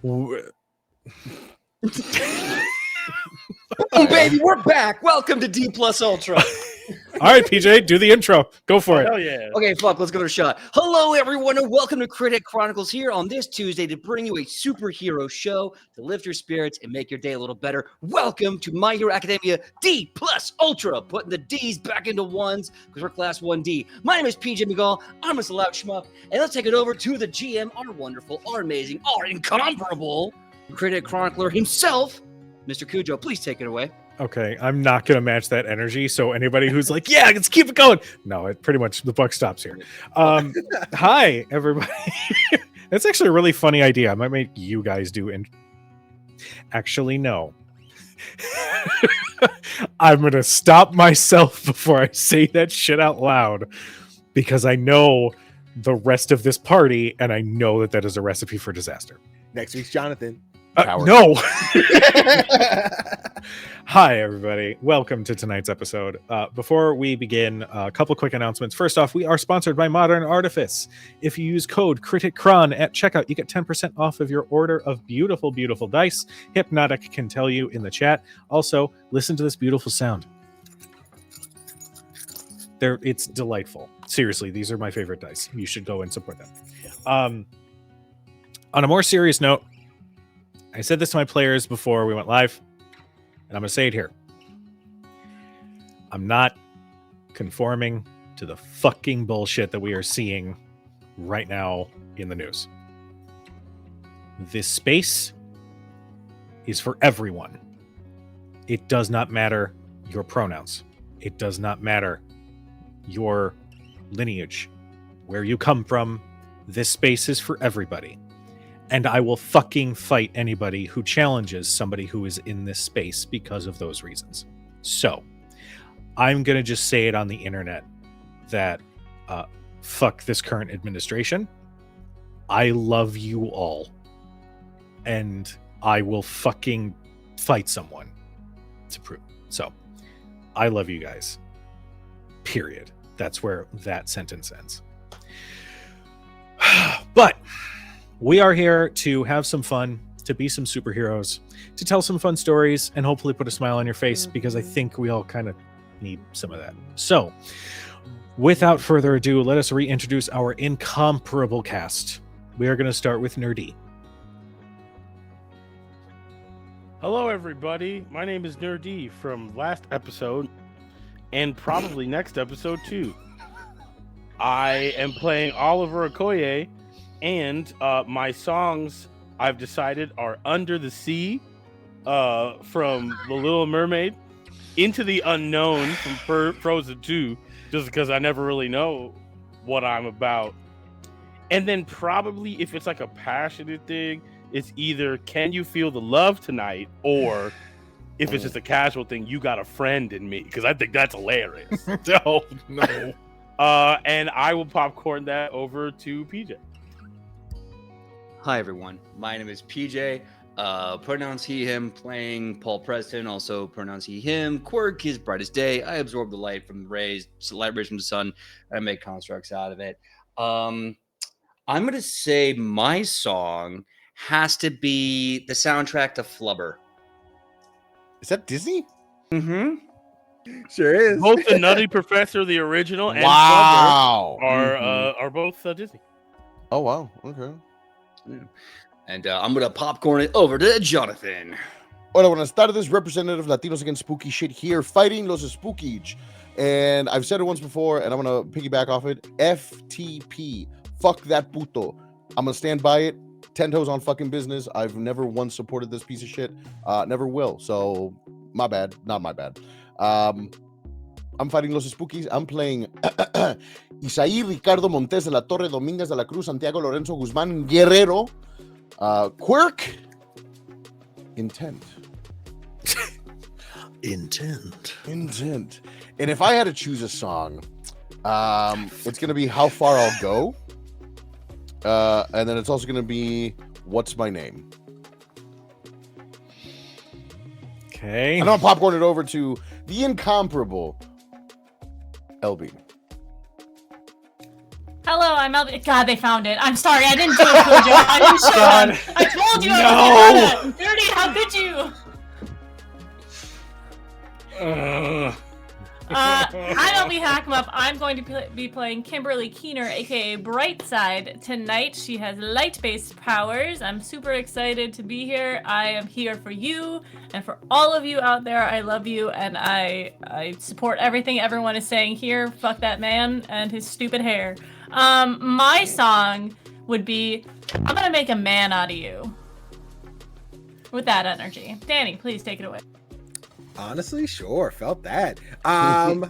Boom, baby, we're back. Welcome to D Plus Ultra. All right, PJ, do the intro. Go for it. Hell yeah. Okay, fuck, let's give it a shot. Hello, everyone, and welcome to Crit Hit Chronicles here on this Tuesday to bring you a superhero show to lift your spirits and make your day a little better. Welcome to My Hero Academia D Plus Ultra, putting the D's back into ones because we're Class 1D. My name is PJ McGall. I'm a Loud Schmuck, and let's take it over to the GM, our wonderful, our amazing, our incomparable Crit Hit Chronicler himself, Mr. Cujo. Please take it away. Okay, I'm not going to match that energy. So anybody who's like, yeah, let's keep it going. No, it pretty much the buck stops here. Hi, everybody. That's actually a really funny idea. I might make you guys do. Actually, no. I'm going to stop myself before I say that shit out loud because I know the rest of this party and I know that that is a recipe for disaster. Next week's Jonathan. No. Hi, everybody. Welcome to tonight's episode. Before we begin, a couple quick announcements. First off, we are sponsored by Modern Artifice. If you use code CRITICCRON at checkout, you get 10% off of your order of beautiful, beautiful dice. Hypnotic can tell you in the chat. Also, listen to this beautiful sound. It's delightful. Seriously, these are my favorite dice. You should go and support them. On a more serious note, I said this to my players before we went live, and I'm going to say it here. I'm not conforming to the fucking bullshit that we are seeing right now in the news. This space is for everyone. It does not matter your pronouns. It does not matter your lineage, where you come from. This space is for everybody. And I will fucking fight anybody who challenges somebody who is in this space because of those reasons. So, I'm going to just say it on the internet that fuck this current administration. I love you all. And I will fucking fight someone to prove. So, I love you guys. Period. That's where that sentence ends. But we are here to have some fun, to be some superheroes, to tell some fun stories, and hopefully put a smile on your face, because I think we all kind of need some of that. So, without further ado, let us reintroduce our incomparable cast. We are going to start with Nerdy. Hello, everybody. My name is Nerdy from last episode and probably next episode, too. I am playing Oliver Okoye. And my songs, I've decided, are Under the Sea from The Little Mermaid, Into the Unknown from Frozen 2, just because I never really know what I'm about. And then probably, if it's like a passionate thing, it's either Can You Feel the Love Tonight, or if it's just a casual thing, You Got a Friend in Me, because I think that's hilarious. No. And I will popcorn that over to PJ. Hi, everyone. My name is PJ. Pronouns he, him, playing Paul Preston. Also pronouns he, him. Quirk, his brightest day. I absorb the light from the rays, light rays from the sun, and I make constructs out of it. I'm going to say my song has to be the soundtrack to Flubber. Is that Disney? Mm-hmm. Sure is. Both the Nutty Professor, the original, and Wow. Flubber are both Disney. Oh, wow. Okay. Yeah. And I'm going to popcorn it over to Jonathan. Hola, buenas tardes. Representative Latinos Against Spooky Shit here, fighting Los Spookage. And I've said it once before, and I'm going to piggyback off it. FTP. Fuck that puto. I'm going to stand by it. 10 toes on fucking business. I've never once supported this piece of shit. Never will. So, my bad. Not my bad. I'm fighting Los Spookies. I'm playing Isaí Ricardo Montes de la Torre, Domínguez de la Cruz, Santiago Lorenzo Guzmán Guerrero, Quirk, Intent. Intent. And if I had to choose a song, it's going to be How Far I'll Go. And then it's also going to be What's My Name. Okay. And I'll popcorn it over to the incomparable LB. Hello, I'm LB. God, they found it. I'm sorry, I didn't do it, Cujo. I didn't show God. them. I told you I was gonna do that. Dirty, how could you? I'm LB Hackmup. I'm going to be playing Kimberly Keener, aka Brightside, tonight. She has light-based powers. I'm super excited to be here. I am here for you and for all of you out there. I love you and I support everything everyone is saying here. Fuck that man and his stupid hair. My song would be I'm gonna make a man out of you. With that energy. Danny, please take it away. Honestly, sure. Felt that.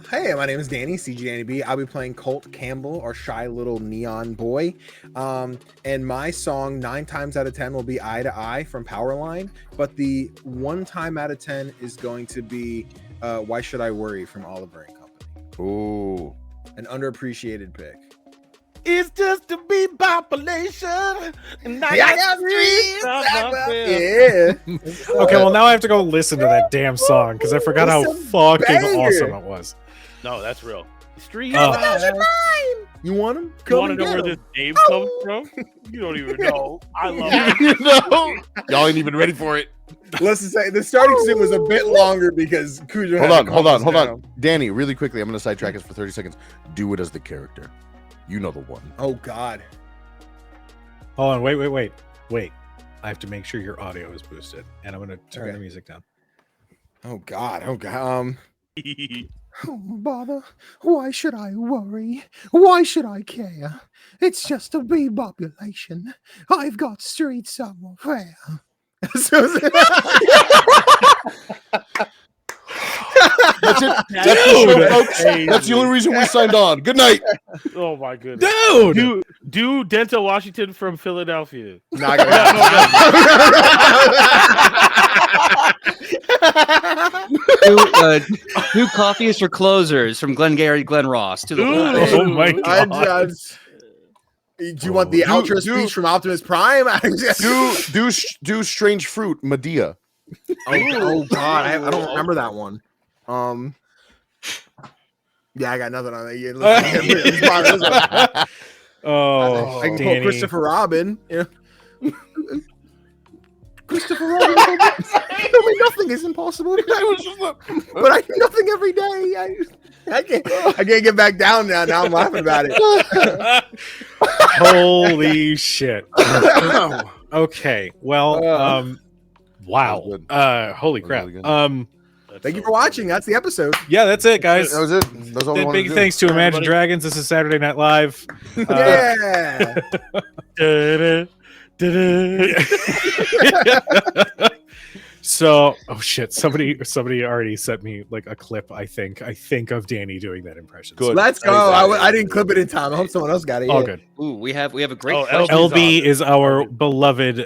Hey, my name is Danny, CG Danny B. I'll be playing Colt Campbell, our shy little neon boy. And my song 9 times out of 10 will be Eye to Eye from Powerline, but the 1 time out of 10 is going to be Why Should I Worry from Oliver and Company. Ooh. An underappreciated pick. It's just a bee population. And I Yeah, got streets yeah. of my fill. Yeah. Okay, well now I have to go listen to that damn song because I forgot how It's a fucking banger. awesome it was. No, that's real. Street. Oh. You want him? You want to know where this name comes from? You don't even know. I love it. You know? Y'all ain't even ready for it. Let's say the starting suit was a bit longer because Cujo. had to calm Hold us on. down. Danny, really quickly, I'm going to sidetrack us for 30 seconds. Do it as the character. You know the one. Oh God. Hold on, wait. I have to make sure your audio is boosted, and I'm going to turn Okay. the music down. Oh God. Oh, bother. Why should I worry? Why should I care? It's just a bee population. I've got streets of warfare. That's it. Dude! That's the show, folks. Hey. That's the only reason we signed on. Good night. Oh my goodness. Dude! Do Denzel Washington from Philadelphia. Not New coffee is for closers from Glengarry Glen Ross to the Ooh. Oh my I god. just. Do you want the outro speech from Optimus Prime? Do strange fruit, Medea. Oh God, I don't remember that one. Yeah, I got nothing on that. Yeah, listen, Oh, I can Danny. pull Christopher Robin. Yeah. Christopher Robin told me nothing is impossible. But I do nothing every day. I can't get back down now. Now I'm laughing about it. Holy shit. Okay, well, wow. That was good. Holy That was crap. really good. Thank you for watching. That's the episode. Yeah, that's it, guys. That was it. That's all we Then wanted big to do. thanks to Imagine Everybody. Dragons. This is Saturday Night Live. Yeah. So, oh shit! Somebody already sent me like a clip. I think of Danny doing that impression. Good. Let's go. I didn't clip it in time. I hope someone else got it. All Yeah. good. Ooh, we have a great Oh, question. LB awesome. is our beloved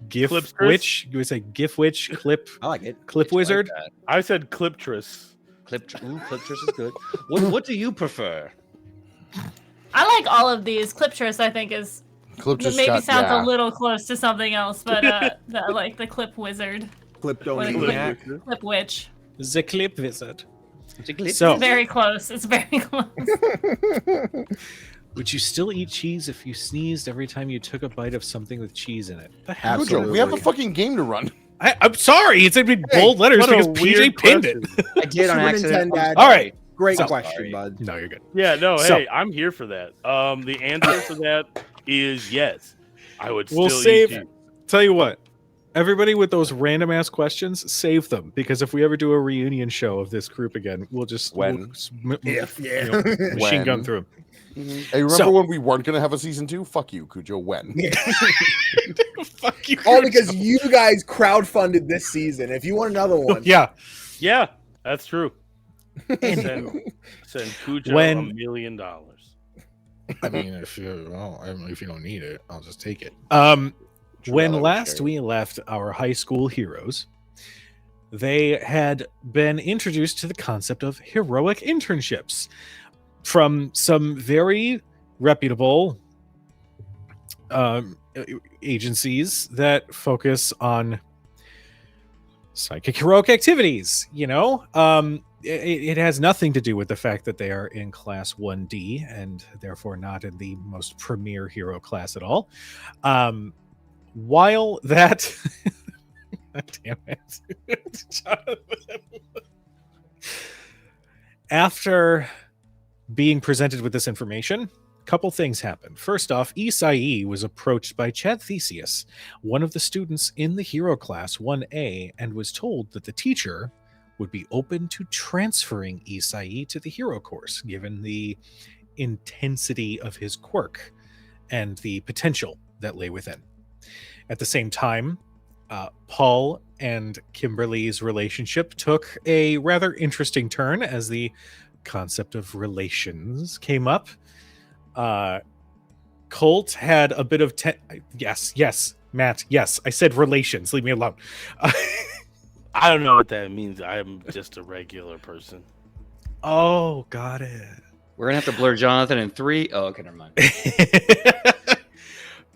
GIF Clipstress? witch. You would say GIF witch, I like it. clip It's like wizard. that. I said Cliptress. Cliptress is good. What do you prefer? I like all of these. Cliptress, I think, is Clip just maybe shot- sounds yeah. a little close to something else, but I like the Clip Wizard, Kleptomaniac. Clip Witch. The clip wizard. It's So- It's very close. It's very close. Would you still eat cheese if you sneezed every time you took a bite of something with cheese in it? The hell? Absolutely. Joe, we have a fucking game to run. I'm sorry. It's in big bold letters What a because PJ weird pinned it. question. I did on Super accident. Nintendo. All right. Great So- question, Sorry. bud. No, you're good. Yeah, no, So- hey, I'm here for that. The answer for that is yes. I would still We'll eat save. cheese. Tell you what. Everybody with those random ass questions, save them because if we ever do a reunion show of this group again, we'll just When? If, yeah. machine gun When? through them. Hey, remember So- when we weren't going to have a season 2? Fuck you, Cujo. When? Fuck you. All because you guys crowdfunded this season. If you want another one, Yeah. Yeah, that's true. Send Cujo When- $1 million. I mean, if you don't need it, I'll just take it. When True, last sure. we left our high school heroes, they had been introduced to the concept of heroic internships from some very reputable agencies that focus on psychic heroic activities. it has nothing to do with the fact that they are in class 1D and therefore not in the most premier hero class at all. While that God damn it. Jonathan. After being presented with this information, a couple things happened. First off, Isai was approached by Chad Theseus, one of the students in the hero class 1A, and was told that the teacher would be open to transferring Isai to the hero course, given the intensity of his quirk and the potential that lay within. At the same time, Paul and Kimberly's relationship took a rather interesting turn as the concept of relations came up. Colt had a bit of yes, Matt, yes, I said relations. Leave me alone. I don't know what that means. I'm just a regular person. Oh, got it. We're gonna have to blur Jonathan in 3. Oh, okay, never mind.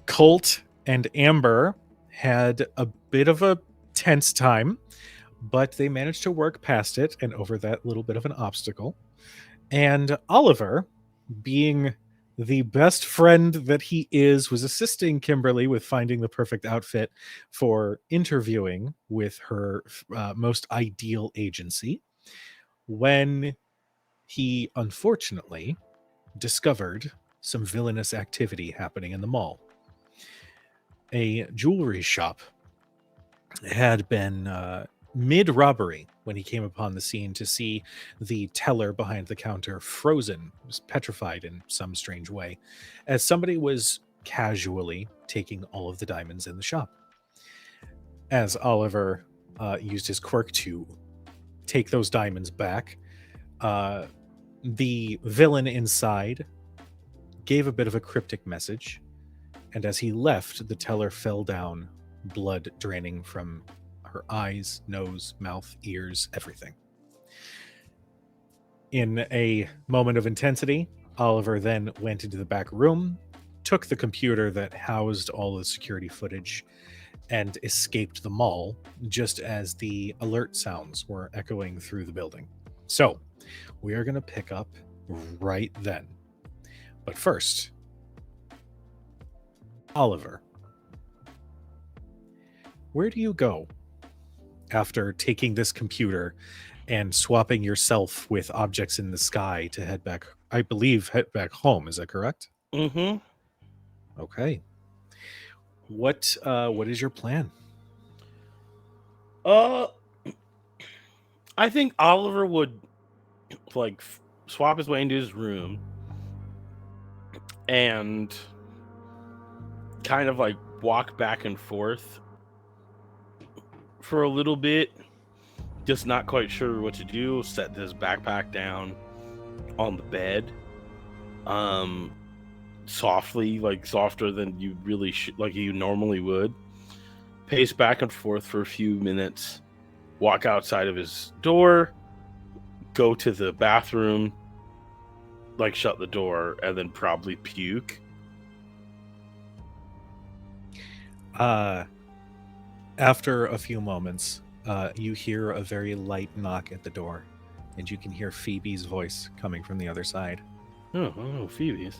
Colt and Amber had a bit of a tense time, but they managed to work past it and over that little bit of an obstacle. And Oliver, being the best friend that he is, was assisting Kimberly with finding the perfect outfit for interviewing with her most ideal agency, when he unfortunately discovered some villainous activity happening in the mall. A jewelry shop had been mid-robbery when he came upon the scene to see the teller behind the counter frozen, was petrified in some strange way, as somebody was casually taking all of the diamonds in the shop. As Oliver used his quirk to take those diamonds back, the villain inside gave a bit of a cryptic message, and as he left, the teller fell down, blood draining from her eyes, nose, mouth, ears, everything. In a moment of intensity, Oliver then went into the back room, took the computer that housed all the security footage, and escaped the mall just as the alert sounds were echoing through the building. So, we are going to pick up right then. But first, Oliver, where do you go after taking this computer and swapping yourself with objects in the sky to head back, I believe, head back home? Is that correct? Mm-hmm. Okay. What is your plan? I think Oliver would swap his way into his room and kind of walk back and forth for a little bit, just not quite sure what to do. Set his backpack down on the bed, softly, softer than you really should, like you normally would. Pace back and forth for a few minutes, walk outside of his door, go to the bathroom, shut the door, and then probably puke. After a few moments, you hear a very light knock at the door, and you can hear Phoebe's voice coming from the other side. Oh, Phoebe's.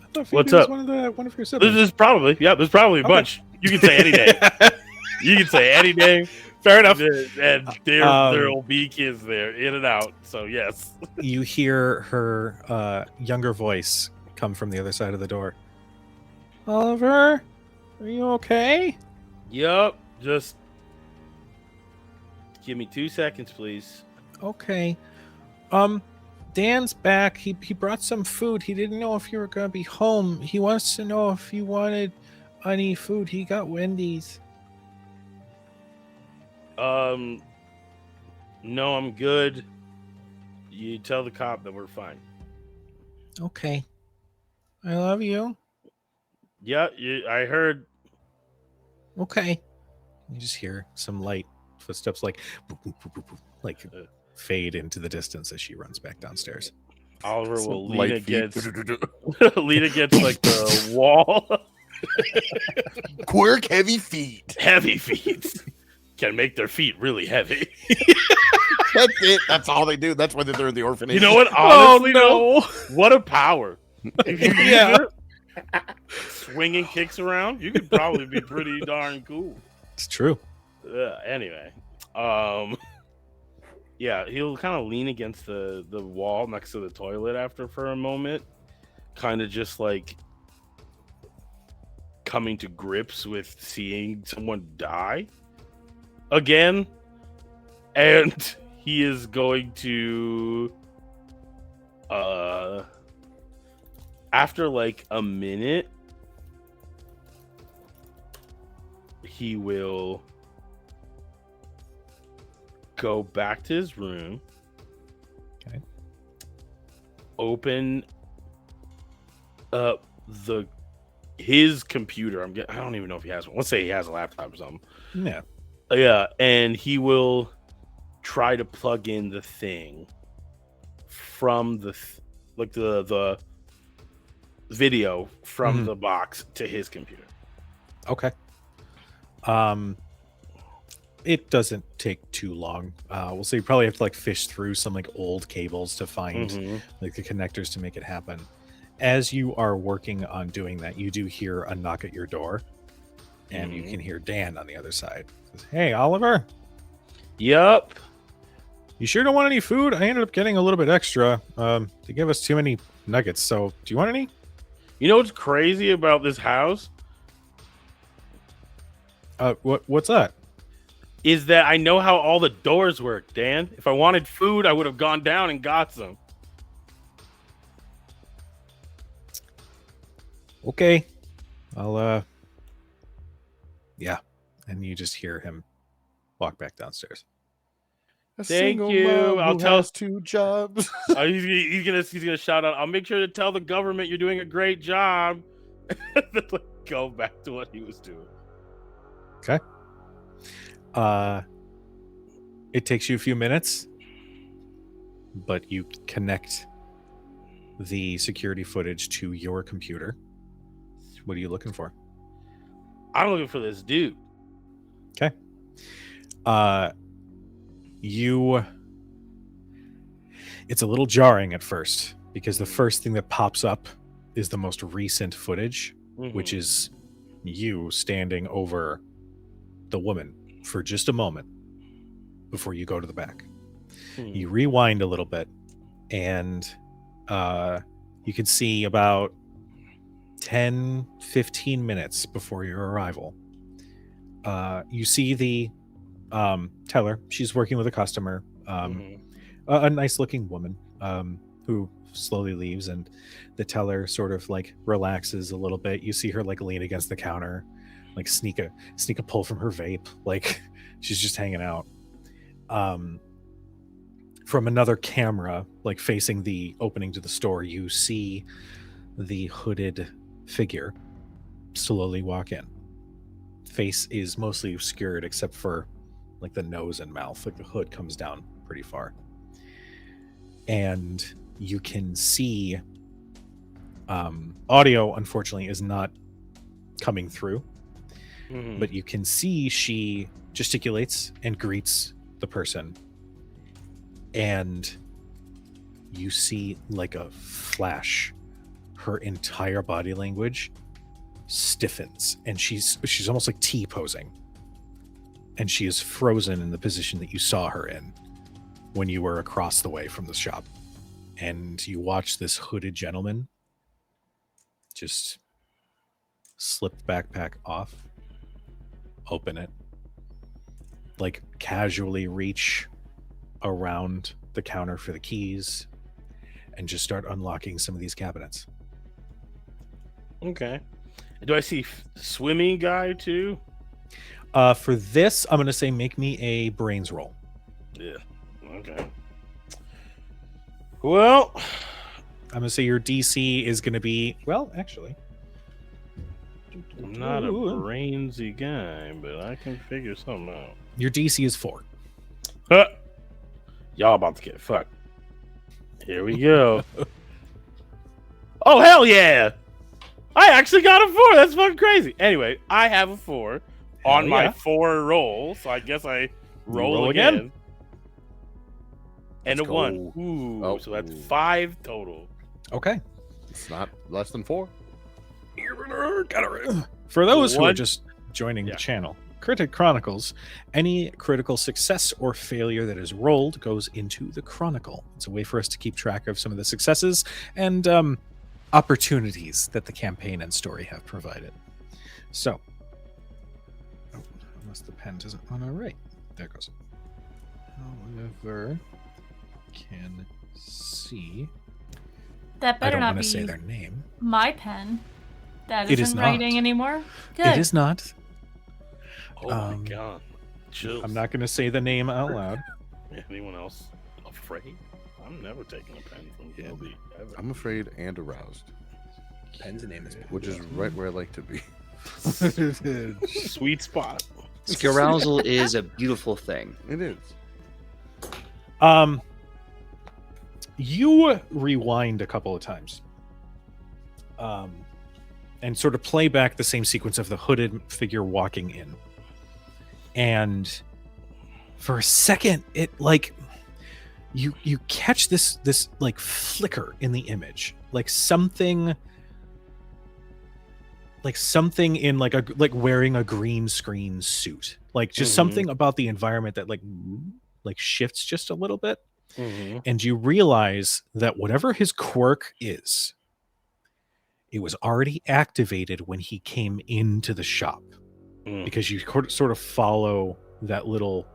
I thought Phoebe What's was up? one of your siblings. There's probably a bunch. You can say any name. You can say any name. Fair enough. And there will be kids there, in and out. So yes. You hear her younger voice come from the other side of the door. Oliver, are you okay? Yup. Just give me 2 seconds, please. Okay. Dan's back. He brought some food. He didn't know if you were gonna be home. He wants to know if you wanted any food. He got Wendy's. No, I'm good. You tell the cop that we're fine. Okay. I love you. Yeah, I heard. Okay. You just hear some light footsteps boop, boop, boop, boop, boop, fade into the distance as she runs back downstairs. Oliver will lean Light against feet. the wall. Quirk heavy feet. Heavy feet can make their feet really heavy. That's it. That's all they do. That's why they're in the orphanage. You know what? Oh, Honestly, though, what a power! If you use Yeah. it, swinging kicks around, you could probably be pretty darn cool. It's true. Anyway, yeah, he'll kind of lean against the wall next to the toilet after for a moment, kind of just like coming to grips with seeing someone die again, and he is going to after like a minute he will go back to his room. Okay. Open up his computer. I don't even know if he has one. Let's say he has a laptop or something. Yeah. Yeah, and he will try to plug in the thing from the video from the box to his computer. Okay. It doesn't take too long. We'll say you probably have to like fish through some like old cables to find like the connectors to make it happen. As you are working on doing that, you do hear a knock at your door, and you can hear Dan on the other side. He says, "Hey, Oliver. Yup. You sure don't want any food? I ended up getting a little bit extra. They gave us too many nuggets. So, do you want any?" You know what's crazy about this house? What's that? Is that I know how all the doors work, Dan. If I wanted food, I would have gone down and got some. Okay. I'll yeah. And you just hear him walk back downstairs. A Thank single you. mom I'll who tell- has 2 jobs. He's gonna shout out. I'll make sure to tell the government you're doing a great job. Go back to what he was doing. Okay. It takes you a few minutes, but you connect the security footage to your computer. What are you looking for? I'm looking for this dude. Okay. It's a little jarring at first because the first thing that pops up is the most recent footage, which is you standing over the woman for just a moment before you go to the back. You rewind a little bit, and you can see about 10-15 minutes before your arrival. You see the teller. She's working with a customer, a nice looking woman who slowly leaves, and the teller sort of like relaxes a little bit. You see her like lean against the counter, like sneak a pull from her vape, like she's just hanging out. From another camera, like facing the opening to the store, you see the hooded figure slowly walk in. Face is mostly obscured except for like the nose and mouth. Like the hood comes down pretty far, and you can see audio unfortunately is not coming through, but you can see she gesticulates and greets the person, and you see like a flash, her entire body language stiffens, and she's almost like T-posing, and she is frozen in the position that you saw her in when you were across the way from the shop. And you watch this hooded gentleman just slip the backpack off, open it, like casually reach around the counter for the keys, and just start unlocking some of these cabinets. Okay. Do I see swimming guy too? For this, I'm going to say make me a brains roll. Yeah. Okay. Well, I'm going to say your DC is going to be, well, actually. I'm not a brainsy guy, but I can figure something out. Your DC is 4. Huh. Y'all about to get fucked. Here we go. Oh, hell yeah! I actually got a 4. That's fucking crazy. Anyway, I have a 4 on my 4 roll, so I guess I roll again. and Let's a 1. go. Ooh, Oh. so that's 5 total. Okay. It's not less than 4. For those who are One- just joining Yeah. the channel, Critic Chronicles, any critical success or failure that is rolled goes into the Chronicle. It's a way for us to keep track of some of the successes and opportunities that the campaign and story have provided. So, unless the pen doesn't want to write. There it goes. However, can see. That I better don't not want be to say their name. my pen. That It is isn't not. writing anymore. Good. It is not. Oh Um, my god. Chills. I'm not going to say the name out loud. Anyone else afraid? I'm never taking a pen from Gilby. Ever. I'm afraid and aroused, Pen's name is which is right where I like to be. Sweet spot. Carousal is a beautiful thing. It is. You rewind a couple of times, and sort of play back the same sequence of the hooded figure walking in, and for a second, it like you catch this like flicker in the image, like something in like wearing a green screen suit, like just Mhm. something about the environment that like shifts just a little bit. Mm-hmm. And you realize that whatever his quirk is, it was already activated when he came into the shop, because you sort of follow that little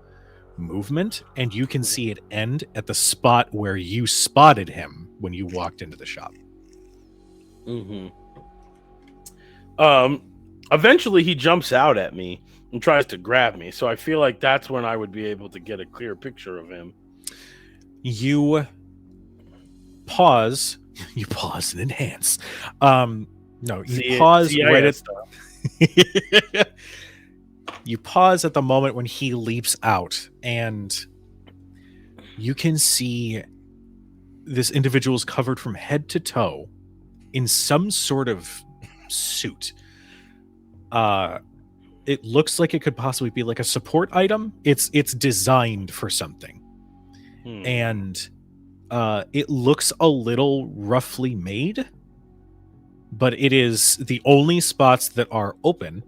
movement and you can see it end at the spot where you spotted him when you walked into the shop. Mm-hmm. Eventually he jumps out at me and tries to grab me, so I feel like that's when I would be able to get a clear picture of him. You pause and enhance. No, you pause CIS right at stuff. you pause at the moment when he leaps out, and you can see this individual's covered from head to toe in some sort of suit. It looks like it could possibly be like a support item. It's designed for something. And it looks a little roughly made, but it is the only spots that are open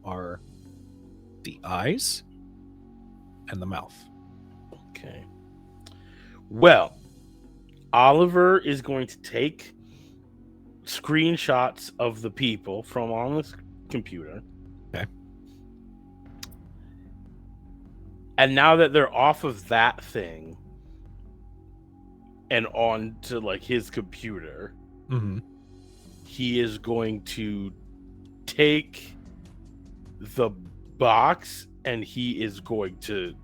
are the eyes and the mouth. Okay. Well, Oliver is going to take screenshots of the people from on this computer. Okay. And now that they're off of that thing and on to like his computer, Mm-hmm. he is going to take the box and he is going to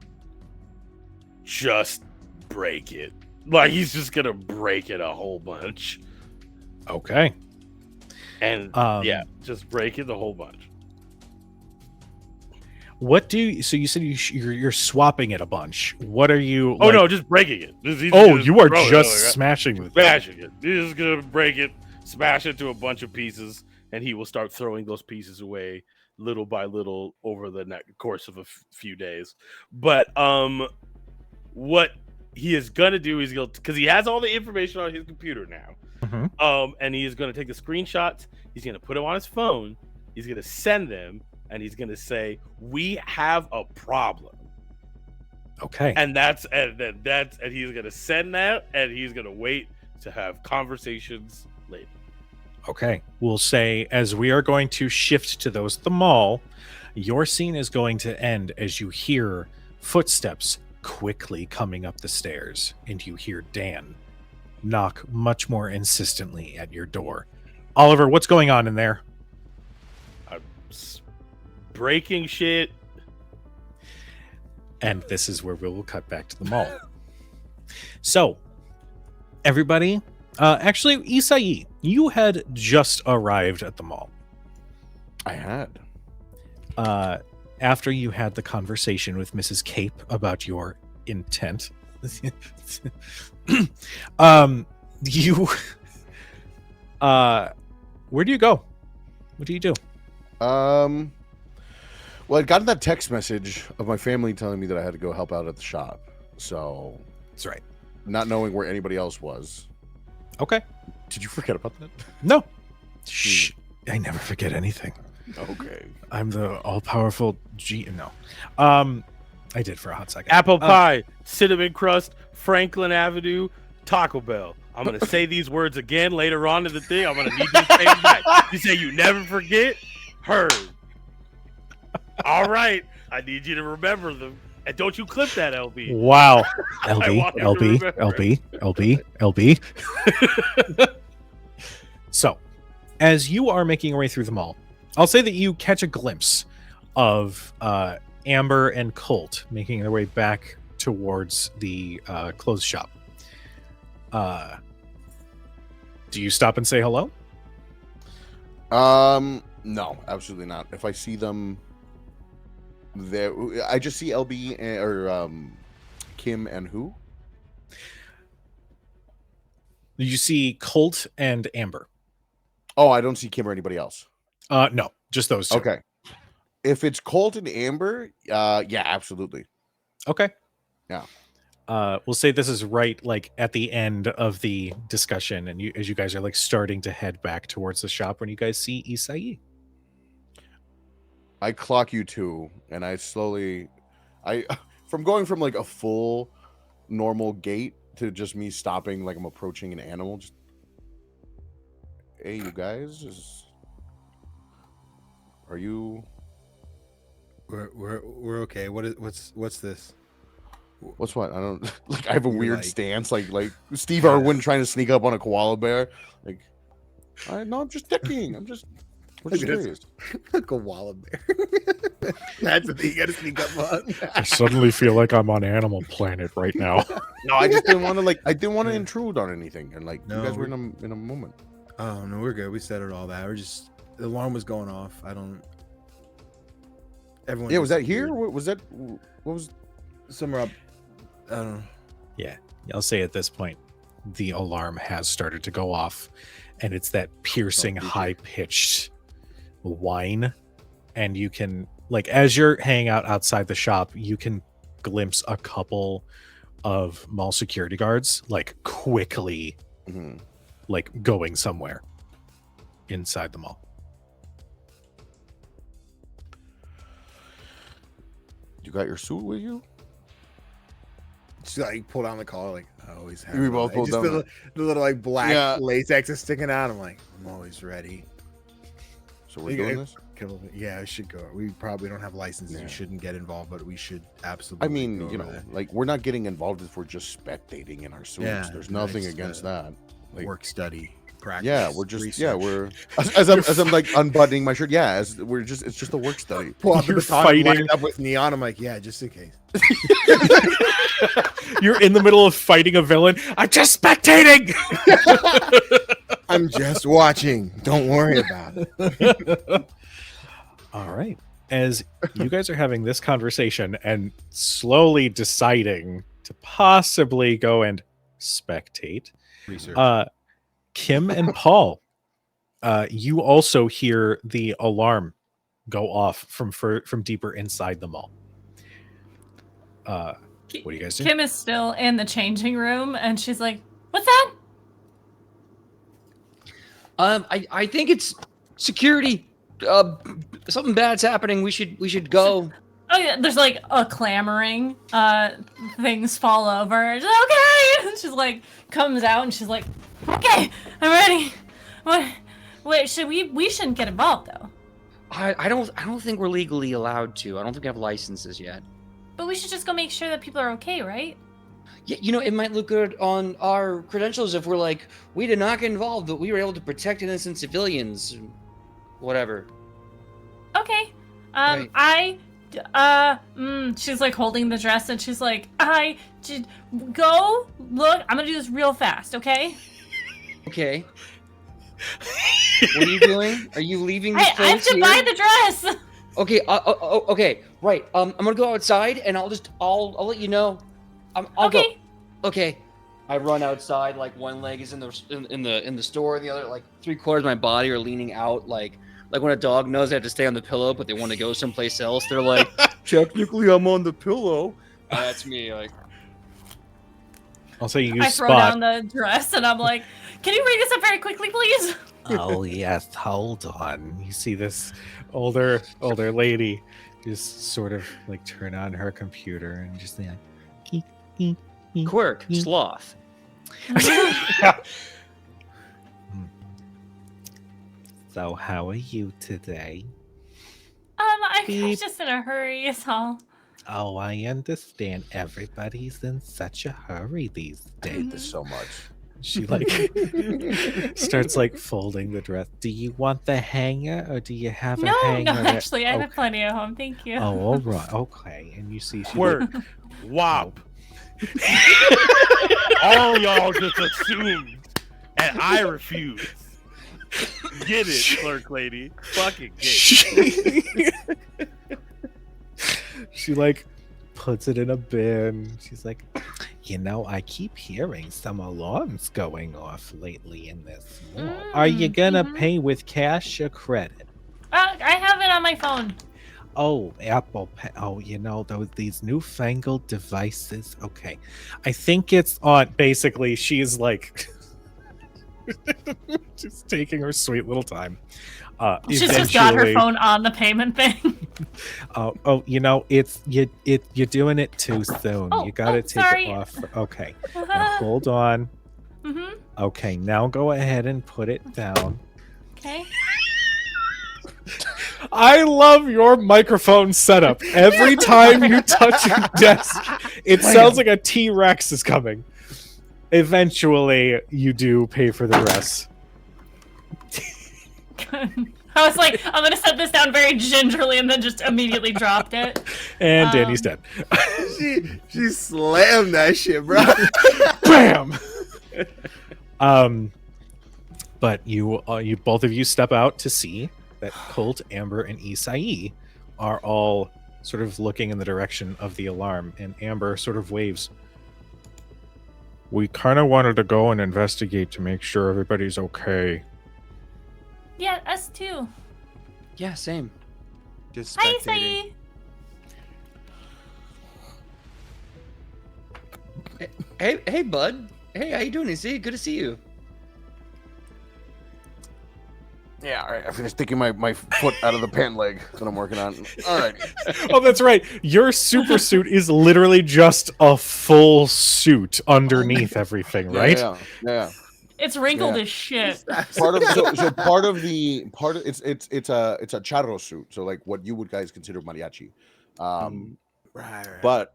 just break it. Like he's just gonna break it a whole bunch. Okay. And yeah, just break it a whole bunch. What do you, so you said you're swapping it a bunch. What are you? Oh like- no, just breaking it. He's Oh, just you are throwing it just like that. smashing with it. Smashing it. He's just gonna break it, smash it to a bunch of pieces, and he will start throwing those pieces away little by little over the course of a few days. But what he is gonna do is because he has all the information on his computer now. Mhm. And he is gonna take the screenshots. He's gonna put them on his phone. He's gonna send them, and he's gonna say, "We have a problem." Okay. And and he's gonna send that, and he's gonna wait to have conversations later. Okay. We'll say, as we are going to shift to those at the mall, your scene is going to end as you hear footsteps quickly coming up the stairs, and you hear Dan knock much more insistently at your door. Oliver, what's going on in there? Breaking shit. And this is where we will cut back to the mall. So, everybody, actually, Isai, you had just arrived at the mall. I had. After you had the conversation with Mrs. Cape about your intent. You where do you go? What do you do? Well, I'd gotten that text message of my family telling me that I had to go help out at the shop. So That's right. not knowing where anybody else was. Okay. Did you forget about that? No. Shh. I never forget anything. Okay. I'm the all-powerful G. No. I did for a hot second. Apple pie, cinnamon crust, Franklin Avenue, Taco Bell. I'm gonna say these words again later on in the thing. I'm gonna need you to say them back. You say you never forget. Heard. All right. I need you to remember them. And don't you clip that, LB. Wow. I LB, want you to LB, remember. LB. So, as you are making your way through the mall, I'll say that you catch a glimpse of Amber and Colt making their way back towards the clothes shop. Do you stop and say hello? No, absolutely not. If I see them there, I just see LB or Kim and who? You see Colt and Amber. Oh, I don't see Kim or anybody else. No, just those two. Okay. If it's Colt and Amber, yeah, absolutely. Okay. Yeah. We'll say this is right like at the end of the discussion, and as you guys are like starting to head back towards the shop when you guys see Isai. I clock you too, and I slowly, from going from like a full normal gait to just me stopping like I'm approaching an animal. Just, hey, you guys, are you? We're okay. What's this? What's what? I don't like. I have a You're weird like- stance, like Steve Irwin trying to sneak up on a koala bear. Like, no, I'm just checking. We're just Look at this. curious. A koala bear. That's the thing you gotta sneak up on. I suddenly feel like I'm on Animal Planet right now. No, I just didn't want to I didn't want to intrude on anything, and like No, you guys were in a moment. Oh no, we're good. We settled all that. We're just the alarm was going off. Everyone. Yeah, was just that here? weird. What was? Somewhere up? I don't know. Yeah, I'll say at this point, the alarm has started to go off, and it's that piercing, creepy. high-pitched whine, and you can like as you're hanging out outside the shop, you can glimpse a couple of mall security guards like quickly Mhm. like going somewhere inside the mall. You got your suit with you? She like pulled down the collar, like I always have. We it both on. pulled Just down the little like black Yeah. latex is sticking out. I'm like, I'm always ready. So we're Yeah, doing this. Yeah, I should go. We probably don't have licenses. Yeah. We shouldn't get involved, but we should absolutely. I mean, go you over know, there. like we're not getting involved if we're just spectating in our suits. Yeah, There's nothing it's, against that. Like, work study practice. yeah, we're just research. we're as I'm like unbuttoning my shirt. Yeah, it's just a work study. Pull out the You're baton and light fighting. it up with neon. I'm like, yeah, just in case. You're in the middle of fighting a villain. I'm just spectating. I'm just watching. Don't worry about it. All right. As you guys are having this conversation and slowly deciding to possibly go and spectate, Research. Kim and Paul, you also hear the alarm go off from deeper inside the mall. What do you guys do? Kim is still in the changing room, and she's like, "What's that?" I think it's security. Something bad's happening. We should go. Oh yeah, there's like a clamoring. Things fall over. She's like, okay. And she's like, comes out, and she's like, "Okay, I'm ready." What? Wait, should we shouldn't get involved though. I don't think we're legally allowed to. I don't think we have licenses yet. But we should just go make sure that people are okay, right? Yeah, it might look good on our credentials if we're like, we did not get involved, but we were able to protect innocent civilians. Whatever. Okay. Right. She's like holding the dress, and she's like, go look. I'm gonna do this real fast, okay? Okay. What are you doing? Are you leaving this I have place to here? buy the dress. Okay. Okay. Right. I'm gonna go outside, and I'll let you know. I'll Okay. go. Okay. I run outside, like one leg is in the store, and the other like 3/4 of my body are leaning out, like when a dog knows they have to stay on the pillow, but they want to go someplace else. They're like, technically, I'm on the pillow. That's me. Like, Also, you I use throw spot. down the dress and I'm like, can you read this up very quickly, please? Oh yes, hold on. You see this older lady just sort of like turn on her computer and just like "Geek, geek, geek, Quirk, geek." sloth. So how are you today? I was Beep. just in a hurry, is all. Oh, I understand. Everybody's in such a hurry these I hate this days. so much. She like starts like folding the dress. Do you want the hanger or do you have a No, hanger? no, that- actually, I have Okay. plenty at home. Thank you. Oh, all right. Okay. And you see she Quirk, wop. All y'all just assumed, and I refuse. Get it, clerk lady. Fucking get it. she like puts it in a bin. She's like, you know, I keep hearing some alarms going off lately in this mall. Are you gonna pay with cash or credit? I have it on my phone. Oh, Apple Pay. Oh, you know, these newfangled devices. Okay. I think it's on. Basically, she's like just taking her sweet little time. She's just got her Eventually- phone on the payment thing. Oh, you know, you're doing it too soon. Oh, You gotta oh, take sorry. it off. Okay. Now hold on. Mm-hmm. Okay, now go ahead and put it down. Okay. I love your microphone setup. Every time you touch your desk, it sounds like a T-Rex is coming. Eventually, you do pay for the dress. I was like, I'm gonna set this down very gingerly, and then just immediately dropped it. And Danny's dead. She slammed that shit, bro. Bam! But you both of you step out to see that Colt, Amber, and Isai are all sort of looking in the direction of the alarm, and Amber sort of waves. We kind of wanted to go and investigate to make sure everybody's okay. Yeah, us too. Yeah, same. Just Hi, spectating. Isai. Hey, bud. Hey, how you doing? Izzy? Good to see you. Yeah, all right. I finished sticking my foot out of the pant leg that I'm working on. All right. Oh, that's right. Your super suit is literally just a full suit underneath everything, right? Yeah. It's wrinkled Yeah. as shit. Part of it's a charro suit. So like what you would guys consider mariachi. Right. But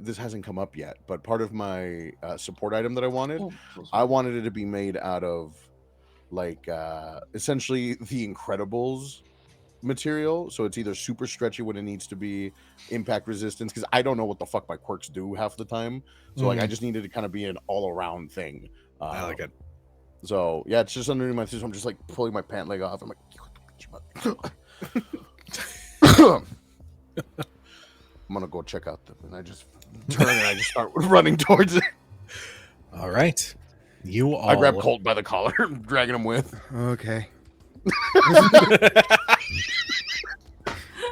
this hasn't come up yet. But part of my support item that I wanted, I wanted it to be made out of like essentially the Incredibles material. So it's either super stretchy when it needs to be, impact resistance, because I don't know what the fuck my quirks do half the time. So like I just needed to kind of be an all-around thing. I like it. So yeah, it's just underneath my suit. So I'm just like pulling my pant leg off. I'm like, I'm gonna go check out them, and I just turn and I just start running towards it. All right. You all. I grab Colt by the collar, dragging him with. Okay.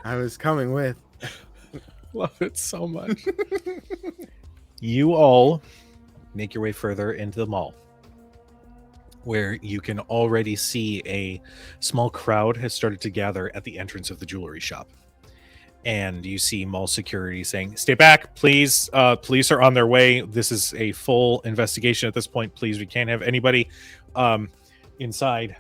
I was coming with. Love it so much. You all make your way further into the mall, where you can already see a small crowd has started to gather at the entrance of the jewelry shop. And you see mall security saying, "Stay back, please. Police are on their way. This is a full investigation at this point. Please, we can't have anybody inside.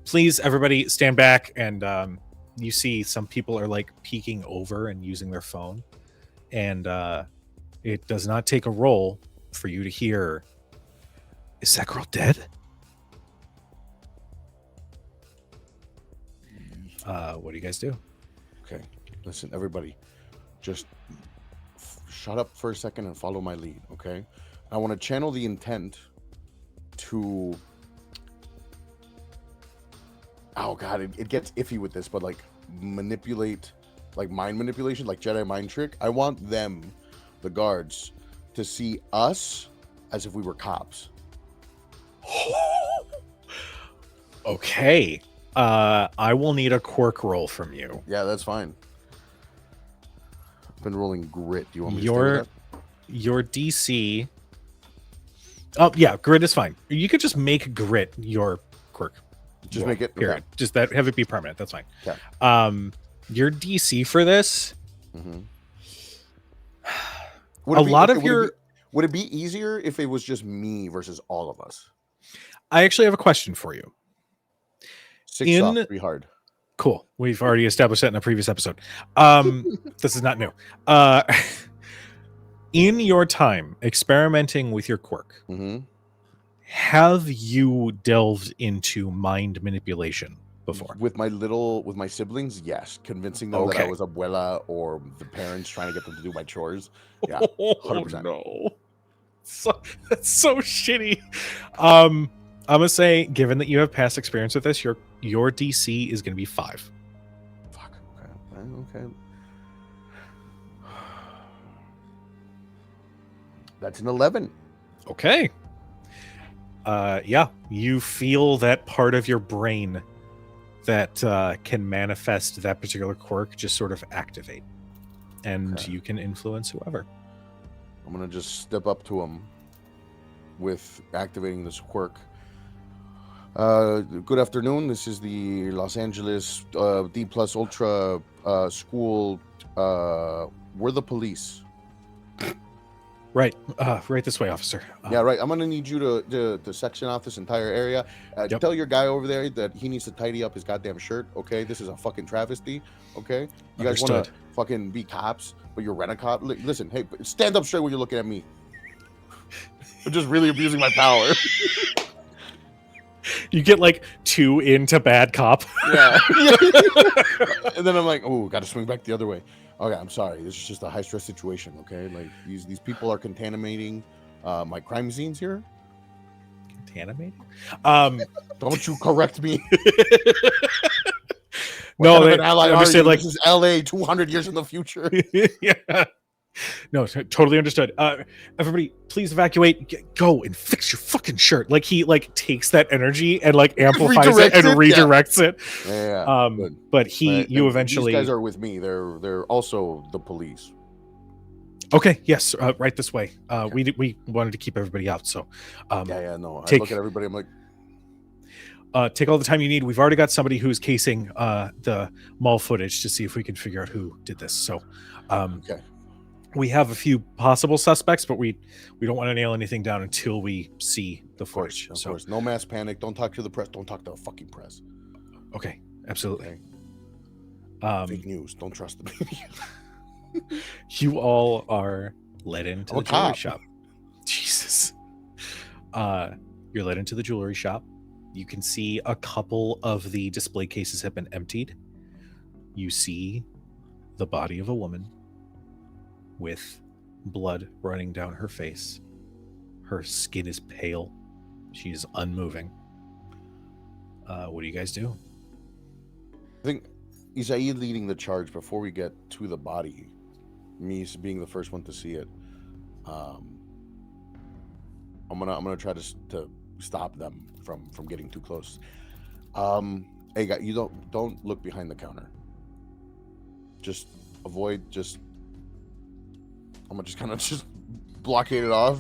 Please, everybody, stand back." And you see some people are like peeking over and using their phone. And it does not take a roll for you to hear, "Is that girl dead?" What do you guys do? Okay, listen, everybody, just shut up for a second and follow my lead, okay? I want to channel the intent to. Oh god, it gets iffy with this, but like manipulate, like mind manipulation, like Jedi mind trick. I want them, the guards, to see us as if we were cops. Okay. I will need a quirk roll from you. Yeah, that's fine. I've been rolling grit. Do you want me to Your stay with your DC Oh yeah, grit is fine. You could just make grit your quirk. Just roll, make it period. Just that have it be permanent. That's fine. Okay. Your DC for this. Mm-hmm. Would it be easier if it was just me versus all of us? I actually have a question for you. 6 soft, 3 hard. Cool. We've already established that in a previous episode. This is not new. In your time experimenting with your quirk, Mm-hmm. have you delved into mind manipulation before? With my siblings, yes. Convincing them that I Okay. was abuela or the parents trying to get them to do my chores. Yeah. Oh 100%. no. That's so shitty. I'm gonna say, given that you have past experience with this, your DC is gonna be 5. Fuck. Okay. That's an 11. Okay. Yeah, you feel that part of your brain that can manifest that particular quirk just sort of activate, and Okay. you can influence whoever. I'm gonna just step up to him with activating this quirk. Good afternoon. This is the Los Angeles D Plus Ultra school. We're the police. Right, right this way, officer. Yeah, right. I'm gonna need you to section off this entire area. Yep. Tell your guy over there that he needs to tidy up his goddamn shirt. Okay, this is a fucking travesty. Okay, you guys want to Understood. fucking be cops, but you're rent a cop. Listen, hey, stand up straight when you're looking at me. I'm just really abusing my power. You get like 2 into bad cop. Yeah. And then I'm like, oh, got to swing back the other way. Okay, I'm sorry. This is just a high stress situation. Okay, like these people are contaminating my crime scenes here. Contaminating? Don't you correct me. No, What kind of they an ally are understand, you? like- This is LA 200 years in the future. Yeah. No, totally understood. Everybody, please evacuate. Go and fix your fucking shirt. Like he takes that energy and like amplifies it and redirects it. Yeah. Good. But But you eventually. These guys are with me. They're also the police. Okay. Yes. Right this way. We wanted to keep everybody out, so. No. I take- look at everybody. I'm like, Take all the time you need. We've already got somebody who's casing the mall footage to see if we can figure out who did this. So, okay. we have a few possible suspects, but we don't want to nail anything down until we see the Of course, footage. of So, course. No mass panic. Don't talk to the press. Don't talk to the fucking press. okay, absolutely. Okay. Fake news. Don't trust the media. You all are led into I'm the a jewelry cop. shop. Jesus. You're led into the jewelry shop. You can see a couple of the display cases have been emptied. You see the body of a woman with blood running down her face. Her skin is pale. She's unmoving. What do you guys do? I think Isaid leading the charge before we get to the body. Me being the first one to see it. I'm gonna try to stop them from getting too close. Hey, guy, you don't look behind the counter. Just avoid. I'm gonna just kind of just blockade it off,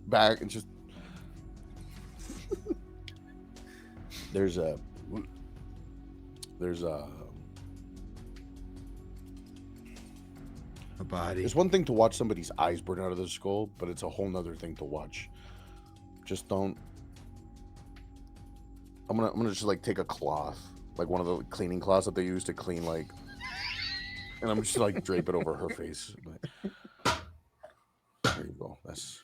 back and just. There's a body. It's one thing to watch somebody's eyes burn out of their skull, but it's a whole nother thing to watch. Just don't. I'm gonna just like take a cloth, like one of the cleaning cloths that they use to clean, like, and I'm just like drape it over her face. There you go. That's.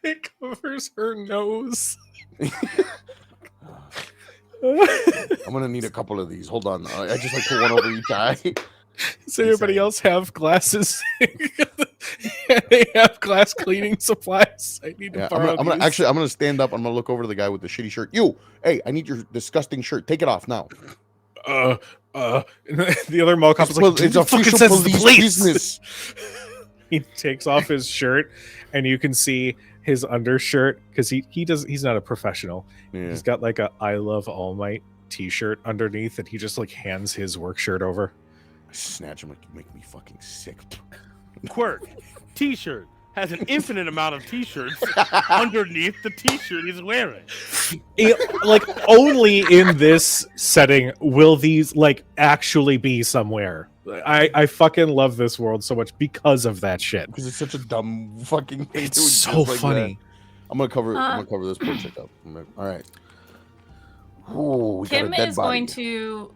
It covers her nose. I'm gonna need a couple of these. Hold on. I just like put one over each eye. Does anybody else have glasses? They have glass cleaning supplies. I need to Yeah, borrow I'm these. gonna stand up. I'm gonna look over to the guy with the shitty shirt. You, hey, I need your disgusting shirt. Take it off now. And the other mall cop is like, It's "Dude, fucking official says it's the police police." business. He takes off his shirt, and you can see his undershirt because he's not a professional. Yeah. He's got like a "I Love All Might" T-shirt underneath, and he just like hands his work shirt over. Snatch him, like, you make me fucking sick. Quirk, T-shirt, has an infinite amount of t-shirts underneath the t-shirt he's wearing. Like, only in this setting will these like actually be somewhere. I fucking love this world so much because of that shit. Because it's such a dumb fucking thing. It's to so exist like funny. that. I'm gonna cover this poor chick up. All right. Oh, we got a Kim dead is body. going to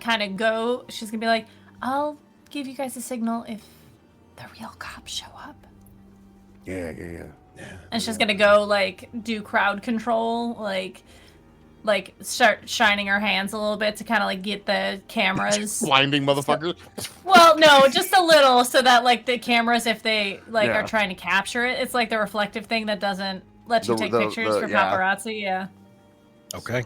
kind of go. She's gonna be like, "I'll give you guys a signal if the real cops show up." Yeah. And she's gonna go like do crowd control, like start shining her hands a little bit to kind of like get the cameras. Blinding motherfucker. Well, no, just a little, so that like the cameras, if they like Yeah. are trying to capture it, it's like the reflective thing that doesn't let you take pictures for yeah. paparazzi. Yeah. Okay.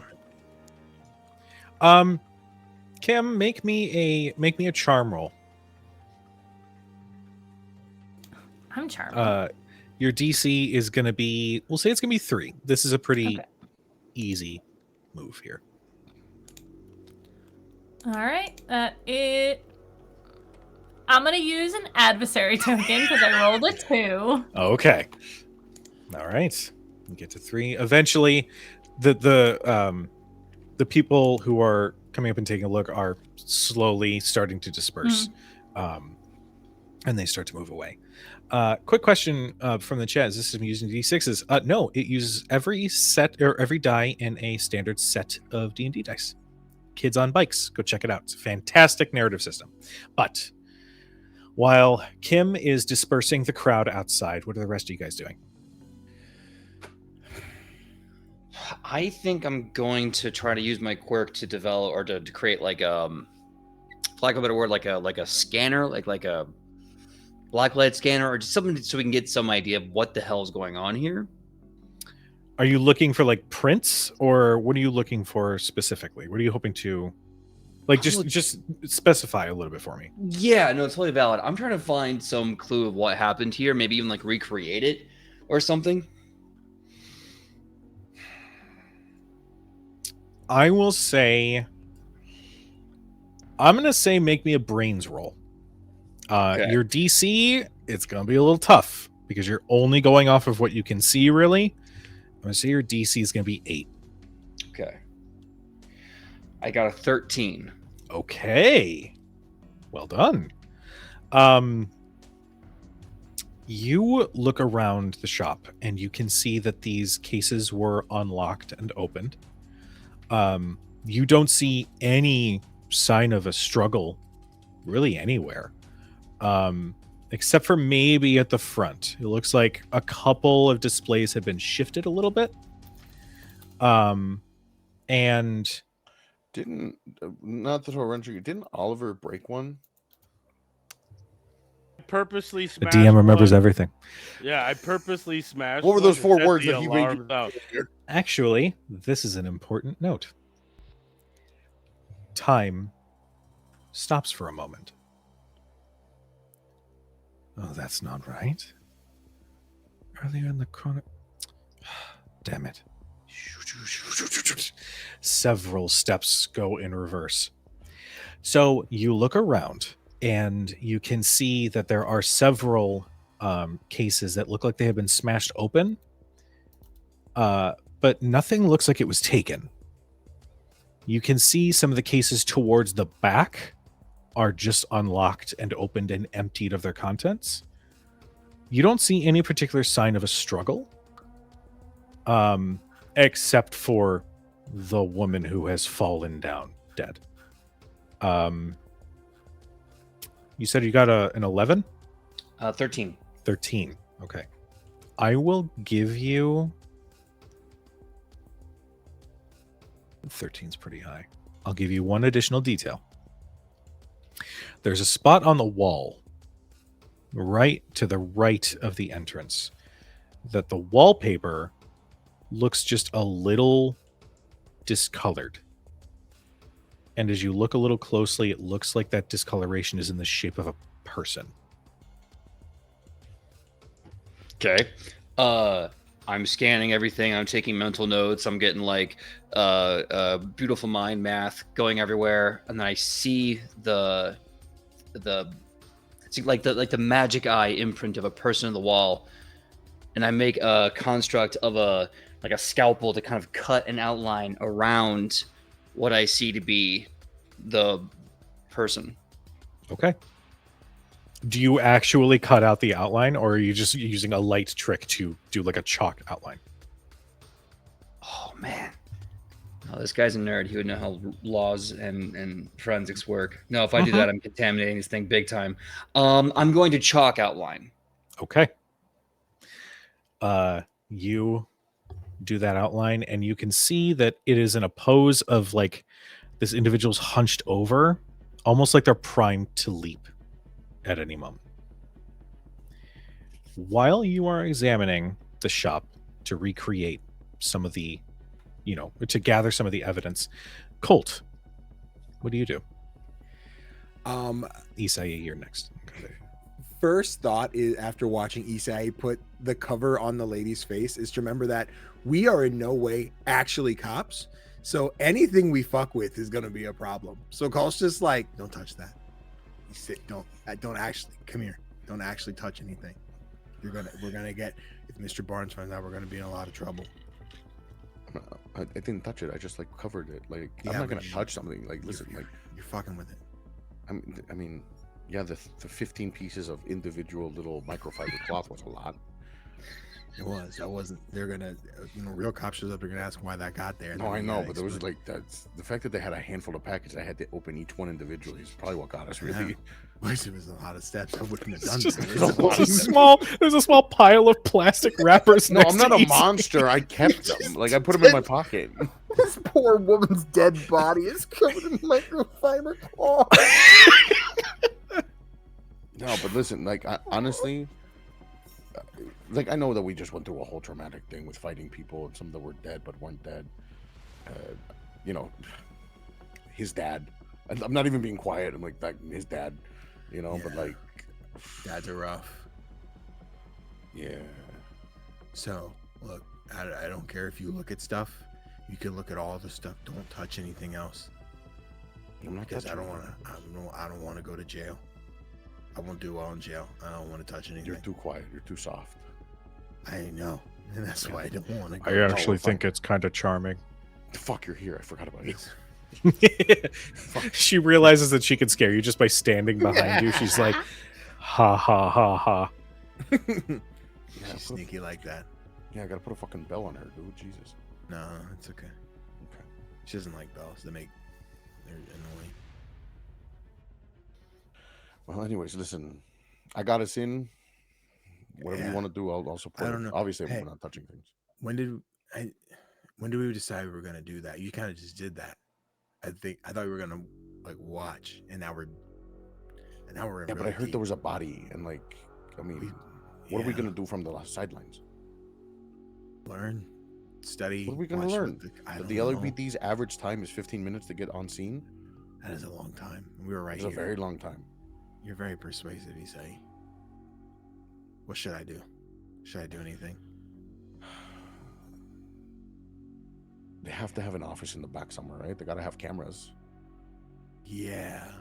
Kim, make me a charm roll. I'm charming. Your DC is gonna be, we'll say it's gonna be 3. This is a pretty Okay. easy move here. All right. I'm gonna use an adversary token because I rolled a 2. Okay. All right. You get to 3. Eventually, the people who are coming up and taking a look are slowly starting to disperse, and they start to move away. Quick question from the chat: is this system using D6s? No, it uses every set or every die in a standard set of D&D dice. Kids on Bikes, go check it out. It's a fantastic narrative system. But while Kim is dispersing the crowd outside, what are the rest of you guys doing? I think I'm going to try to use my quirk to develop or to create like for lack of a better word, like a scanner, like a blacklight scanner, or just something so we can get some idea of what the hell is going on here. Are you looking for like prints, or what are you looking for specifically? What are you hoping to, like, just specify a little bit for me? Yeah, no, it's totally valid. I'm trying to find some clue of what happened here, maybe even like recreate it or something. I will say, I'm gonna say make me a brains roll. Okay. Your DC, it's gonna be a little tough because you're only going off of what you can see, really. I'm gonna say your DC is gonna be 8. Okay. I got a 13. Okay. Well done. You look around the shop and you can see that these cases were unlocked and opened. You don't see any sign of a struggle really anywhere. Except for maybe at the front. It looks like a couple of displays have been shifted a little bit. And Didn't not to throw a wrench at you. Didn't Oliver break one? Purposely the smashed DM remembers one. everything. Yeah, I purposely smashed. What were one those to 4 set words the that he made alarms out. you? Actually, this is an important note. Time stops for a moment. Oh, that's not right. Earlier in the chrono... Damn it. Several steps go in reverse. So you look around and you can see that there are several cases that look like they have been smashed open, but nothing looks like it was taken. You can see some of the cases towards the back are just unlocked and opened and emptied of their contents. You don't see any particular sign of a struggle, except for the woman who has fallen down dead. You said you got an 11? 13. 13. Okay. I will give you... 13's pretty high. I'll give you one additional detail. There's a spot on the wall right to the right of the entrance that the wallpaper looks just a little discolored. And as you look a little closely, it looks like that discoloration is in the shape of a person. Okay. I'm scanning everything. I'm taking mental notes. I'm getting like beautiful mind math going everywhere. And then I see the It's like the magic eye imprint of a person on the wall, and I make a construct of a scalpel to kind of cut an outline around what I see to be the person. Okay. Do you actually cut out the outline, or are you just using a light trick to do like a chalk outline? Oh man. Oh, this guy's a nerd. He would know how laws and forensics work. No, if I do that, I'm contaminating this thing big time. I'm going to chalk outline. Okay. You do that outline, and you can see that it is in a pose of like this individual's hunched over, almost like they're primed to leap at any moment. While you are examining the shop to recreate some of the, to gather some of the evidence, Colt, what do you do? Isai, you're next. Okay. First thought is, after watching Isai put the cover on the lady's face, is to remember that we are in no way actually cops. So anything we fuck with is gonna be a problem. So Colt's just like, don't touch that. You sit, don't actually come here. Don't actually touch anything. We're gonna get, if Mr. Barnes finds out, we're gonna be in a lot of trouble. I didn't touch it. I just like covered it. Like Yeah, I'm not but gonna touch something. Like listen, like You're fucking with it. I mean, yeah, the 15 pieces of individual little microfiber cloth was a lot. It was. I wasn't. They're gonna, real cops shows up. They're gonna ask why that got there. No, I know, but there was like that's the fact that they had a handful of packages. I had to open each one individually is probably what got us really. It was a lot of steps. I wouldn't have done Just, that. there's a small pile of plastic wrappers. No, next I'm not to a each- monster. I kept them. Like I put them in my pocket. This poor woman's dead body is covered in microfiber cloth. No, but listen, like honestly, like I know that we just went through a whole traumatic thing with fighting people, and some of them were dead but weren't dead. His dad. I'm not even being quiet. I'm like his dad, but like Dads are rough. yeah. So look, I don't care if you look at stuff. You can look at all the stuff. Don't touch anything else. I'm not Because I touching don't it. want to. I don't want to go to jail. I won't do well in jail. I don't want to touch anything. You're too quiet. You're too soft. I know, and that's why I don't want to go. I actually we're fine. think it's kind of charming. Fuck, you're here. I forgot about you. She realizes that she can scare you just by standing behind you. She's like, ha ha ha ha. Yeah, She's sneaky like that. I gotta put a fucking bell on her, dude. Jesus. No, it's okay. Okay. She doesn't like bells. They're annoying. Well, anyways, listen. I got us in. Whatever Yeah. you want to do, I'll support. I don't it. know. Obviously, Hey. we're not touching things. When did we decide we were gonna do that? You kind of just did that. I thought we were gonna like watch, and now we're in. Yeah, but I heard there was a body, and like, I mean, what are we gonna do from the sidelines? learn, study? What are we gonna watch learn? I The don't know. LAPD's average time is 15 minutes to get on scene. That is a long time. We were right It's here. a very long time. You're very persuasive, Isai. What should I do? Should I do anything? They have to have an office in the back somewhere, right? They gotta have cameras. Yeah,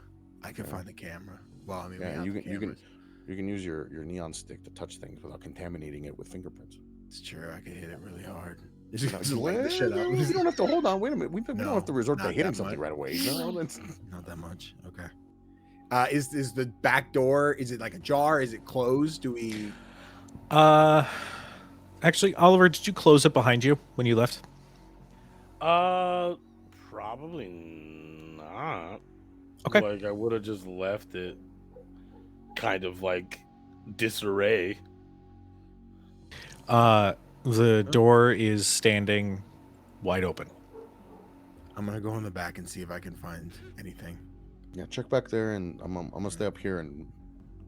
I can Yeah. find the camera. Well, I mean, Yeah, we have you the can cameras. you can use your neon stick to touch things without contaminating it with fingerprints. It's true. I could hit it really hard. No, Just light the shit up. You don't have to hold on. Wait a minute. We don't No, have to resort to not hitting that something much. right away. No, that's Not that much. Okay. Is the back door? Is it like ajar? Is it closed? Do we? Actually, Oliver, did you close it behind you when you left? Probably not. Okay. Like I would have just left it kind of like disarray. The door is standing wide open. I'm gonna go in the back and see if I can find anything. yeah. Check back there, and I'm gonna stay up here and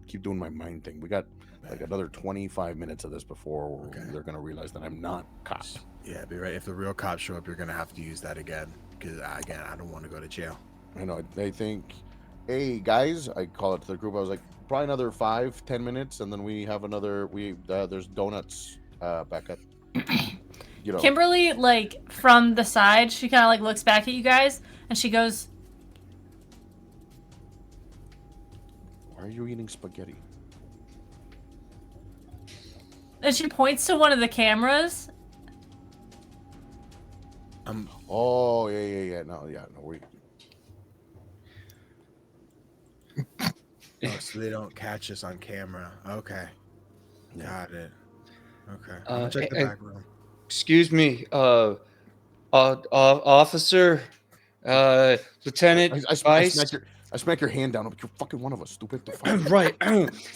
keep doing my mind thing. We got like another 25 minutes of this before Okay. they're gonna realize that I'm not cop. Yeah, be right. If the real cops show up, you're gonna have to use that again. Because again, I don't want to go to jail. I know. They think, hey guys, I call it to the group. I was like, probably another 5-10 minutes, and then we have another. There's donuts back at. Kimberly, like from the side, she kind of like looks back at you guys and she goes, Why Why are you eating spaghetti? And she points to one of the cameras. Oh yeah. No, we. Oh, so they don't catch us on camera. Okay. Got it. Okay. I'm gonna check the back room. Excuse me, officer, Lieutenant Vice. I smack your hand down. You're fucking one of us, stupid. The fuck? Right.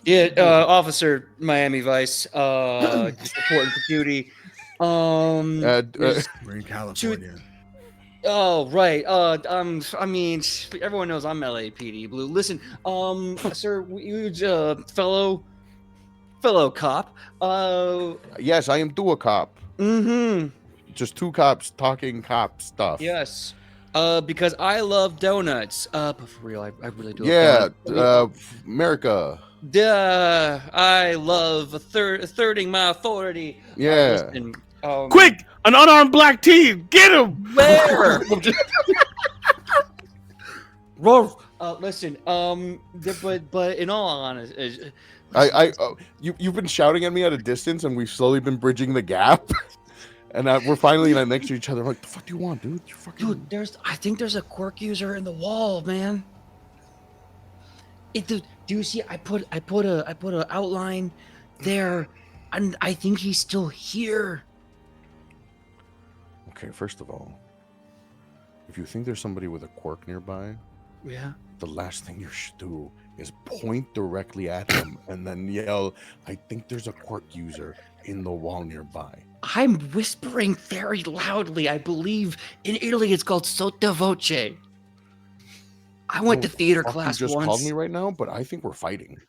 Yeah, Officer Miami Vice, just reporting for duty. We're in California. Oh, right. I mean, everyone knows I'm LAPD Blue. Listen, sir, you fellow cop. Yes, I am a cop. Mm-hmm. Just two cops talking cop stuff. Yes. Because I love donuts. But for real, I really do. Yeah, love donuts. America. Duh, I love asserting my authority. Yeah. Listen, Quick! An unarmed black team! Get him! Where? Rolf, listen, but in all honesty, You've been shouting at me at a distance, and we've slowly been bridging the gap, and we're finally like next to each other. I'm like, the fuck do you want, dude? dude, I think there's a quirk user in the wall, man. Do you see? I put a outline there, and I think he's still here. Okay, first of all, if you think there's somebody with a quirk nearby, Yeah. the last thing you should do is point directly at him and then yell, I think there's a quirk user in the wall nearby. I'm whispering very loudly. I believe in Italy it's called sotto voce. I went to theater class You just once. called me right now, but I think we're fighting.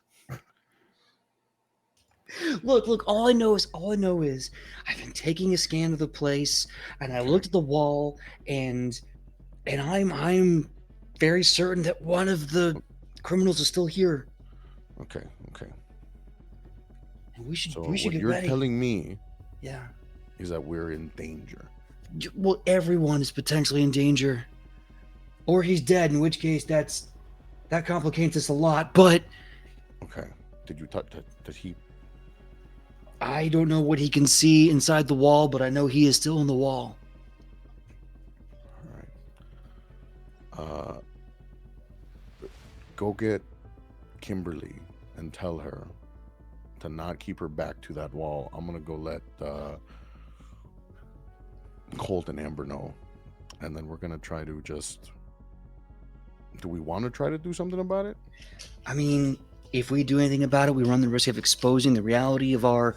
Look, all I know is I've been taking a scan of the place, and I looked at the wall, and I'm very certain that one of the criminals is still here. Okay. And we should So get what you're ready. telling me Yeah. is that we're in danger. Well, everyone is potentially in danger. Or he's dead, in which case that complicates us a lot, but Okay. Did you touch? Did he? I don't know what he can see inside the wall, but I know he is still in the wall. All right. Go get Kimberly and tell her to not keep her back to that wall. I'm gonna go let Colt and Amber know, and then we're gonna try to just. Do we want to try to do something about it? I mean, if we do anything about it, we run the risk of exposing the reality of our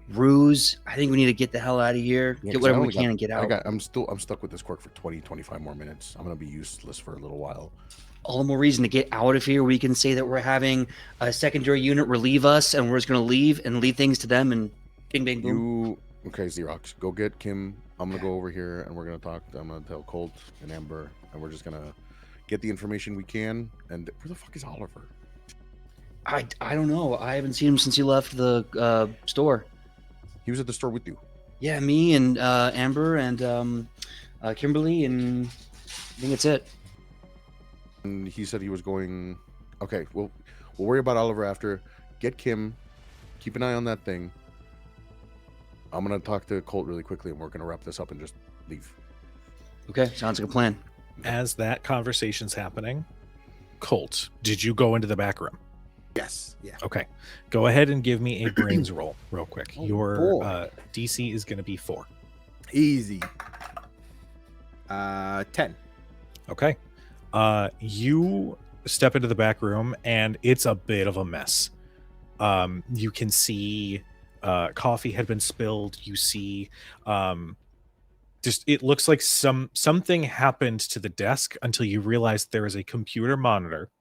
ruse. I think we need to get the hell out of here, Yeah, get 'cause I whatever we only can, got- and get out. I'm stuck with this quirk for 25 more minutes. I'm gonna be useless for a little while. All the more reason to get out of here. We can say that we're having a secondary unit relieve us, and we're just going to leave and leave things to them, and bing, bang, boom. Okay, Xerox, go get Kim. I'm gonna go over here and we're gonna talk. I'm gonna tell Colt and Amber, and we're just gonna get the information we can. And where the fuck is Oliver? I don't know. I haven't seen him since he left the store. He was at the store with you. Yeah, me and Amber and Kimberly, and I think that's it. And he said he was going. Okay, we'll worry about Oliver after. Get Kim. Keep an eye on that thing. I'm gonna talk to Colt really quickly, and we're gonna wrap this up and just leave. Okay, sounds like a plan. As that conversation's happening, Colt, did you go into the back room? Yes. Yeah. Okay. Go ahead and give me a brains roll real quick. Oh, Your boy. DC is going to be 4. Easy. 10. Okay. You step into the back room and it's a bit of a mess. You can see coffee had been spilled. You see just it looks like something happened to the desk until you realize there is a computer monitor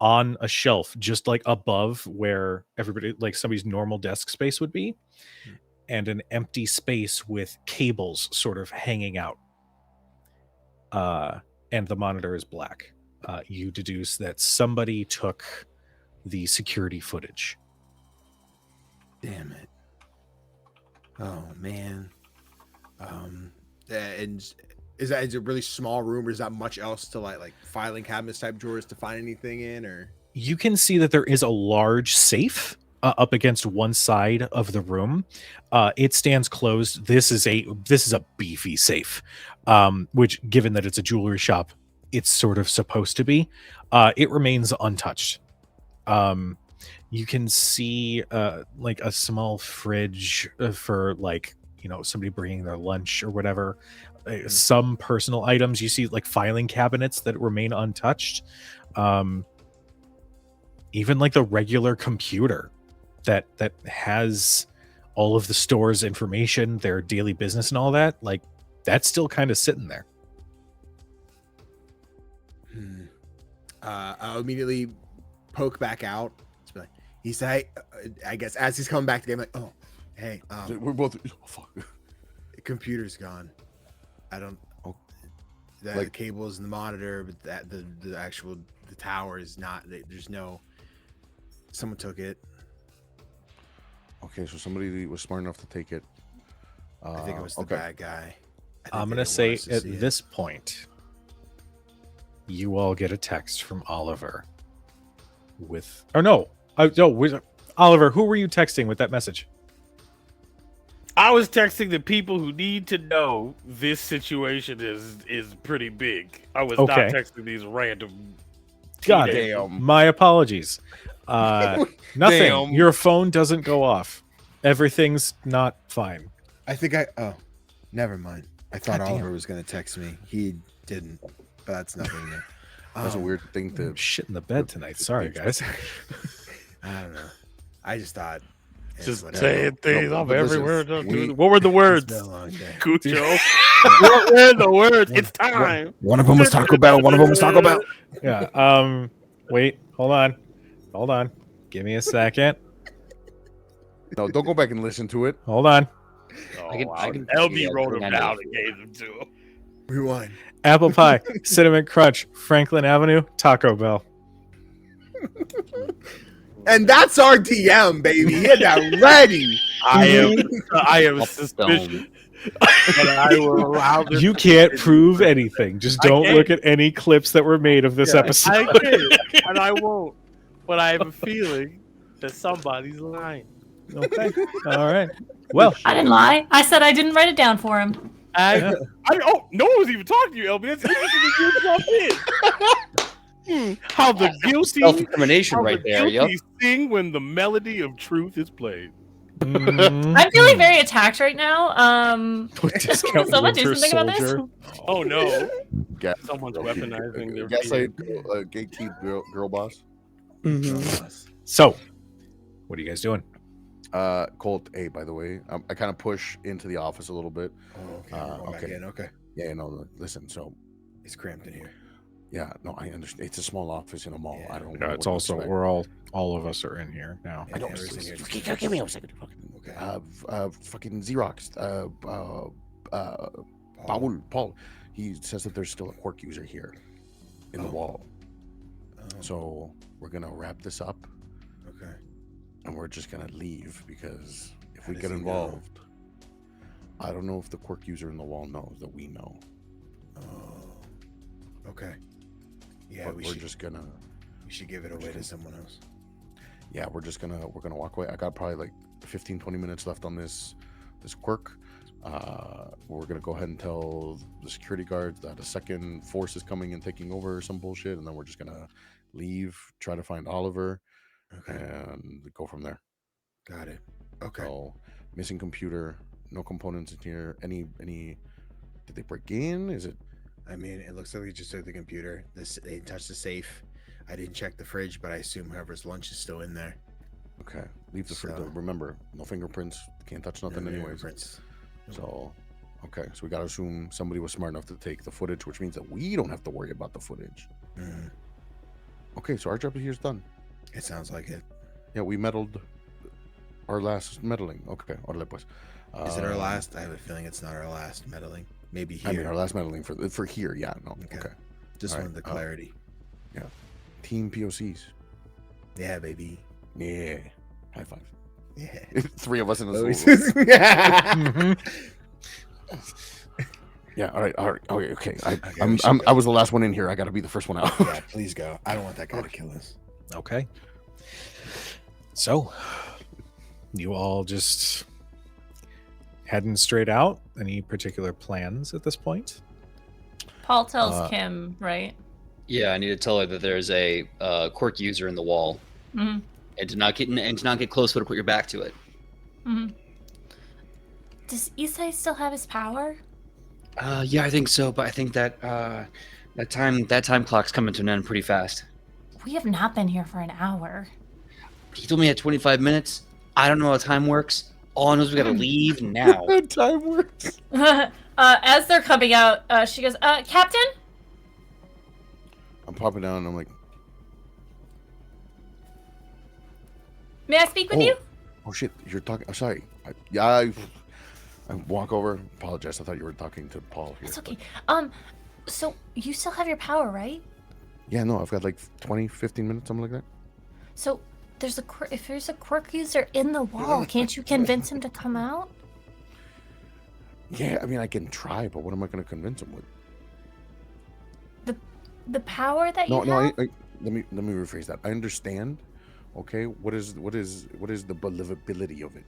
on a shelf just like above where everybody like somebody's normal desk space would be, and an empty space with cables sort of hanging out. And the monitor is black. You deduce that somebody took the security footage. Damn it. Oh man. And is it a really small room, or is that much else to like filing cabinets type drawers to find anything in, or you can see that there is a large safe up against one side of the room. It stands closed. This is a beefy safe, which, given that it's a jewelry shop, it's sort of supposed to be. It remains untouched. You can see like a small fridge for like, you know, somebody bringing their lunch or whatever. Some personal items. You see like filing cabinets that remain untouched. Even like the regular computer that has all of the store's information, their daily business and all that, like that's still kind of sitting there. I'll immediately poke back out. Just be like, he said, I guess as he's coming back to the game, like, oh, hey, We're both. Oh, fuck. the computer's gone. I don't. Oh. The Like- cables and the monitor, but that the actual the tower is not. There's no. Someone took it. Okay, so somebody was smart enough to take it. I think it was the okay. bad guy. I'm gonna say at this point, you all get a text from Oliver with, or no, Oliver, who were you texting with that message? I was texting the people who need to know this situation is pretty big. I was not Okay. texting these random. God, Damn. my apologies. Nothing. Damn. Your phone doesn't go off. Everything's not fine. I think oh, never mind. I thought God damn. Oliver was gonna text me. He didn't, but that's nothing new. That's a weird thing to. I'm shit in the bed tonight. Sorry, guys. I don't know. I just thought. it's Just whatever. saying things No, off but listen, everywhere. we- What were the It's words? been a long day. Cucho. What were the words? It's time. One of them was Taco Bell. One of them was Taco Bell. Yeah. Wait. Hold on. Give me a second. No, don't go back and listen to it. Hold on. Oh, I can- wow. give LB you wrote guys them a down random- and gave them to him. Rewind. Apple pie, cinnamon crunch, Franklin Avenue, Taco Bell. And that's our DM, baby. He had that ready. I am Up suspicious, but I will allow this. You to can't continue. prove anything. Just I don't can't. look at any clips that were made of this episode. I can, and I won't. But I have a feeling that somebody's lying. Okay. All right. Well, I didn't lie. I said I didn't write it down for him. No one was even talking to you, LB. That's interesting that you jumped in. How the guilty, Self-incrimination how right the there. Yep. guilty sing when the melody of truth is played. I'm feeling very attacked right now. Discount Someone do Winter something about this. Soldier. Oh no! Ga- Someone's weaponizing their. Gaslight, gatekeep girl boss. So, what are you guys doing? Colt, hey, by the way, I kind of push into the office a little bit. Oh, okay. We're going back Okay. in. Okay. Yeah, no, listen. So, It's cramped in here. yeah, no, I understand. It's a small office in a mall. Yeah. I don't. No, know it's what to also expect. we're all of us are in here now. Yeah, everyone's in here. Give me a second. Okay. Fucking Xerox. Paul. He says that there's still a quirk user here in the Oh. wall. Oh, So we're gonna wrap this up okay. and we're just gonna leave because if How we does get he know? involved, I don't know if the quirk user in the wall knows that we know. Oh. Okay. Yeah, But we we're should just gonna. we should give it away to someone else. Yeah, we're gonna walk away. I got probably like 15-20 minutes left on this quirk. We're gonna go ahead and tell the security guards that a second force is coming and taking over or some bullshit, and then we're just gonna leave, try to find Oliver, Okay. and go from there. Got it. Okay. So missing computer, no components in here. Any did they break in? Is it I mean, it looks like we just took the computer. They touched the safe. I didn't check the fridge, but I assume whoever's lunch is still in there. okay? Leave the fridge. So- Remember, no fingerprints. Can't touch nothing No anyways. fingerprints. So, okay, so we gotta assume somebody was smart enough to take the footage, which means that we don't have to worry about the footage. Mhm. Okay, so our job here is done. It sounds like it. Yeah, we meddled our last meddling. Okay, orale pues. Is it our last? I have a feeling it's not our last meddling. Maybe here. I mean, our last meddling for here. Yeah, no. Okay. Okay. Just all wanted the right, clarity. Team POCs. Yeah, baby. Yeah. High five. Yeah. 3 of us in a Always- solo. Mhm. Yeah. All right. Okay. we should I was the last one in here. I got to be the first one out. Yeah, please go. I don't want that guy to kill us. Okay. So, you all just heading straight out? Any particular plans at this point? Paul tells Kim, right? Yeah, I need to tell her that there's a quirk user in the wall, Mm-hmm. and to not get close, but to put your back to it. Mm-hmm. Does Isai still have his power? Yeah, I think so, but I think that that time clock's coming to an end pretty fast. We have not been here for an hour. He told me he had 25 minutes. I don't know how time works. All I know is we gotta leave now. Time works. As they're coming out, she goes, Captain? I'm popping down and I'm like, May I speak with you? oh shit, you're talking. I'm sorry. I walk over. Apologize. I thought you were talking to Paul here. It's okay. So you still have your power, right? Yeah, no, I've got like 20, 15 minutes, something like that. So if there's a quirk user in the wall, can't you convince him to come out? Yeah, I mean, I can try, but what am I going to convince him with? The power that you No, have? let me rephrase that. I understand. Okay, what is the believability of it?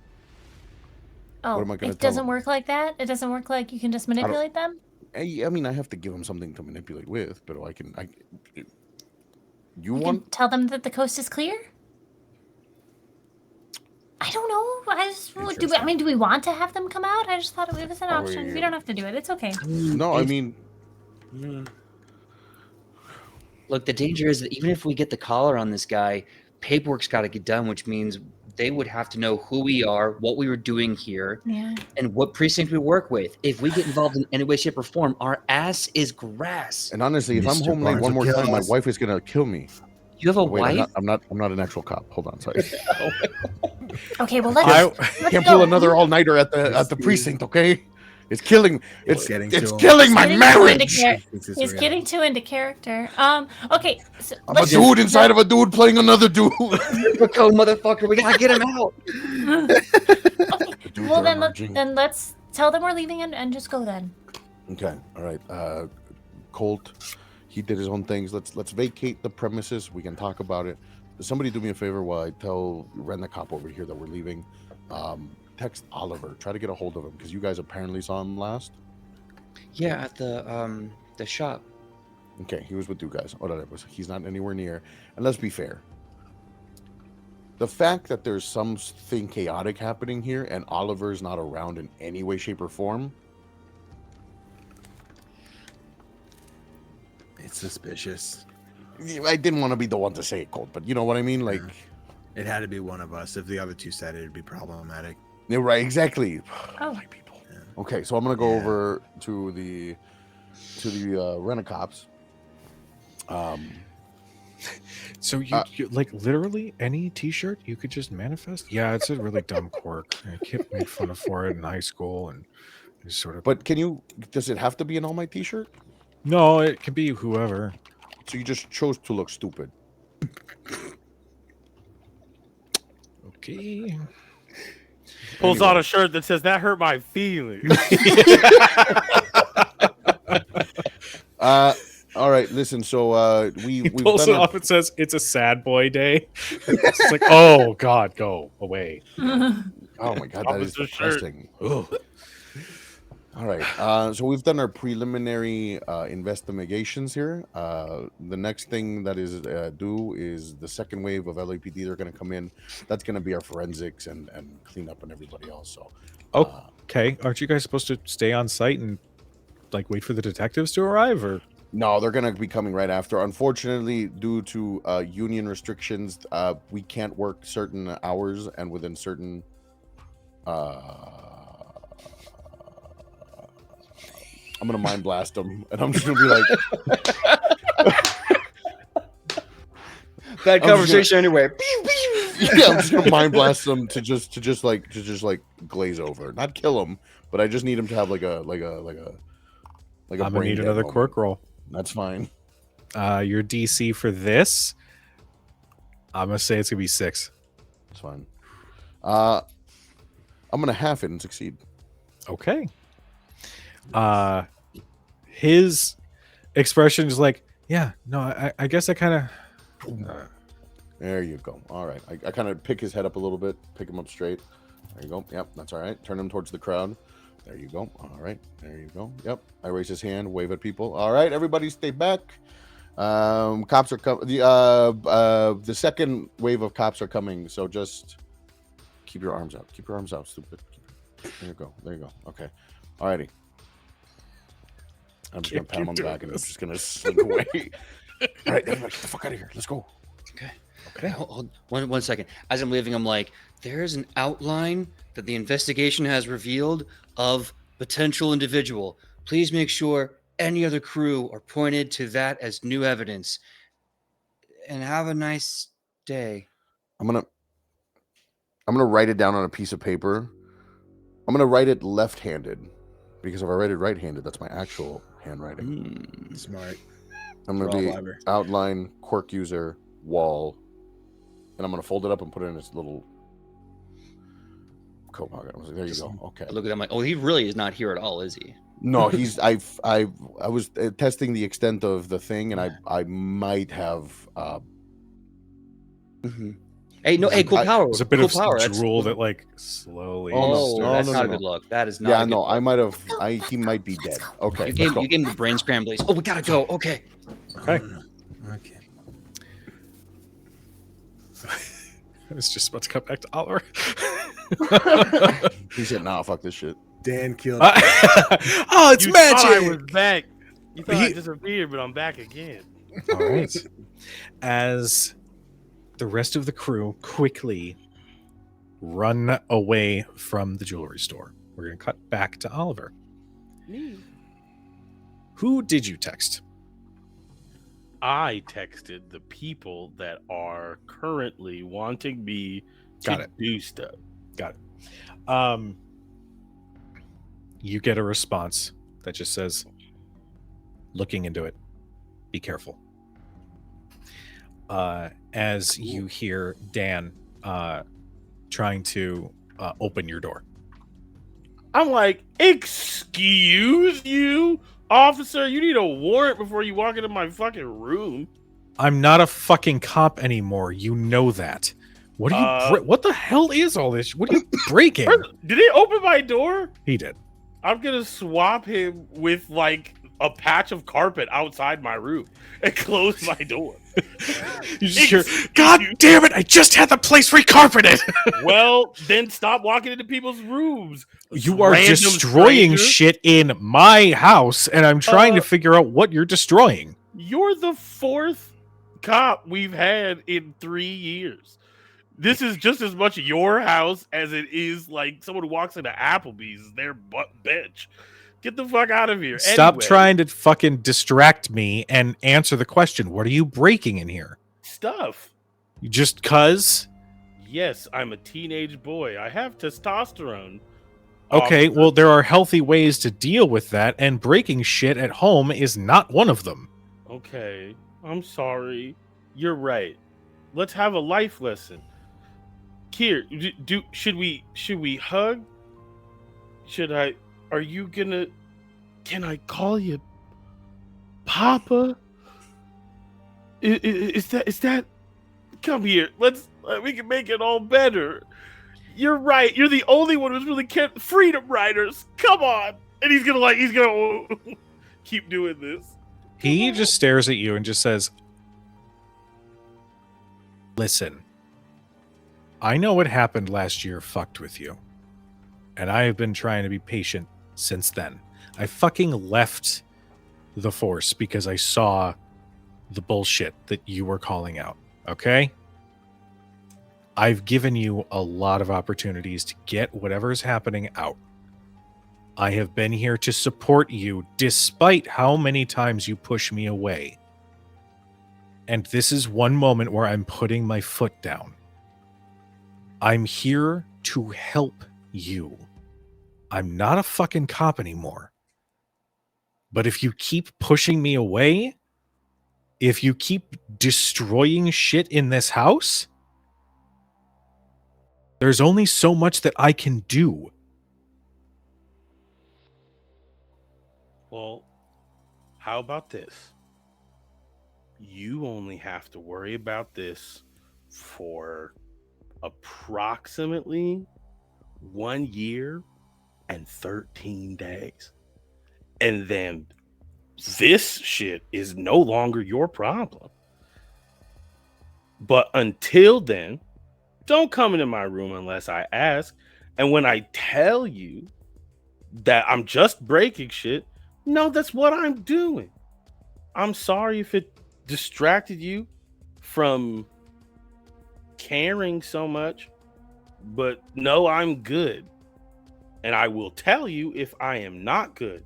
Oh, what am I gonna it tell doesn't him? work like that? It doesn't work like you can just manipulate them? I mean, I have to give him something to manipulate with, but you You want? can tell them that the coast is clear? I don't know. Do we want to have them come out? I just thought it was an option. We don't have to do it. It's okay. No, I mean, Look, the danger is that even if we get the collar on this guy, paperwork's got to get done, which means they would have to know who we are, what we were doing here, Yeah. and what precinct we work with. If we get involved in any way, shape, or form, our ass is grass. and honestly, if I'm Mr. home late Barnes one will more kill time, my us. wife is gonna kill me. You have a Wait, wife? I'm not an actual cop. Hold on, sorry. Okay, well I- let's Can't go. pull another all nighter at the precinct, okay? It's killing. It's getting to it's him. killing my Getting too into marriage. He's getting too into character. Okay, so I'm a let's dude inside of a dude playing another dude. Go, motherfucker! We gotta get him out. Okay. Dudes Well are then, emerging. let's tell them we're leaving and just go then. Okay, all right. Colt, he did his own things. Let's vacate the premises. We can talk about it. Somebody do me a favor while I tell Ren the cop over here that we're leaving. Text Oliver. Try to get a hold of him because you guys apparently saw him last. Yeah, at the shop. Okay, he was with you guys. Whatever. He's not anywhere near. And let's be fair. The fact that there's something chaotic happening here and Oliver's not around in any way, shape, or form. It's suspicious. I didn't want to be the one to say it, Colt, but you know what I mean? Like, It had to be one of us. If the other two said it, it'd be problematic. yeah, right, exactly. Oh. White people. Okay, so I'm gonna go Yeah. over to the Rent-A-Cops. So you like literally any T-shirt you could just manifest? Yeah, it's a really dumb quirk. I kept made fun of for it in high school, and just sort of. But does it have to be an All Might t-shirt? No, it can be whoever. So you just chose to look stupid. Okay. Pulls out a shirt that says "That hurt my feelings." All right, listen, so He we've pulls done it our- off and says, "It's a sad boy day." It's like, oh God, go away. Oh my god, that is Officer shirt. depressing. Ugh. All right, so we've done our preliminary investigations here. The next thing that is due is the second wave of LAPD. They're going to come in. That's going to be our forensics and cleanup and everybody else. So, Okay, aren't you guys supposed to stay on site and like wait for the detectives to arrive, or? no, they're going to be coming right after. Unfortunately, due to union restrictions, we can't work certain hours and within certain. I'm gonna mind blast them, and I'm just gonna be like, Bad I'm just conversation anyway. yeah, I'm just gonna mind blast them to just glaze over, not kill them, but I just need them to have like a I'm gonna brain need dead another moment. quirk roll. That's fine. Your DC for this, I'm gonna say it's gonna be 6. It's fine. I'm gonna half it and succeed. Okay. His expression is like, yeah, no, I guess I kind of There you go. All right. I kind of pick his head up a little bit, pick him up straight. There you go. Yep, that's all right. Turn him towards the crowd. There you go. All right. There you go. Yep. I raise his hand, wave at people. All right, everybody stay back. Cops are coming. The second wave of cops are coming, so just keep your arms out. Keep your arms out, stupid. There you go. There you go. Okay. All righty. I'm just gonna pat him on the back and I'm just gonna slink away. All right, everybody, get the fuck out of here. Let's go. Okay. Hold 1 second. As I'm leaving, I'm like, there's an outline that the investigation has revealed of potential individual. Please make sure any other crew are pointed to that as new evidence. And have a nice day. I'm gonna write it down on a piece of paper. I'm gonna write it left-handed because if I write it right-handed, that's my actual handwriting. Smart. I'm gonna be outline, quirk user, wall, and I'm gonna fold it up and put it in this little coat pocket. I was like, there you go. Okay. I look at him like, oh, he really is not here at all, is he? No, he's. I was testing the extent of the thing, and I might have. Hey, no, hey, cool power. There's a bit cool of power. drool that like slowly. Oh, no, that's no, not no. a good look. That is not. Yeah, a good no, look. I might have. He might be dead. Okay, You let's gave go. him the brain scramblies. Oh, we gotta go. Okay. Okay. Okay. I was just about to cut back to Oliver. He said, "Nah, fuck this shit." Dan killed. Oh, it's You magic. thought I was back. You thought I He- disappeared, but I'm back again. All right. As the rest of the crew quickly run away from the jewelry store, we're going to cut back to Oliver. Who did you text? I texted the people that are currently wanting me to Got it. do stuff. Got it. You get a response that just says, looking into it, be careful. As you hear Dan trying to open your door. I'm like, excuse you, officer, you need a warrant before you walk into my fucking room. I'm not a fucking cop anymore. You know that. What are you? What the hell is all this? What are you breaking? Did they open my door? He did. I'm gonna swap him with like a patch of carpet outside my room and close my door. You just hear, God damn it! I just had the place recarpeted. Well, then stop walking into people's rooms. You are Random destroying stranger. shit in my house, and I'm trying to figure out what you're destroying. You're the fourth cop we've had in 3 years. This is just as much your house as it is like someone who walks into Applebee's, their bench. Get the fuck out of here. Stop Anyway, trying to fucking distract me and answer the question. What are you breaking in here? stuff. Just cuz? Yes, I'm a teenage boy. I have testosterone. Okay, well, there are healthy ways to deal with that, and breaking shit at home is not one of them. Okay, I'm sorry. You're right. Let's have a life lesson. Here, should we hug? Should I? Are you gonna? Can I call you Papa? Is that? Come here. We can make it all better. You're right. You're the only one who's really kept Freedom Riders. Come on. And he's gonna keep doing this. He just stares at you and just says, listen, I know what happened last year fucked with you. And I have been trying to be patient since then. I fucking left the force because I saw the bullshit that you were calling out. Okay? I've given you a lot of opportunities to get whatever's happening out. I have been here to support you despite how many times you push me away. And this is one moment where I'm putting my foot down. I'm here to help you. I'm not a fucking cop anymore. But if you keep pushing me away, if you keep destroying shit in this house, there's only so much that I can do. Well, how about this? You only have to worry about this for approximately 1 year and 13 days. And then this shit is no longer your problem. But until then, don't come into my room unless I ask. And when I tell you that I'm just breaking shit, no, that's what I'm doing. I'm sorry if it distracted you from caring so much, but no, I'm good. And I will tell you if I am not good.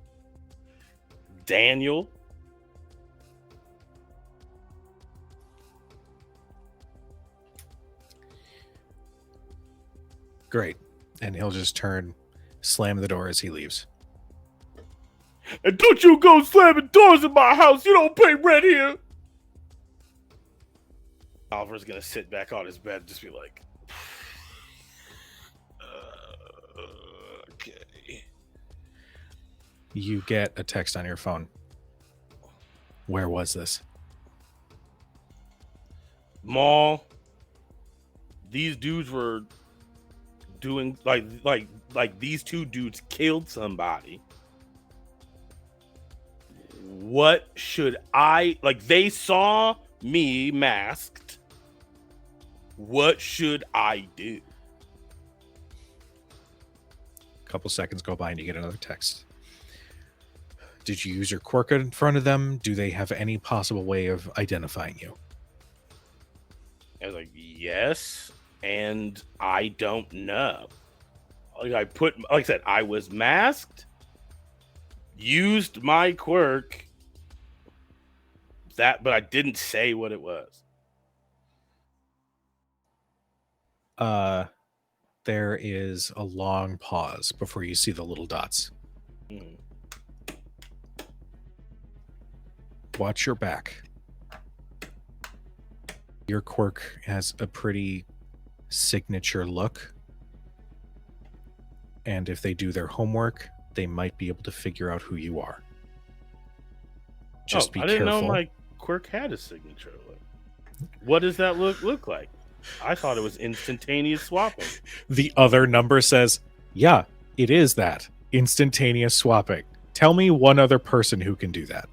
Daniel. Great. And he'll just slam the door as he leaves. And don't you go slamming doors in my house. You don't pay rent here. Oliver's going to sit back on his bed and just be like, okay. You get a text on your phone. Where was this? Mall. These dudes were doing like these two dudes killed somebody. What should I like? They saw me masked. What should I do? A couple seconds go by and you get another text. Did you use your quirk in front of them? Do they have any possible way of identifying you? I was like, yes, and I don't know. Like I said, I was masked, used my quirk, but I didn't say what it was. There is a long pause before you see the little dots. Mm. Watch your back. Your quirk has a pretty signature look. And if they do their homework, they might be able to figure out who you are. Just be I didn't careful. know my quirk had a signature look. What does that look like? I thought it was instantaneous swapping. The other number says, yeah, it is that. Instantaneous swapping. Tell me one other person who can do that.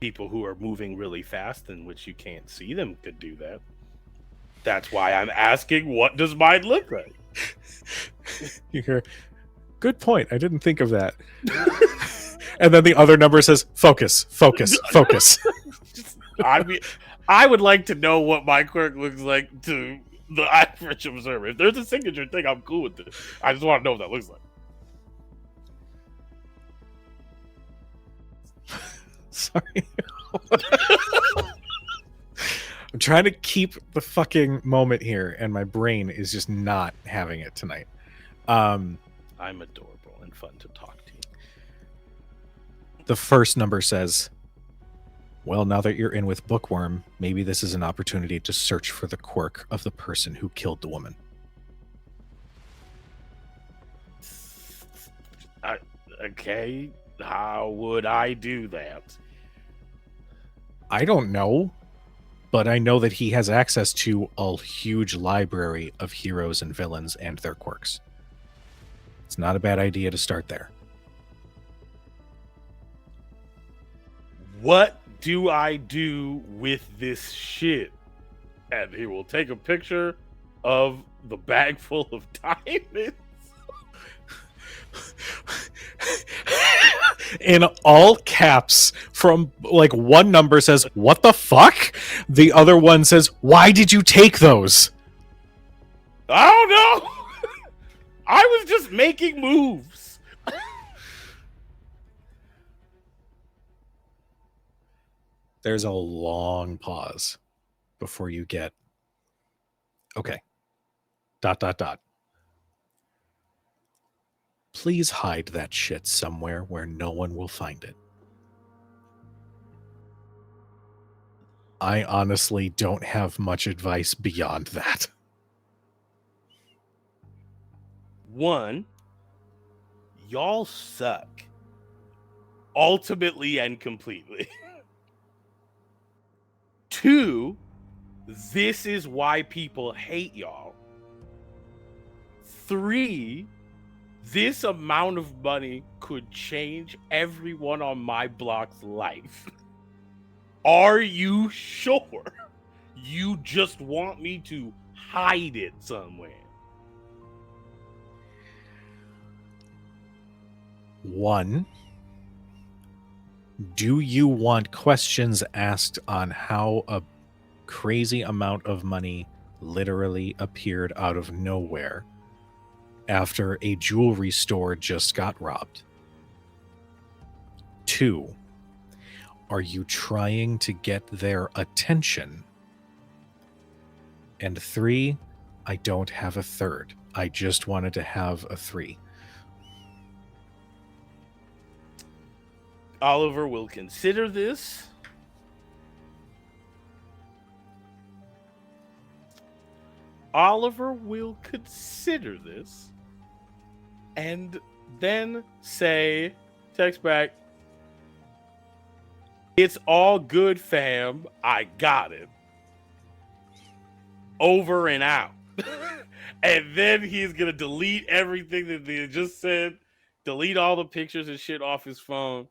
People who are moving really fast in which you can't see them could do that. That's why I'm asking, what does mine look like? You hear, good point. I didn't think of that. And then the other number says, focus, focus, focus. I mean, I would like to know what my quirk looks like to the average observer. If there's a signature thing, I'm cool with it. I just want to know what that looks like. Sorry. I'm trying to keep the fucking moment here, and my brain is just not having it tonight. I'm adorable and fun to talk to. The first number says, well, now that you're in with Bookworm, maybe this is an opportunity to search for the quirk of the person who killed the woman. Okay, how would I do that? I don't know, but I know that he has access to a huge library of heroes and villains and their quirks. It's not a bad idea to start there. What do I do with this shit? And he will take a picture of the bag full of diamonds. In all caps, from like one number says, what the fuck? The other one says, why did you take those? I don't know. I was just making moves. There's a long pause before you get, okay, ... Please hide that shit somewhere where no one will find it. I honestly don't have much advice beyond that. 1, y'all suck. Ultimately and completely. 2, This is why people hate y'all. 3, this amount of money could change everyone on my block's life. Are you sure? You just want me to hide it somewhere? 1, do you want questions asked on how a crazy amount of money literally appeared out of nowhere after a jewelry store just got robbed? 2, are you trying to get their attention? And 3, I don't have a third. I just wanted to have a 3. Oliver will consider this. Oliver will consider this and then say, text back, "It's all good, fam. I got it. Over and out." And then he's going to delete everything that they just said, delete all the pictures and shit off his phone,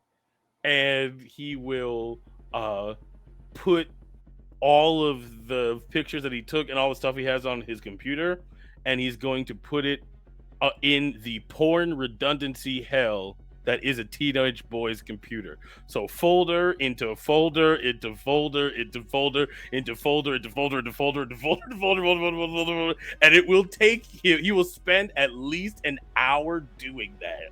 and he will put all of the pictures that he took and all the stuff he has on his computer, and he's going to put it in the porn redundancy hell that is a teenage boy's computer. So folder into folder into folder into folder into folder into folder into folder into folder into folder, and it will take him. He will spend at least an hour doing that,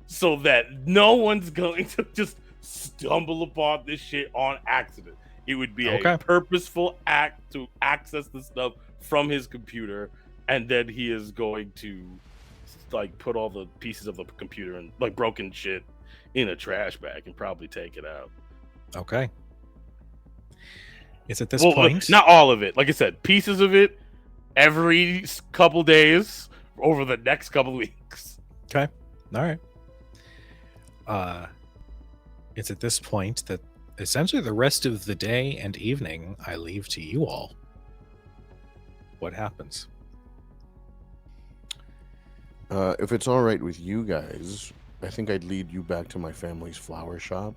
so that no one's going to just stumble upon this shit on accident. It would be a purposeful act to access the stuff from his computer, and then he is going to like put all the pieces of the computer and like broken shit in a trash bag and probably take it out. Okay. It's at this point. Not all of it. Like I said, pieces of it every couple days over the next couple weeks. Okay. All right. It's at this point that essentially the rest of the day and evening I leave to you all. What happens? If it's all right with you guys, I think I'd lead you back to my family's flower shop,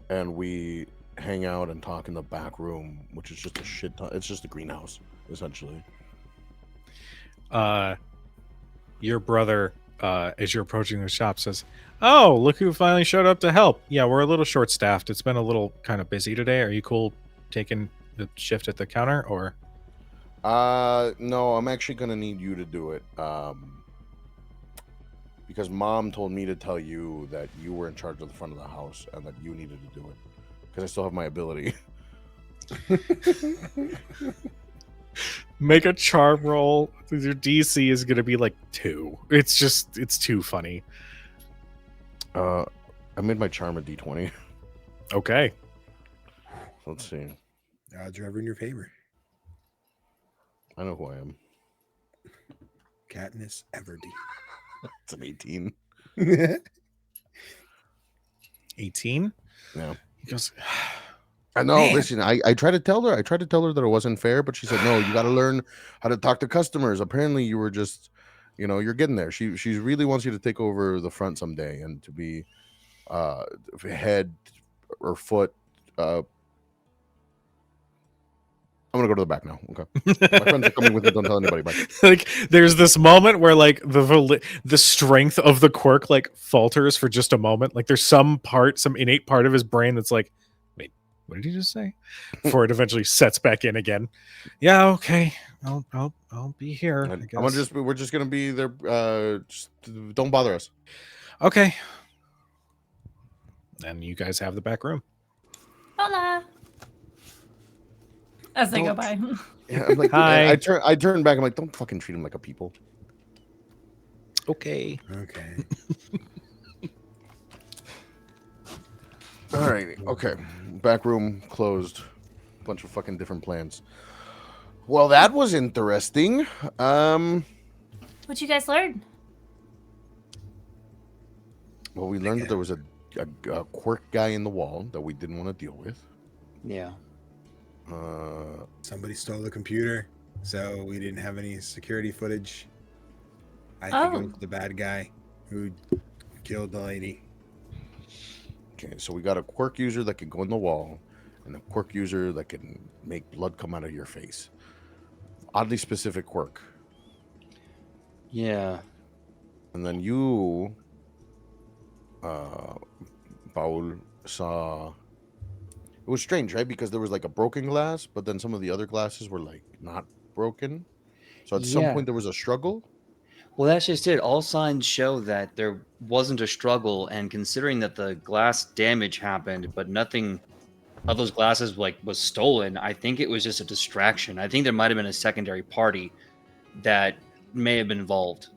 and we hang out and talk in the back room, which is just a shit ton. It's just a greenhouse, essentially. Your brother, as you're approaching the shop, says, "Oh, look who finally showed up to help. Yeah, we're a little short-staffed. It's been a little kind of busy today. Are you cool taking the shift at the counter, or?" No, I'm actually gonna need you to do it. Because Mom told me to tell you that you were in charge of the front of the house and that you needed to do it. Because I still have my ability. Make a charm roll. Your DC is gonna be like 2. It's too funny. I made my charm a D20. Okay. Let's see. Odds are ever in your favor. I know who I am. Katniss Everdeen. It's an 18. 18? Yeah. He goes, I know. Man. Listen, I tried to tell her. I tried to tell her that it wasn't fair, but she said, "No, you got to learn how to talk to customers." Apparently, you were just, you're getting there. She really wants you to take over the front someday and to be, head or foot. I'm gonna go to the back now. Okay, my friends are coming with me. Don't tell anybody. Bye. Like, there's this moment where like the strength of the quirk like falters for just a moment. Like there's some innate part of his brain that's like, wait, what did he just say? Before it eventually sets back in again. Yeah, okay, I'll be here. I guess. We're just gonna be there. Just don't bother us. Okay. And you guys have the back room. Hola. As they go by. Yeah, I'm like, Hi. I turn back. I'm like, don't fucking treat him like a people. Okay. Okay. All right. Okay. Back room closed. Bunch of fucking different plans. Well, that was interesting. What'd you guys learn? Well, we learned that there was a quirk guy in the wall that we didn't want to deal with. Yeah. Somebody stole the computer, so we didn't have any security footage. I think it was the bad guy who killed the lady. Okay, so we got a quirk user that can go in the wall, and a quirk user that can make blood come out of your face. Oddly specific quirk. Yeah. And then you, Paul, saw. It was strange, right? Because there was like a broken glass, but then some of the other glasses were like not broken. So at some Yeah. point there was a struggle. Well, that's just it. All signs show that there wasn't a struggle, and considering that the glass damage happened, but nothing of those glasses was stolen, I think it was just a distraction. I think there might have been a secondary party that may have been involved.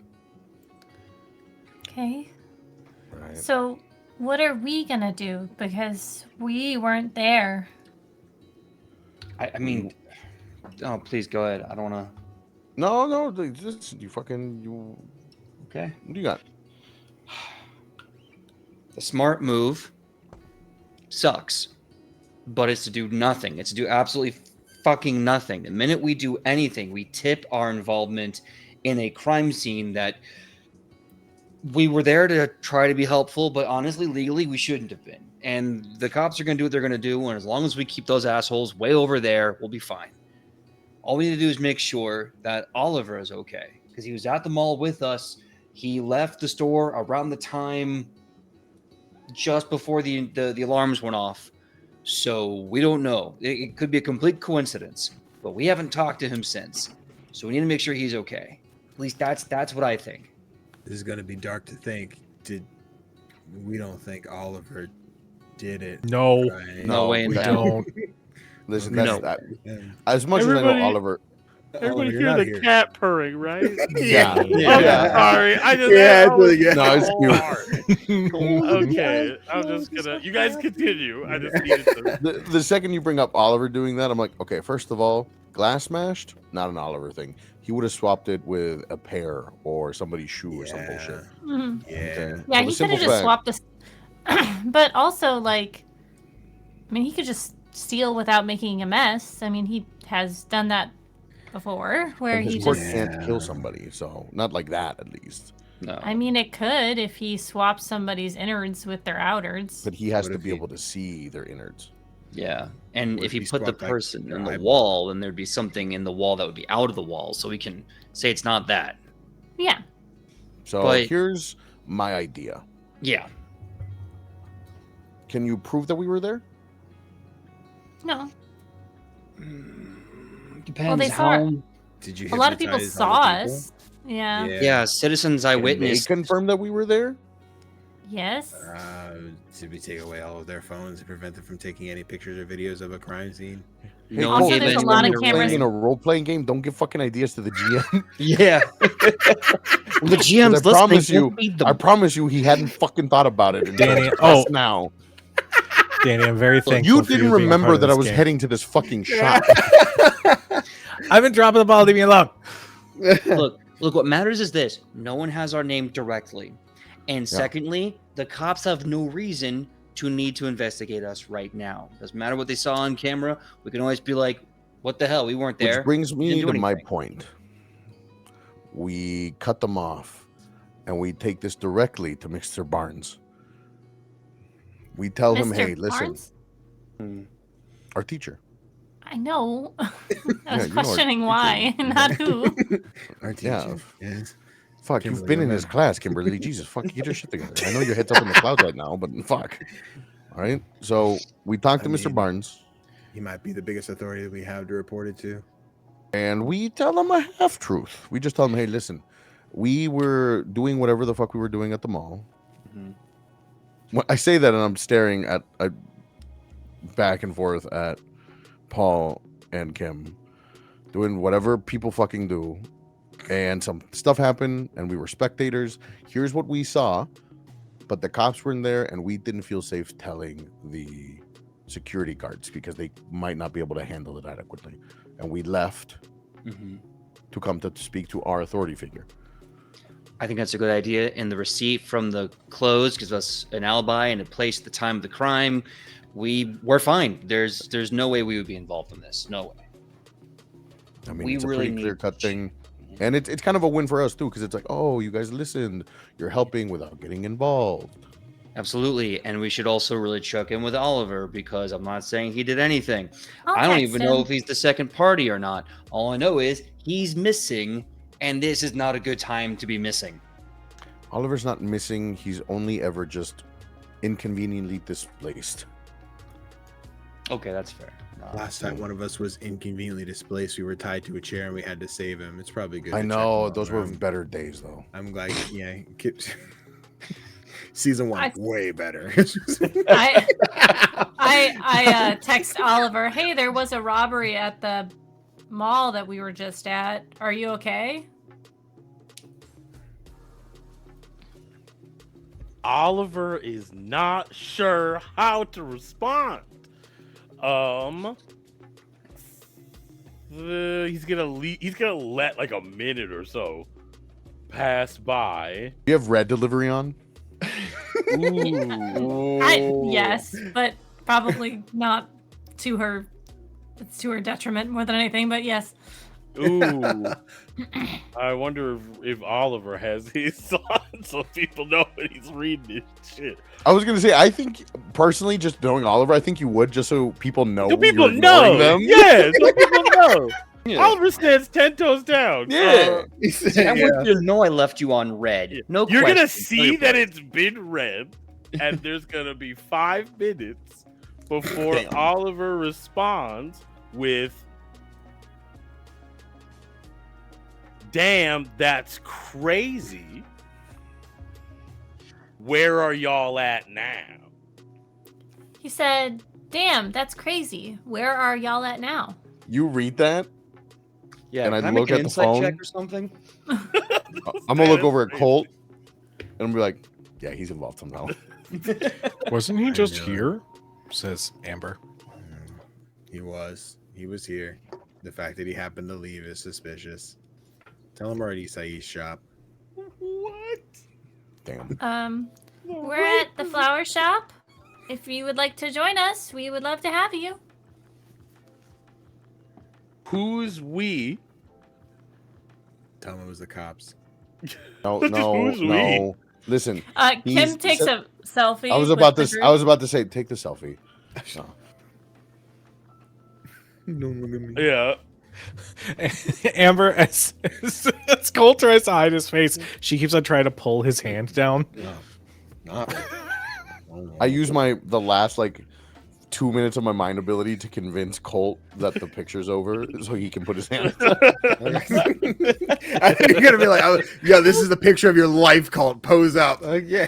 Okay. Right. So, what are we gonna do? Because we weren't there. I mean, oh, please go ahead. I don't want No, just you fucking you. to. Okay. What do you got? The smart move sucks, but it's to do nothing. It's to do absolutely fucking nothing. The minute we do anything, we tip our involvement in a crime scene that we were there to try to be helpful, but honestly, legally, we shouldn't have been. And the cops are going to do what they're going to do, and as long as we keep those assholes way over there, we'll be fine. All we need to do is make sure that Oliver is okay, because he was at the mall with us. He left the store around the time just before the alarms went off. So we don't know. It could be a complete coincidence, but we haven't talked to him since. So we need to make sure he's okay. At least that's what I think. This is gonna be dark to think. We don't think Oliver did it? No. Right? No way in we hell. don't. Listen, No. that. As much as I Everybody- know Oliver. Everybody you're hear not the here. cat purring, right? Yeah. I'm Yeah. sorry. I just Yeah, it's really good. No, it's cute. Okay, I'm just gonna. You guys continue. I just needed to. The second you bring up Oliver doing that, I'm like, okay, first of all, glass smashed, not an Oliver thing. He would have swapped it with a pear or somebody's shoe or some bullshit. Mhm. Yeah. Okay? Yeah, So he the could have simple just fact- swapped this. But also, like, I mean, he could just steal without making a mess. I mean, he has done that before, where and he his court just. can't kill somebody, so not like that at least. No. I mean, it could if he swapped somebody's innards with their outwards. But he has What to if be he- able to see their innards. Yeah. And What if if he he put the swapped, like, person their in the eyeball? wall, then there'd be something in the wall that would be out of the wall, so we can say it's not that. Yeah. So But- here's my idea. Yeah. Can you prove that we were there? No. Depends they saw how. Did you? A lot of people hypnotize all saw the people? us. Yeah. Yeah, citizens Can eyewitness. they confirm that we were there? Yes. Did we take away all of their phones and prevent them from taking any pictures or videos of a crime scene? Hey, No Also, one gave there's a anyone lot of their cameras- right. In a role-playing game, don't give fucking ideas to the GM. Yeah. Well, the GM's I promise listening. you, Don't feed them. I promise you, he hadn't fucking thought about it. until Danny, just oh. now. Danny, I'm very thankful. You for didn't being part remember of that I this was game. heading to this fucking shop. I've been dropping the ball. Leave me alone. Look, what matters is this: no one has our name directly, and secondly, the cops have no reason to need to investigate us right now. Doesn't matter what they saw on camera. We can always be like, "What the hell? We weren't there." Which brings me Didn't to do my anything. point. We cut them off, and we take this directly to Mr. Barnes. We tell him, Mr. "Hey, listen, Barnes? our teacher." I know. I Yeah, was you know our questioning teacher. why, not who. Our Yeah. teacher. Yes. Fuck, Kimberly, you've been in go his ahead. class, Kimberly. Jesus, fuck, get your shit together. I know your head's up in the clouds right now, but fuck. All right. So we talked to I Mr. mean- Barnes, He might be the biggest authority that we have to report it to. and we tell him a half truth. We just tell him, "Hey, listen, we were doing whatever the fuck we were doing at the mall." Mhm. When I say that, and I'm staring at back and forth at Paul and Kim, doing whatever people fucking do, and some stuff happened, and we were spectators. Here's what we saw, but the cops weren't there, and we didn't feel safe telling the security guards because they might not be able to handle it adequately, and we left Mhm. to come to speak to our authority figure. I think that's a good idea. And the receipt from the clothes gives us an alibi and a place at the time of the crime. we're fine. There's no way we would be involved in this. No way. I mean, We it's a really pretty need clear cut thing. And it's kind of a win for us too, because it's like, oh, you guys listened. You're helping without getting involved. Absolutely, and we should also really check in with Oliver because I'm not saying he did anything. I'll I don't text even know him. if he's the second party or not. All I know is he's missing, and this is not a good time to be missing. Oliver's not missing. He's only ever just inconveniently displaced. Okay, that's fair. Last time one of us was inconveniently displaced, we were tied to a chair and we had to save him. It's probably good. I to check know him those out. were better days, though. I'm glad. Yeah, season 1 I- way better. I text Oliver, hey, there was a robbery at the mall that we were just at. Are you okay? Oliver is not sure how to respond. He's gonna let like a minute or so pass by. You have red delivery on? Yes, but probably not to her. It's to her detriment more than anything, but yes. Ooh. I wonder if Oliver has his on so people know when he's reading this shit. I was gonna say, I think personally, just knowing Oliver, I think you would just so people know. Do people you're know? ignoring them. Yeah, so people know. Yeah. Oliver stands 10 toes down. Yeah. I want you to know I left you on red. No, You're gonna question. see that it's been read, and there's gonna be 5 minutes before Damn. Oliver responds with, "Damn, that's crazy. Where are y'all at now?" He said, damn, that's crazy. Where are y'all at now? You read that? Yeah, and can I I look make an at the insight phone. check or something? I'm gonna look over at Colt, and I'm be like, yeah, he's involved somehow. Wasn't he just know. here? Says Amber. He was here. The fact that he happened to leave is suspicious. Tell him we're at Isai's shop. What? Damn. We're at the flower shop. If you would like to join us, we would love to have you. Who's we? Tell him it was the cops. No, Who's no, we? no. Listen, Kim He's- takes a selfie. I was with about the to. group. I was about to say, take the selfie. No. Don't look at me. Yeah. Amber, as Cole tries to hide his face, she keeps on trying to pull his hand down. No, not. I use the last like 2 minutes of my mind ability to convince Colt that the picture's over, so he can put his hand. I think you're gonna be like, oh, yeah, this is the picture of your life, Colt. Pose up. Like, yeah.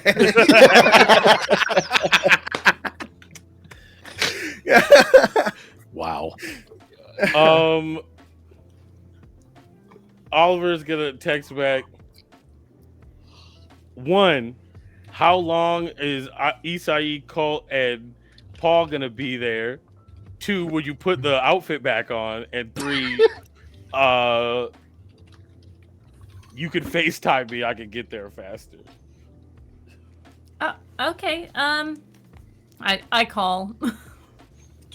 Wow. Oliver's gonna text back. 1, how long is Isai, Colt, and Paul gonna be there? 2, will you put the outfit back on? And 3, you can FaceTime me. I can get there faster. Okay. I call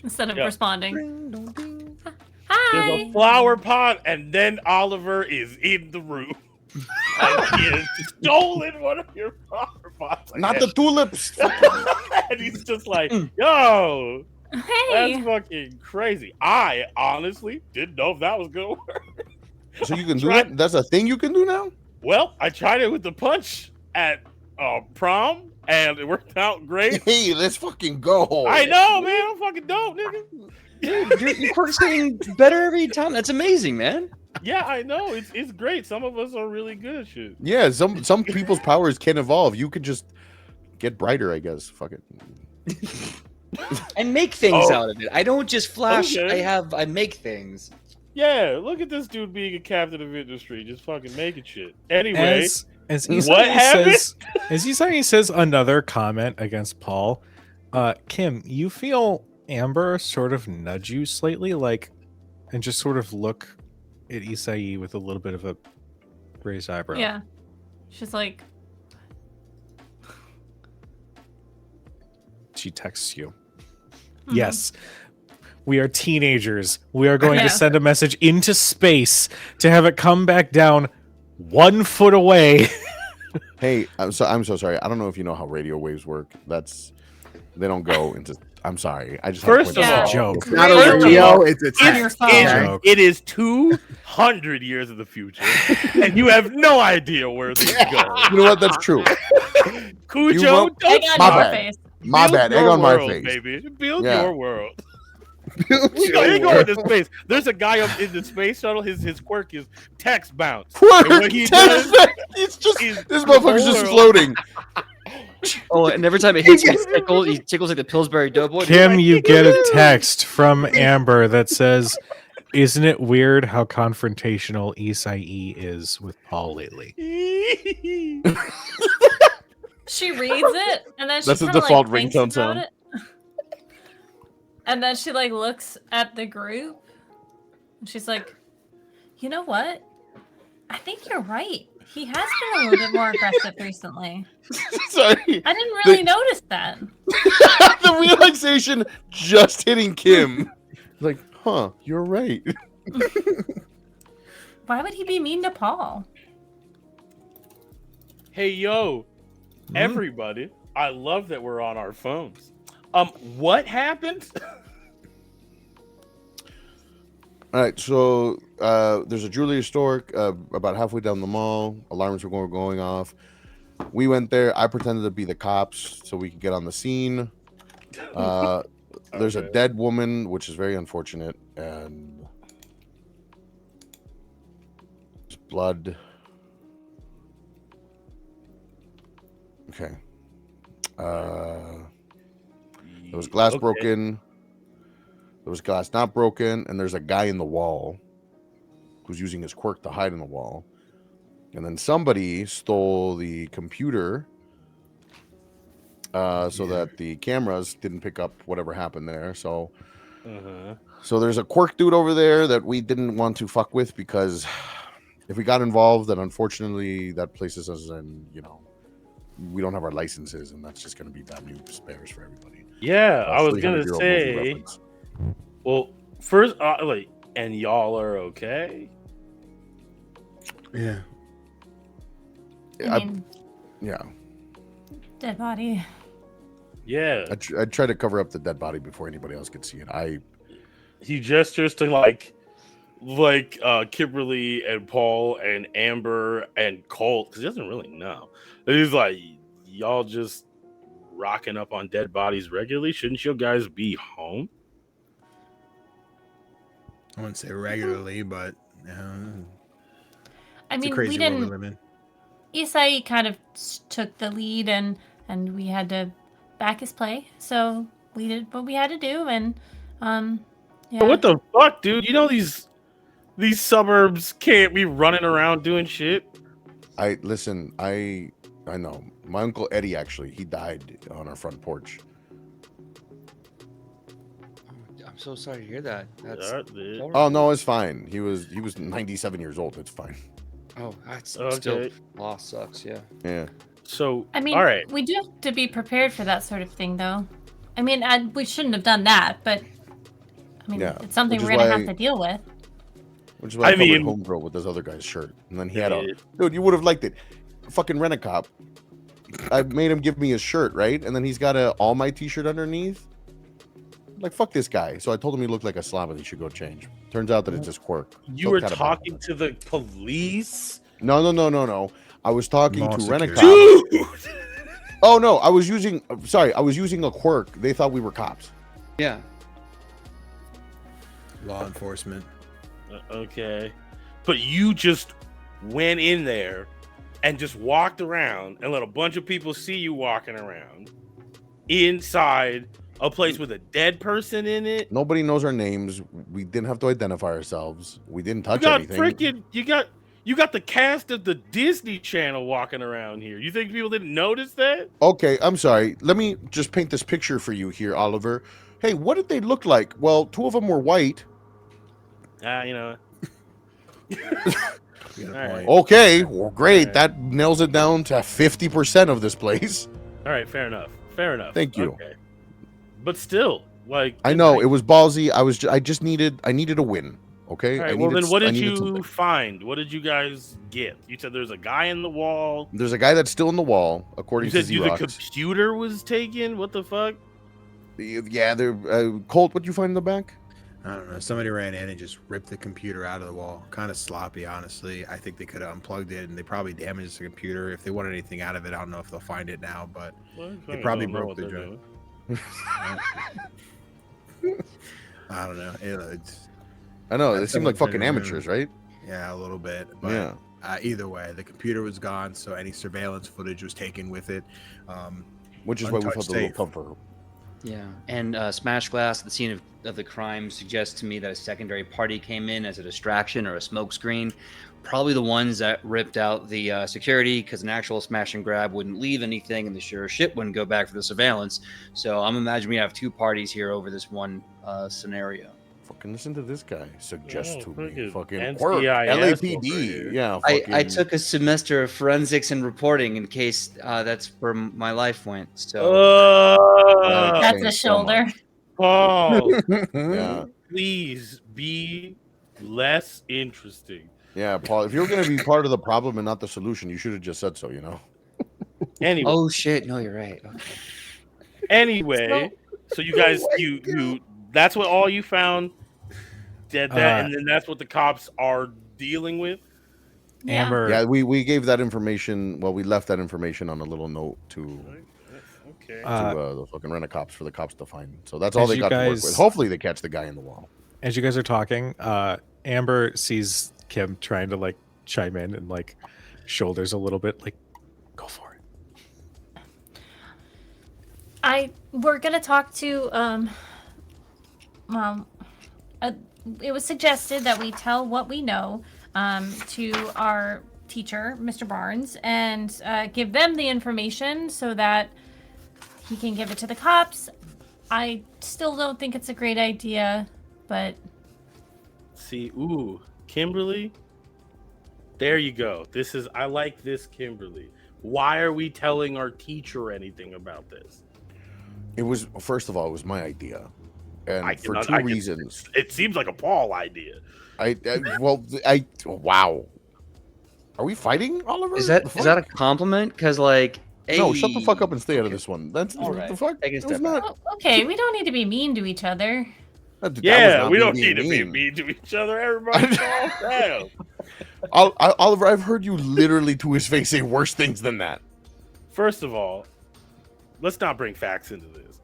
instead of Yeah. responding. There's Hi. a flower pot, and then Oliver is in the room. And he has stolen one of your flower pots. Not the tulips. And he's just like, yo, Hey. that's fucking crazy. I honestly didn't know if that was gonna work. So you can do that? That's a thing you can do now? Well, I tried it with the punch at prom, and it worked out great. Hey, let's fucking go. I know, man. I'm fucking dope, nigga. Dude, your quirk's getting better every time. That's amazing, man. Yeah, I know. It's great. Some of us are really good at shit. Yeah, some people's powers can evolve. You could just get brighter, I guess. Fuck it. And make things Oh. out of it. I don't just flash. Okay. I make things. Yeah, look at this dude being a captain of industry, just fucking making shit. Anyway, As What Isai happened? as Isai says another comment against Paul, Kim, you feel Amber sort of nudge you slightly, like, and just sort of look at Isai with a little bit of a raised eyebrow. Yeah. She's like, She texts you. Yes. We are teenagers. We are going Yeah. to send a message into space to have it come back down 1 foot away. Hey, I'm so sorry. I don't know if you know how radio waves work. They don't go into. I'm sorry. I just First had to of point all, that out. joke. It's not a Radio radio. wave. It's On your phone. Joke. It is 200 years in the future, and you have no idea where these go. You know what? That's true. Cujo, wrote- don't Egg on My your bad. face. My build bad. your Egg on my world, face. baby. Build Yeah. your world. We ain't going to space. There's a guy up in the space shuttle. His quirk is text bounce. What? And what he does It's just is this the motherfucker's whole just world- floating. Oh, and every time it hits me, he tickles like the Pillsbury Doughboy. Kim, you get a text from Amber that says, "Isn't it weird how confrontational Isai is with Paul lately?" She reads it and then she That's the kinda, default like, thinks ringtone about sound. it. And then she like looks at the group and she's like, you know what? I think you're right. He has been a little bit more aggressive recently. Sorry. I didn't really notice that. The relaxation just hitting Kim. Like, huh, you're right. Why would he be mean to Paul? Hey, yo, everybody. I love that we're on our phones. What happened? All right, so there's a jewelry store about halfway down the mall. Alarms were going off. We went there. I pretended to be the cops so we could get on the scene. There's a Okay. dead woman, which is very unfortunate, and there's blood. Okay. There was glass Okay. broken. There was glass not broken, and there's a guy in the wall who's using his quirk to hide in the wall. And then somebody stole the computer so that the cameras didn't pick up whatever happened there. So there's a quirk dude over there that we didn't want to fuck with because if we got involved, then unfortunately that places us in, we don't have our licenses, and that's just going to be bad news bears for everybody. Yeah, I was 300-year-old gonna movie say. reference. Well, first, and y'all are okay. Yeah. I mean, Yeah. dead body. Yeah, I tried to cover up the dead body before anybody else could see it. he gestures to Kimberly and Paul and Amber and Colt because he doesn't really know. And he's like, y'all just rocking up on dead bodies regularly. Shouldn't you guys be home? I wouldn't say regularly, but I it's a mean, crazy we world we didn't. live in. Isai kind of took the lead, and we had to back his play. So we did what we had to do, and yeah. What the fuck, dude? You know these suburbs can't be running around doing shit. I know. My uncle Eddie he died on our front porch. I'm so sorry to hear that. That's Yeah, horrible. Oh no, it's fine. He was 97 years old. It's fine. Oh, that's Okay. still loss sucks. Yeah. Yeah. So I mean, all right. we do have to be prepared for that sort of thing, though. I mean, we shouldn't have done that, but I mean, Yeah, it's something which we're is gonna why- have to deal with. Which is why I I mean- covered Homegirl with this other guy's shirt, and then he had Yeah. dude. You would have liked it. Fucking Rent-A-Cop. I made him give me his shirt, right? And then he's got a All Might t-shirt underneath. Like, fuck this guy. So I told him he looked like a slob and he should go change. Turns out that it's just quirk. You Felt were kinda bad talking about to the police, No. I was talking Law to security. Rent-A-Cop. dude. Oh no, I was using a quirk. They thought we were cops. Yeah. Law enforcement. Okay, but you just went in there and just walked around and let a bunch of people see you walking around inside a place with a dead person in it. Nobody knows our names. We didn't have to identify ourselves. We didn't You touch got anything. freaking you got the cast of the Disney Channel walking around here. You think people didn't notice that? Okay, I'm sorry. Let me just paint this picture for you here, Oliver. Hey, what did they look like? Well, two of them were white. You know. You got a All right. point. Okay, well, great. Alright. That nails it down to 50% of this place. All right, fair enough. Fair enough. Thank you. Okay. But still, Like I know it was ballsy. I just needed a win. Okay. All right, well, then what did you find? What did you guys get? You said there's a guy in the wall. There's a guy that's still in the wall, according You to said the Xerox. computer was taken? What the fuck? Yeah, Colt, what you find in the back? I don't know. Somebody ran in and just ripped the computer out of the wall. Kind of sloppy, honestly. I think they could have unplugged it, and they probably damaged the computer. If they wanted anything out of it, I don't know if they'll find it now, but Well, they I probably don't know broke what the they're drive. doing. I don't know. It's, I know, they That's seem like someone fucking trying to amateurs, right? yeah, a little bit. But Yeah. either way, the computer was gone, so any surveillance footage was taken with it. Which is why we Untouched felt a little safe. comfort. Yeah, and smash glass at the scene of the crime suggests to me that a secondary party came in as a distraction or a smokescreen. Probably the ones that ripped out the security, because an actual smash and grab wouldn't leave anything, and the sure shit wouldn't go back for the surveillance. So I'm imagining we have two parties here over this one scenario. Fucking listen to this guy suggest Oh, to me. fucking Fucking quirk. NCIS over LAPD. here. Yeah. I Fucking, took a semester of forensics and reporting in case that's where my life went. So That's a Thanks so shoulder. much. Paul, Yeah. please be less interesting. Yeah, Paul. If you're gonna be part of the problem and not the solution, you should have just said so, you know. Anyway, oh shit, no, you're right. Okay. anyway, so you guys, you that's what all you found. That, and then that's what the cops are dealing with. Yeah. Amber. Yeah, we gave that information. Well, we left that information on a little note to Okay. the fucking rent-a-cops for the cops to find. So that's all As they you got to work guys- with. Hopefully, they catch the guy in the wall. As you guys are talking, Amber sees Kim trying to like chime in and like shoulders a little bit, like, go for it. We're gonna talk to it was suggested that we tell what we know to our teacher, Mr. Barnes, and give them the information so that he can give it to the cops. I still don't think it's a great idea, but See, ooh, Kimberly. There you go. I like this, Kimberly. Why are we telling our teacher anything about this? It was, first of all, it was my idea, and I for cannot- two I can- reasons. It seems like a Paul idea. Wow. Are we fighting, Oliver? Is that The is fuck? that a compliment? Because like, No, hey- shut the fuck up and stay out of Okay. this one. That's All what right. the fuck. Take a It step was back. not. okay, we don't need to be mean to each other. That was Yeah, not we me don't being need to be mean to each other. Everybody calm down. Oliver, I've heard you literally to his face say worse things than that. First of all, let's not bring facts into this.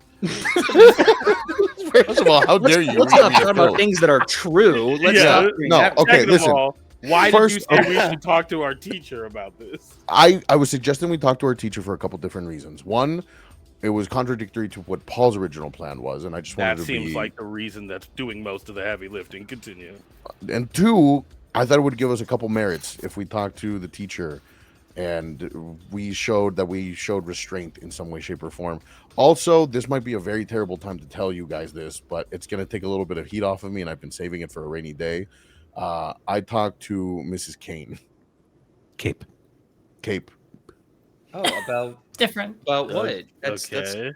First of all, how dare you? Let's read not me a talk about bill? things that are true. Let's Yeah, not bring no, that- okay, Second of listen. all, why First- did you say we should talk to our teacher about this? I was suggesting we talk to our teacher for a couple different reasons. One, it was contradictory to what Paul's original plan was, and I just wanted That to seems be. like the reason that's doing most of the heavy lifting. Continue. And two, I thought it would give us a couple merits if we talked to the teacher and we showed restraint in some way, shape, or form. Also, this might be a very terrible time to tell you guys this, but it's going to take a little bit of heat off of me, and I've been saving it for a rainy day. I talked to Mrs. Kane. Cape. Cape. Oh, about Different. what? That's Okay.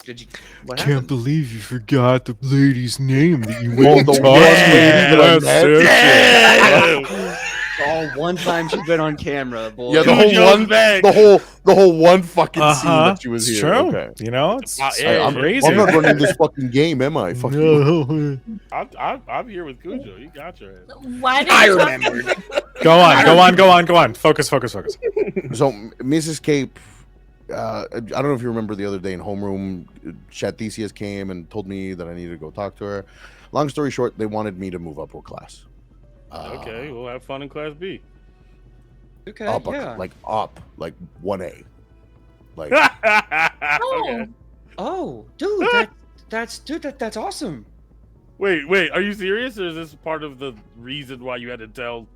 did you? What Can't happened? believe you forgot the lady's name that you Oh, went and the talked one to lady last that I session. Oh, one time she's been on camera, boy. Yeah, the Cujo's whole one, back. the whole one fucking scene that she was It's here. true. Okay. You know, it's Yeah, I'm crazy. not running this fucking game, am I? Fuck you. No. I'm here with Cujo. You got your ass. Why did I you talk- remembered. Go on. Focus. So Mrs. Cape, I don't know if you remember the other day in homeroom, Chat Theseus came and told me that I needed to go talk to her. Long story short, they wanted me to move up a class. Okay, we'll have fun in Class B. Okay, up, yeah. like 1A, like Oh, Okay. Oh, dude, that's awesome. Wait, are you serious? Or is this part of the reason why you had to tell?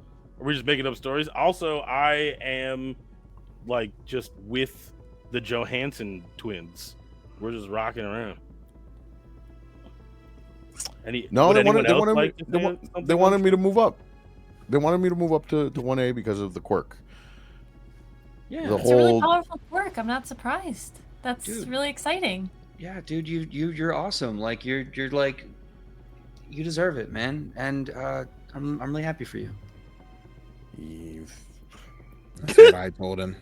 Are we just making up stories? Also, I am like just with the Johansson twins. We're just rocking around. no, would they anyone wanted, they else wanted, like me, to they, say wa- something they wanted else? me to move up. They wanted me to move up to 1A because of the quirk. Yeah. The it's a really whole powerful quirk. I'm not surprised. That's Dude. really exciting. Yeah, dude, you're awesome. Like you're like you deserve it, man. And I'm really happy for you. That's what I told him.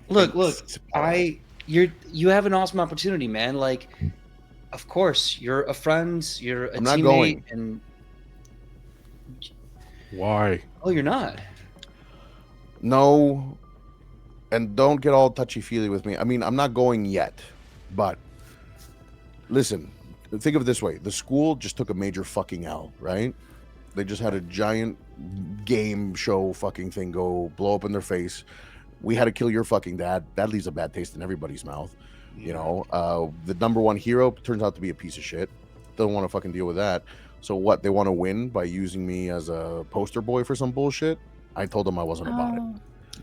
Look, Thanks, Paul. you have an awesome opportunity, man. Like, of course, you're a friend, you're a I'm not teammate, going. and Why? oh, you're not. No, and don't get all touchy-feely with me. I mean, I'm not going yet, but listen, think of it this way. The school just took a major fucking L, right? They just had a giant game show fucking thing go blow up in their face. We had to kill your fucking dad. That leaves a bad taste in everybody's mouth. You know, the number one hero turns out to be a piece of shit. Don't want to fucking deal with that. So what? They want to win by using me as a poster boy for some bullshit? I told them I wasn't about it.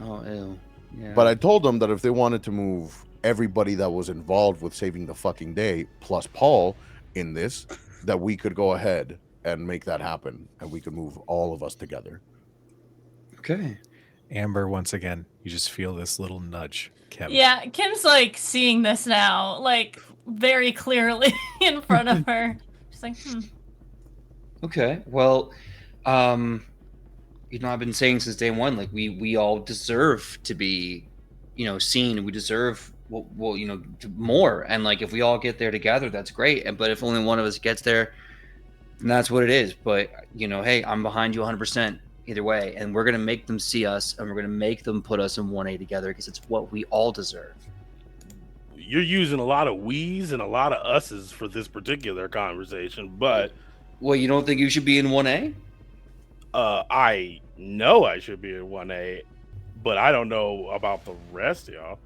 Oh, ew. Yeah. But I told them that if they wanted to move everybody that was involved with saving the fucking day, plus Paul, in this, that we could go ahead and make that happen, and we could move all of us together. Okay. Amber, once again, you just feel this little nudge. Kim. Yeah, Kim's like seeing this now, like very clearly in front of her. She's like, Okay. Well, you know, I've been saying since day one, like we all deserve to be, you know, seen. We deserve well, you know, more. And like if we all get there together, that's great. And but if only one of us gets there, then that's what it is. But you know, hey, I'm behind you 100% either way, and we're gonna make them see us, and we're gonna make them put us in 1A together because it's what we all deserve. You're using a lot of we's and a lot of us's for this particular conversation, but Well, you don't think you should be in 1A? I know I should be in 1A, but I don't know about the rest, y'all.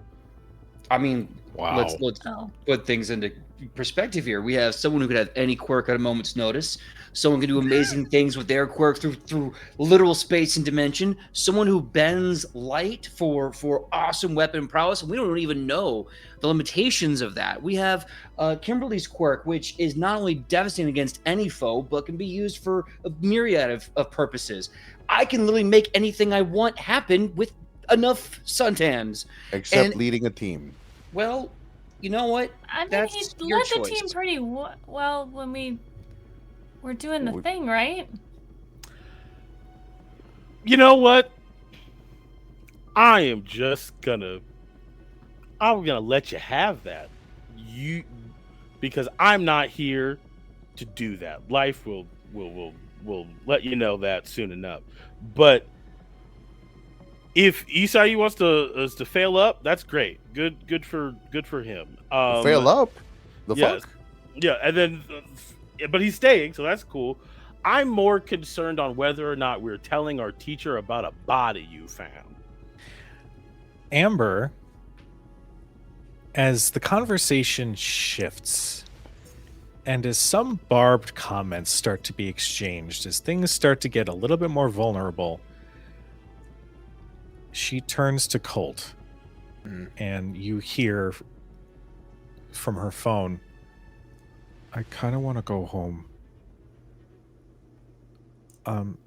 I mean, Wow. let's oh. put things into perspective here. We have someone who could have any quirk at a moment's notice. Someone can do amazing things with their quirk through literal space and dimension. Someone who bends light for awesome weapon prowess, and we don't even know the limitations of that. We have Kimberly's quirk, which is not only devastating against any foe, but can be used for a myriad of purposes. I can literally make anything I want happen with enough suntans. Except And- leading a team. Well, you know what? I mean, That's he your led the choice. team pretty well when we were doing the We- thing, right? You know what? I'm gonna let you have that. Because I'm not here to do that. Life will let you know that soon enough. But if Isai wants to fail up, that's great. Good for him. Fail up? The yes. fuck? Yeah, and then but he's staying, so that's cool. I'm more concerned on whether or not we're telling our teacher about a body you found. Amber, as the conversation shifts and as some barbed comments start to be exchanged, as things start to get a little bit more vulnerable, she turns to Colt and you hear from her phone, I kind of want to go home. I'm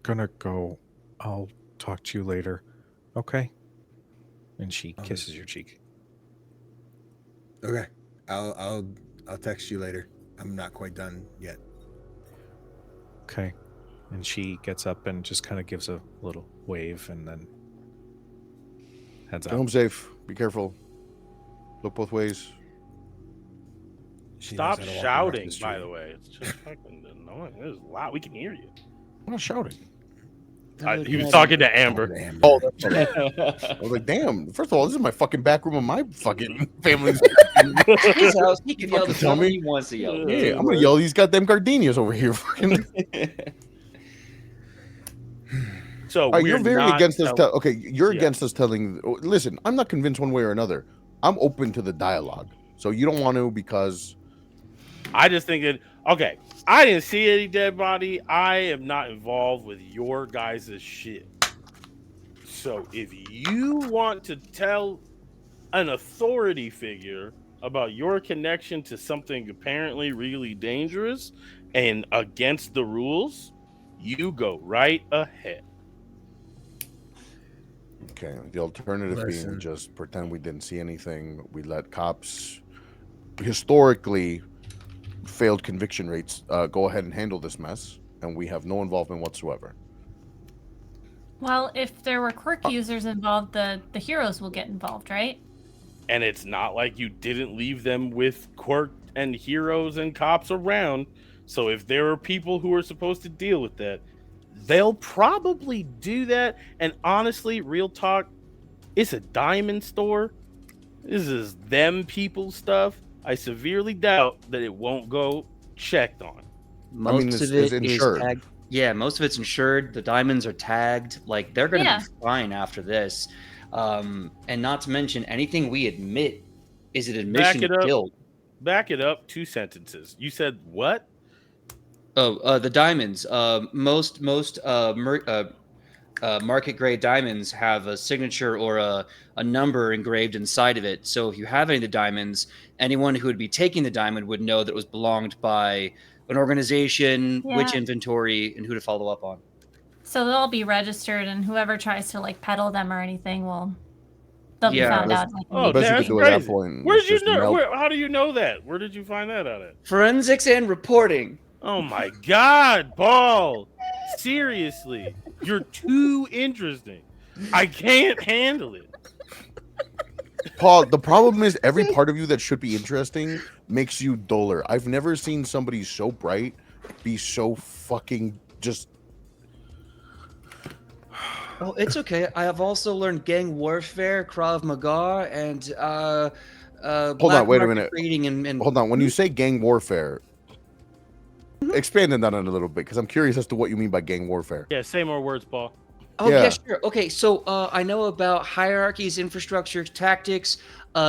gonna go. I'll talk to you later. Okay? And she kisses your cheek. Okay, I'll text you later. I'm not quite done yet. Okay. And she gets up and just kind of gives a little wave and then heads Stay home out. safe. Be careful. Look both ways. She Stop knows how to walk shouting, across by street. the way. It's just fucking annoying. There's loud. We can hear you. I'm not shouting. He was talking to Amber. Damn. Oh, that's I was like, damn. First of all, this is my fucking back room of my fucking family's. His house, he can yell the Fucking tell fuck me. he wants to yell. Yeah, I'm gonna yell these goddamn gardenias over here. Fucking. So All right, you're we're very not against us. tell- Okay, you're Yeah. against us telling. Listen, I'm not convinced one way or another. I'm open to the dialogue. So you don't want to because I just thinking, okay, I didn't see any dead body. I am not involved with your guys' shit. So if you want to tell an authority figure about your connection to something apparently really dangerous and against the rules, you go right ahead. okay. The alternative being Listen. just pretend we didn't see anything. We let cops historically failed conviction rates go ahead and handle this mess, and we have no involvement whatsoever. Well, if there were quirk users involved, the heroes will get involved, right? And it's not like you didn't leave them with quirk and heroes and cops around. So if there are people who are supposed to deal with that, they'll probably do that. And honestly, real talk, it's a diamond store. This is them people's stuff. I severely doubt that it won't go checked on. Most it's of it is insured. tagged. Yeah, most of it's insured. The diamonds are tagged. Like they're gonna Yeah. be fine after this. And not to mention anything we admit is an admission it of up. guilt. Back it up 2 sentences. You said what? Oh, the diamonds. Most market grade diamonds have a signature or a number engraved inside of it. So if you have any of the diamonds, anyone who would be taking the diamond would know that it was belonged by an organization, which Yeah. inventory, and who to follow up on. So they'll all be registered, and whoever tries to like peddle them or anything they'll be Yeah. found out. Like, Oh, Best you that's could do at that crazy. point Where is did you just know? melt- How do you know that? Where did you find that out at? Forensics and reporting. Oh my God, Paul! Seriously, you're too interesting. I can't handle it. Paul, the problem is every part of you that should be interesting makes you duller. I've never seen somebody so bright be so fucking just. Oh, it's okay. I have also learned gang warfare, Krav Maga, and Hold on, wait a market minute. trading and Hold on, when you say gang warfare, expand on that a little bit because I'm curious as to what you mean by gang warfare. Yeah, say more words, Paul. Oh yeah, Yeah. sure. Okay, so I know about hierarchies, infrastructure, tactics,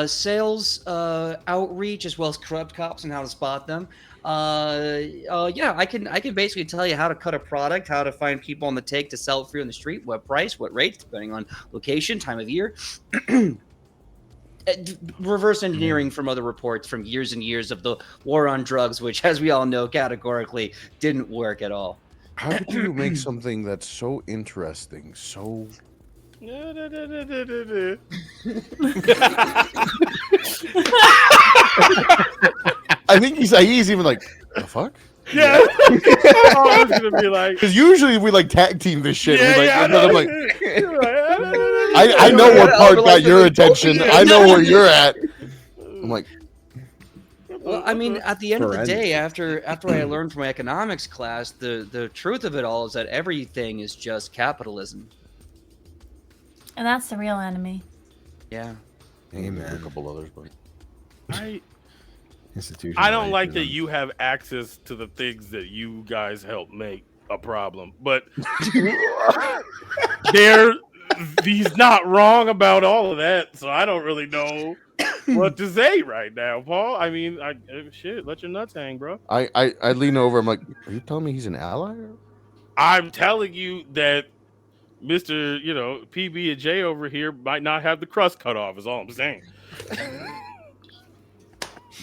sales, outreach, as well as corrupt cops and how to spot them. Yeah, I can basically tell you how to cut a product, how to find people on the take to sell it for you on the street, what price, what rates, depending on location, time of year. Reverse engineering from other reports from years and years of the war on drugs, which, as we all know, categorically didn't work at all. How could you make something that's so interesting so? I think he's even like, the fuck? Yeah, I was gonna be like, Because usually we like tag team this shit. yeah, we, like, yeah, and then I'm like, I I know what part got like your the- attention. Yeah. I know where you're at. I'm like, Well, I mean, at the end of the Forensic. day, after I learned from my economics class, the truth of it all is that everything is just capitalism. and that's the real enemy. Yeah. a Amen. couple others, but Institution. I don't like that you have access to the things that you guys help make a problem, but he's not wrong about all of that, so I don't really know what to say right now, Paul. I mean, shit, let your nuts hang, bro. I lean over. I'm like, are you telling me he's an ally? Or? I'm telling you that Mr. PB and J over here might not have the crust cut off, is all I'm saying.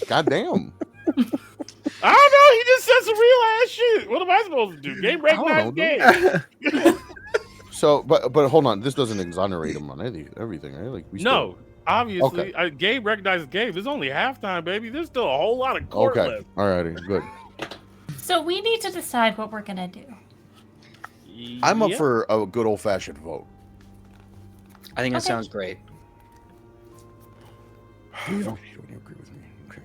God damn. I don't know. He just said some real ass shit. What am I supposed to do? Game I don't recognize know, game. So, but hold on. This doesn't exonerate him on everything, right? Like we No, still, obviously, game recognizes game. There's only halftime, baby. There's still a whole lot of court okay. left. Alrighty, good. So we need to decide what we're gonna do. I'm up Yeah. for a good old fashioned vote. I think that Okay. sounds great. You don't agree with me. Okay.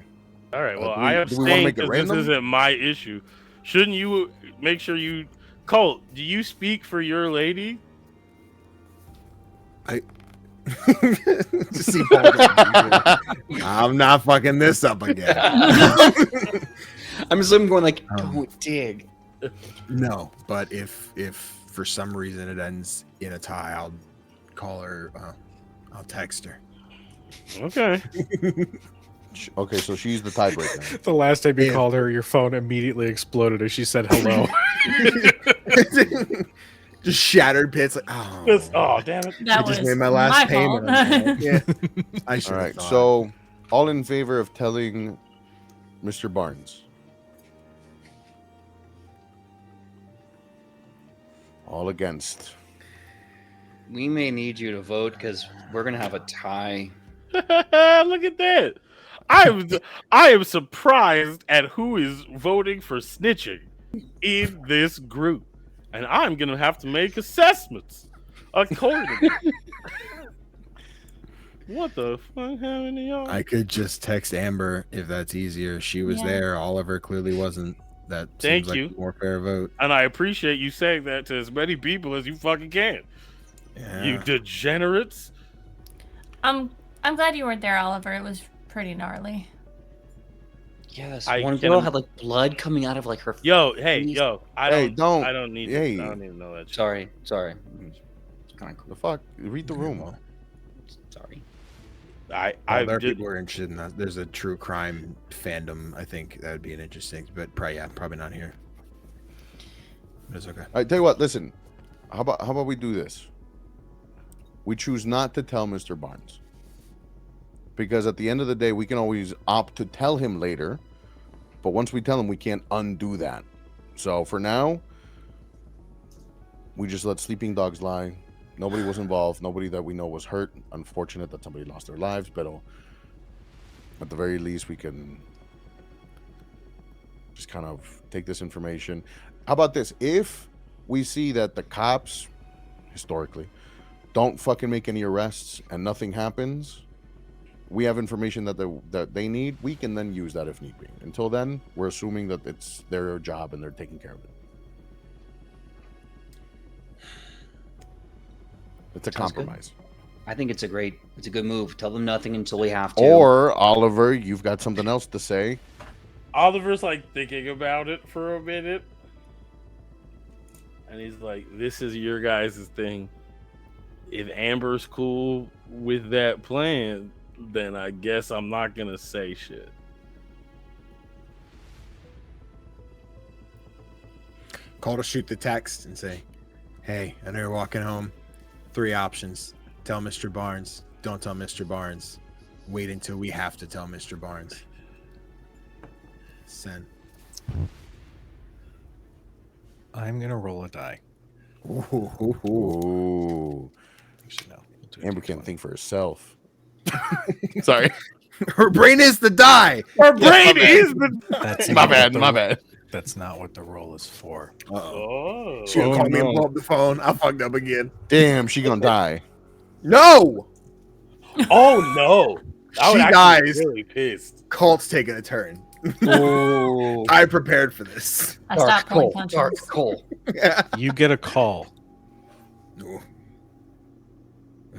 All right. Well, do I we wanna abstain make it because this random? isn't my issue. Shouldn't you make sure you, Colt? Do you speak for your lady? Just see Paul get- I'm not fucking this up again. I'm just going like, Um, don't dig. No, but if for some reason it ends in a tie, I'll call her. I'll text her. Okay. Okay, so she's the tiebreaker. The last time you Yeah. called her, your phone immediately exploded as she said hello. Just shattered pits. Like, Oh, damn it. That I was just made my last fault. payment. on that. Yeah, I should. All right, so all in favor of telling Mr. Barnes? All against. We may need you to vote because we're gonna have a tie. Look at that. I am surprised at who is voting for snitching in this group, and I'm gonna have to make assessments accordingly. What the fuck happened to y'all? I could just text Amber if that's easier. She was Yeah. there. Oliver clearly wasn't. That Thank seems like you. a more fair vote. And I appreciate you saying that to as many people as you fucking can. Yeah. You degenerates. I'm glad you weren't there, Oliver. It was pretty gnarly. Yes, I one can girl im- had like blood coming out of like her. Yo, hey, Please. yo, I Hey, don't, don't- I don't need, hey. I don't need to know that shit. Sorry. It's kind of The cool. fuck? Read the room. Sorry. I There are did, people who are interested in that. There's a true crime fandom. I think that would be an interesting, but probably not here. But it's okay. I tell you what. Listen. How about we do this? We choose not to tell Mr. Barnes, because at the end of the day, we can always opt to tell him later. But once we tell him, we can't undo that. So for now, we just let sleeping dogs lie. Nobody was involved. Nobody that we know was hurt. Unfortunate that somebody lost their lives, but at the very least, we can just kind of take this information. How about this? If we see that the cops, historically, don't fucking make any arrests and nothing happens, we have information that they need. We can then use that if need be. Until then, we're assuming that it's their job and they're taking care of it. It's a Sounds good. compromise. I think it's a good move. Tell them nothing until we have to. Or Oliver, you've got something else to say. Oliver's like thinking about it for a minute, and he's like, "This is your guys' thing. If Amber's cool with that plan, then I guess I'm not gonna say shit." Call to shoot the text and say, "Hey, I know you're walking home. 3 options: tell Mr. Barnes, don't tell Mr. Barnes, wait until we have to tell Mr. Barnes." Send. I'm gonna roll a die. Ooh. Actually, no. We'll do a Amber D20. can't think for herself. Sorry. Her brain is the die. Her brain my bad. is the. That's My not what bad. the- My bad. That's not what the roll is for. Uh-oh. Oh, She gonna Oh, call me and no. blow up the phone. I fucked up again. Damn, she gonna die. No! oh no! I would She actually dies. be really pissed. Colt's taking a turn. Oh, I prepared for this. I dark stopped pulling coal. punches. Dark coal. You get a call. Ooh.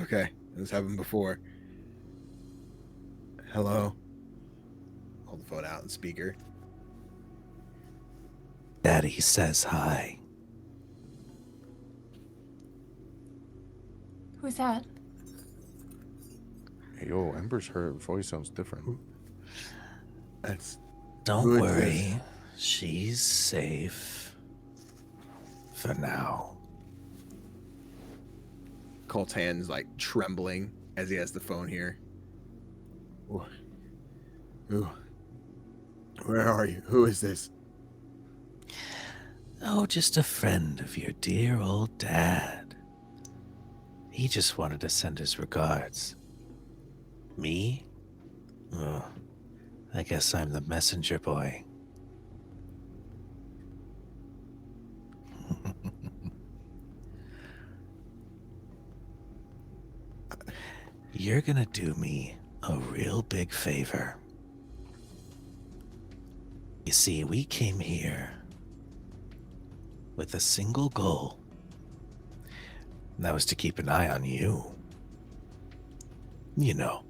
Okay, this happened before. Hello. Hold the phone out and speaker. Daddy says hi. Who's that? Hey, yo, her voice sounds different. That's Don't Who is worry. She's safe. For now. Colt's hands like trembling as he has the phone here. Ooh. Where are you? Who is this? Oh, just a friend of your dear old dad. He just wanted to send his regards. Me? Oh, I guess I'm the messenger boy. You're gonna do me a real big favor. You see, we came here with a single goal. And that was to keep an eye on you. You know.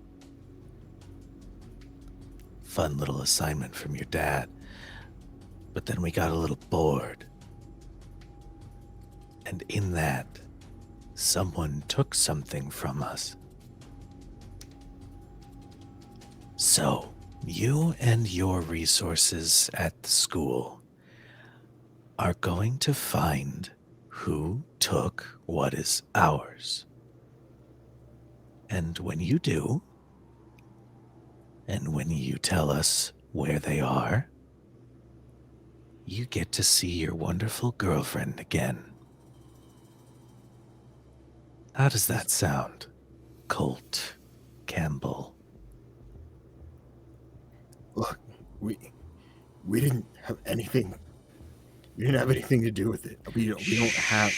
Fun little assignment from your dad. But then we got a little bored. And in that, someone took something from us. So, you and your resources at the school are going to find who took what is ours. And when you do, and when you tell us where they are, you get to see your wonderful girlfriend again. How does that sound, Colt Campbell? Look, we didn't have anything. We didn't have anything to do with it. We don't have.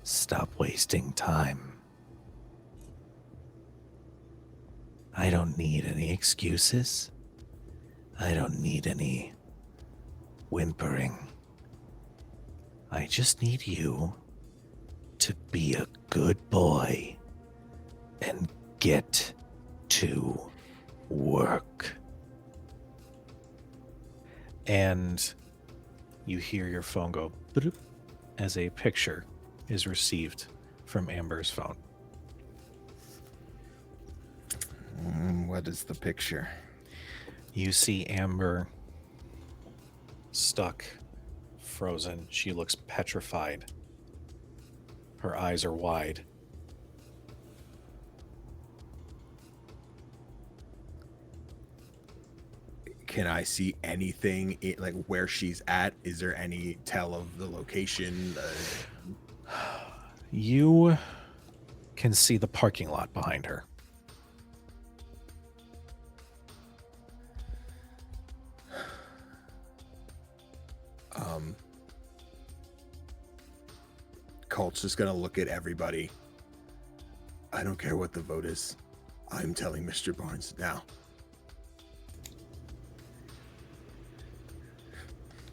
Stop wasting time. I don't need any excuses. I don't need any whimpering. I just need you to be a good boy and get to work. And you hear your phone go bloop as a picture is received from Amber's phone. What is the picture? You see Amber stuck, frozen. She looks petrified. Her eyes are wide. Can I see anything like where she's at? Is there any tell of the location? You can see the parking lot behind her. Colt's just gonna look at everybody. I don't care what the vote is. I'm telling Mr. Barnes now.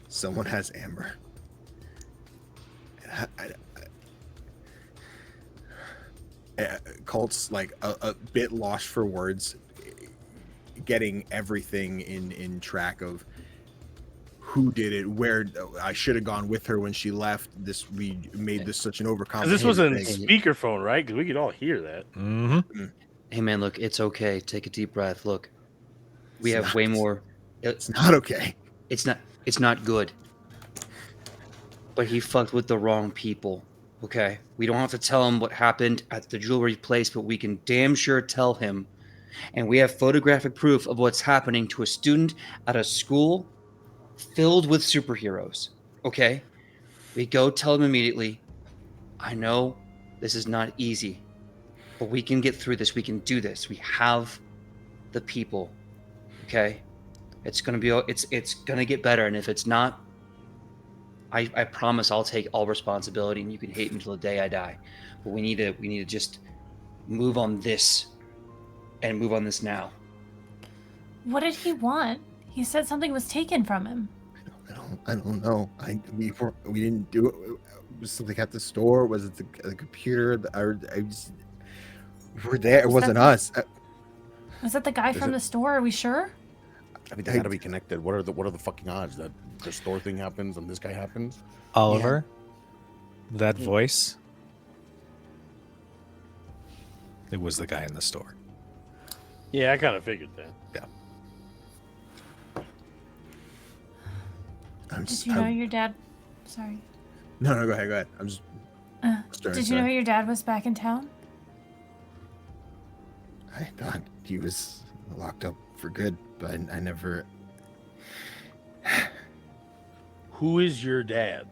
Someone has Amber. Colt's like a bit lost for words, getting everything in track of who did it, where I should have gone with her when she left. We made this such an overcomplicated Because this was in thing. speakerphone, right? Because we could all hear that. Mm-hmm. Hey man, look, it's okay. Take a deep breath. Look, we It's have not- way more. It's not okay. It's not good. But he fucked with the wrong people. Okay? We don't have to tell him what happened at the jewelry place, but we can damn sure tell him. And we have photographic proof of what's happening to a student at a school filled with superheroes. Okay? We go tell him immediately. I know this is not easy, but we can get through this. We can do this. We have the people. Okay? It's gonna be. It's gonna get better. And if it's not, I promise I'll take all responsibility, and you can hate me till the day I die. But we need to just move on this, and move on this now. What did he want? He said something was taken from him. I don't know. We didn't do it. Was something at the store? Was it the computer? We were there. It Was wasn't that- us. Was that the guy Is from it- the store? Are we sure? I mean, they gotta be connected. What are the fucking odds that the store thing happens and this guy happens? Oliver, that voice, it was the guy in the store. Yeah, I kind of figured that. Did you know your dad? Sorry. No, go ahead. I'm just. Sorry, Did you know your dad was back in town? I thought he was locked up for good, but I never. Who is your dad?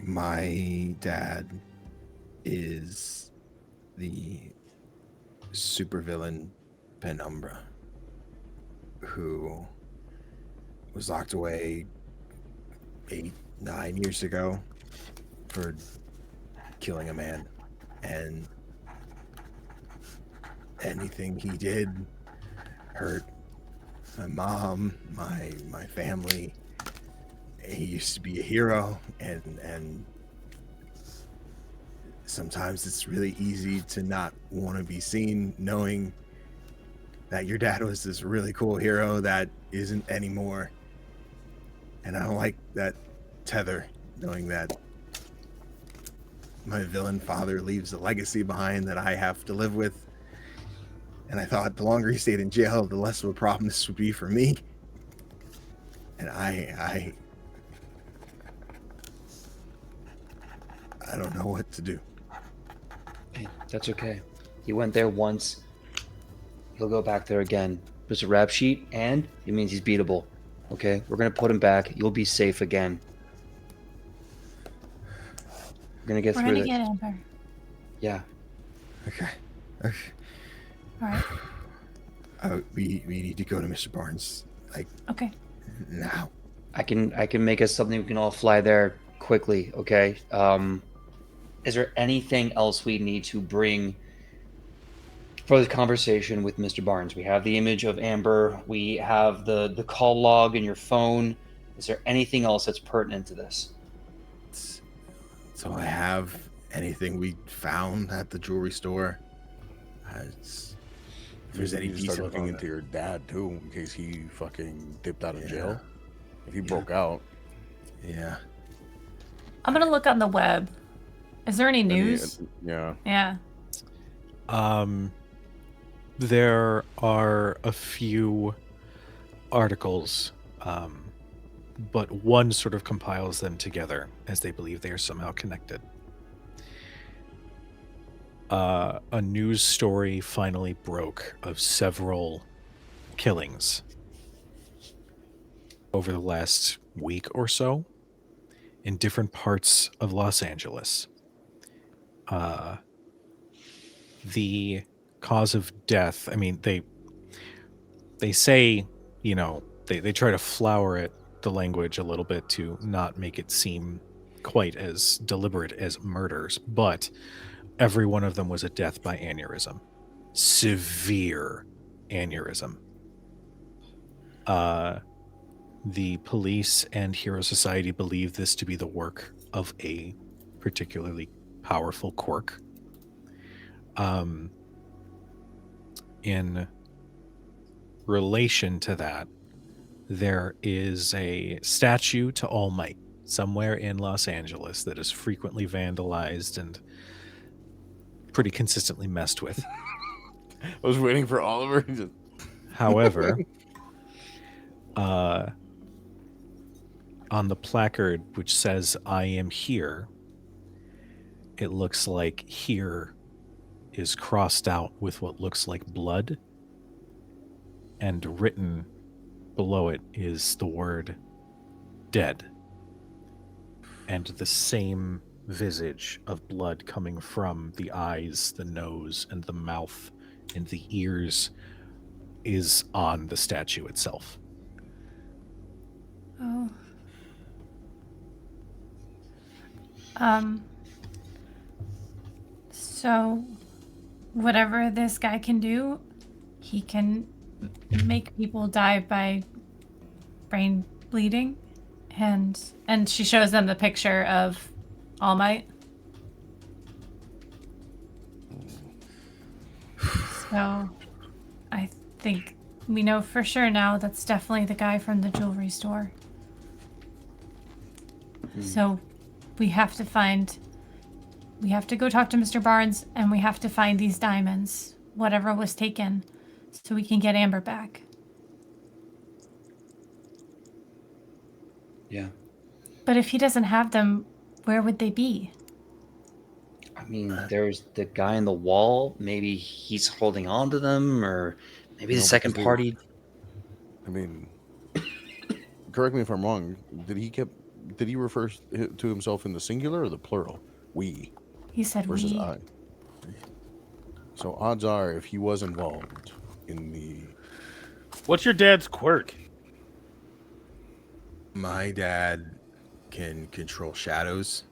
My dad is the supervillain Penumbra, who was locked away 8-9 years ago for killing a man, and anything he did hurt my mom, my family. He used to be a hero, and sometimes it's really easy to not want to be seen knowing that your dad was this really cool hero that isn't anymore. And I don't like that tether, knowing that my villain father leaves a legacy behind that I have to live with. And I thought the longer he stayed in jail, the less of a problem this would be for me. And I don't know what to do. Hey, that's okay. He went there once. He'll go back there again. There's a rap sheet, and it means he's beatable. Okay? We're gonna put him back. You'll be safe again. We're gonna get We're through gonna this. get Amber. Yeah. Okay. All right. We need to go to Mr. Barnes like Okay. now. I can make us something we can all fly there quickly, okay? Is there anything else we need to bring for the conversation with Mr. Barnes? We have the image of Amber, we have the call log in your phone. Is there anything else that's pertinent to this? So I have anything we found at the jewelry store. If there's any you need to start details looking on into that. your dad too, in case he fucking dipped out of Yeah. jail. If he broke out. Yeah. I'm gonna look on the web. Is there any news? Yeah. Yeah. There are a few articles, but one sort of compiles them together as they believe they are somehow connected. A news story finally broke of several killings over the last week or so in different parts of Los Angeles. The cause of death, I mean, they say, you know, they try to flower it, the language a little bit to not make it seem quite as deliberate as murders, but every one of them was a death by aneurysm. Severe aneurysm. The police and Hero Society believe this to be the work of a particularly powerful quirk. In relation to that, there is a statue to All Might somewhere in Los Angeles that is frequently vandalized and pretty consistently messed with. I was waiting for Oliver. However, on the placard which says "I am here," it looks like "here" is crossed out with what looks like blood, and written below it is the word "dead," and the same visage of blood coming from the eyes, the nose, and the mouth, and the ears is on the statue itself. Oh. So, whatever this guy can do, he can make people die by brain bleeding, and she shows them the picture of All Might. So, I think we know for sure now that's definitely the guy from the jewelry store. So, we have to go talk to Mr. Barnes, and we have to find these diamonds, whatever was taken, so we can get Amber back. Yeah. But if he doesn't have them, where would they be? I mean, there's the guy in the wall. Maybe he's holding on to them, or maybe the No, second because party. I mean, correct me if I'm wrong. Did he refer to himself in the singular or the plural? We He said versus we. I. So odds are, if he was involved in the What's your dad's quirk? My dad can control shadows.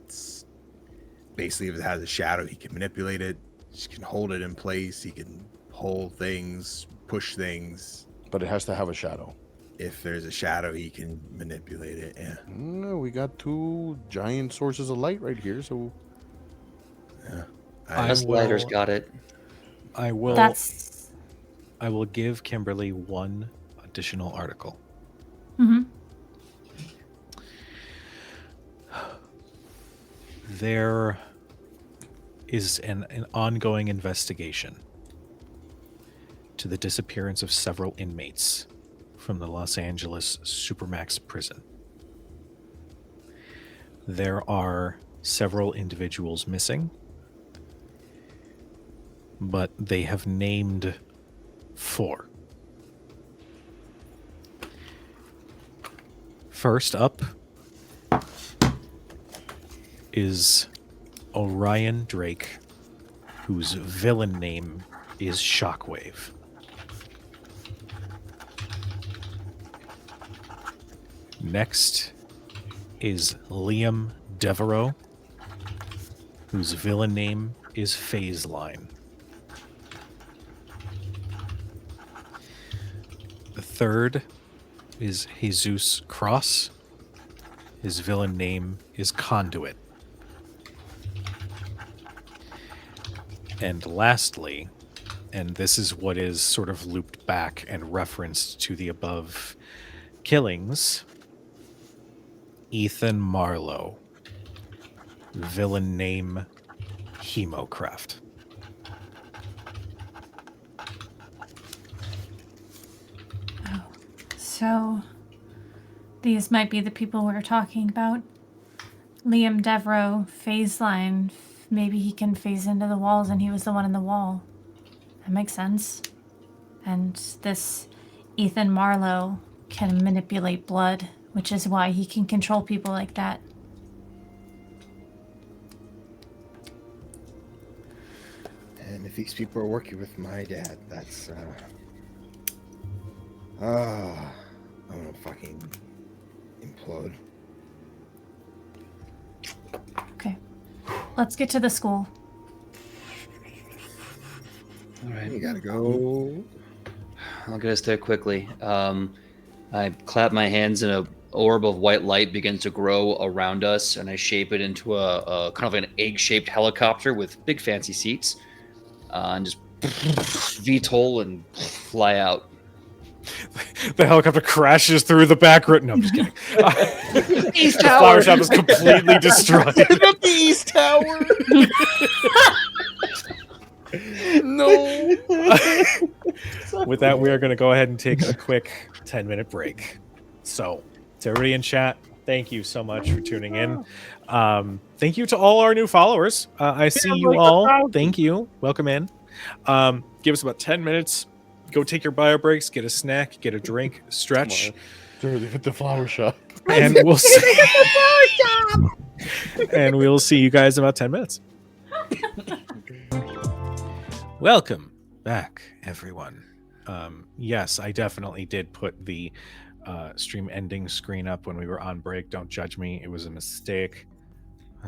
It's basically, if it has a shadow, he can manipulate it. He can hold it in place. He can hold things, push things. but it has to have a shadow. If there's a shadow, he can manipulate it. Yeah. No, we got two giant sources of light right here, so I Us lighters will- got it. I will That's. I will give Kimberly one additional article. Mm-hmm. There is an ongoing investigation to the disappearance of several inmates from the Los Angeles Supermax prison. There are several individuals missing, but they have named 4. First up is Orion Drake, whose villain name is Shockwave. Next is Liam Devereaux, whose villain name is Phase Line. The third is Jesus Cross. His villain name is Conduit. And lastly, and this is what is sort of looped back and referenced to the above killings, Ethan Marlowe. Villain name Hemocraft. So, these might be the people we're talking about. Liam Devereaux, phase line. Maybe he can phase into the walls and he was the one in the wall. That makes sense. And this Ethan Marlowe can manipulate blood, which is why he can control people like that. And if these people are working with my dad, that's I'm gonna fucking implode. Okay. Let's get to the school. All right. You gotta go. I'll get us there quickly. I clap my hands and a orb of white light begins to grow around us, and I shape it into a kind of an egg-shaped helicopter with big fancy seats, and just VTOL and fly out. The helicopter crashes through the back road. No, I'm just kidding. East The Tower. flower shop is completely destroyed. Not the East Tower. No. With that, we are going to go ahead and take a quick 10-minute break. So, to everybody in chat, thank you so much for tuning in. Thank you to all our new followers. I see you all. Thank you. Welcome in. Give us about 10 minutes. Go take your bio breaks, get a snack, get a drink, stretch, Dude, hit the flower shop. and we'll see. And we'll see you guys in about 10 minutes. Welcome back, everyone. Yes, I definitely did put the stream ending screen up when we were on break. Don't judge me. It was a mistake.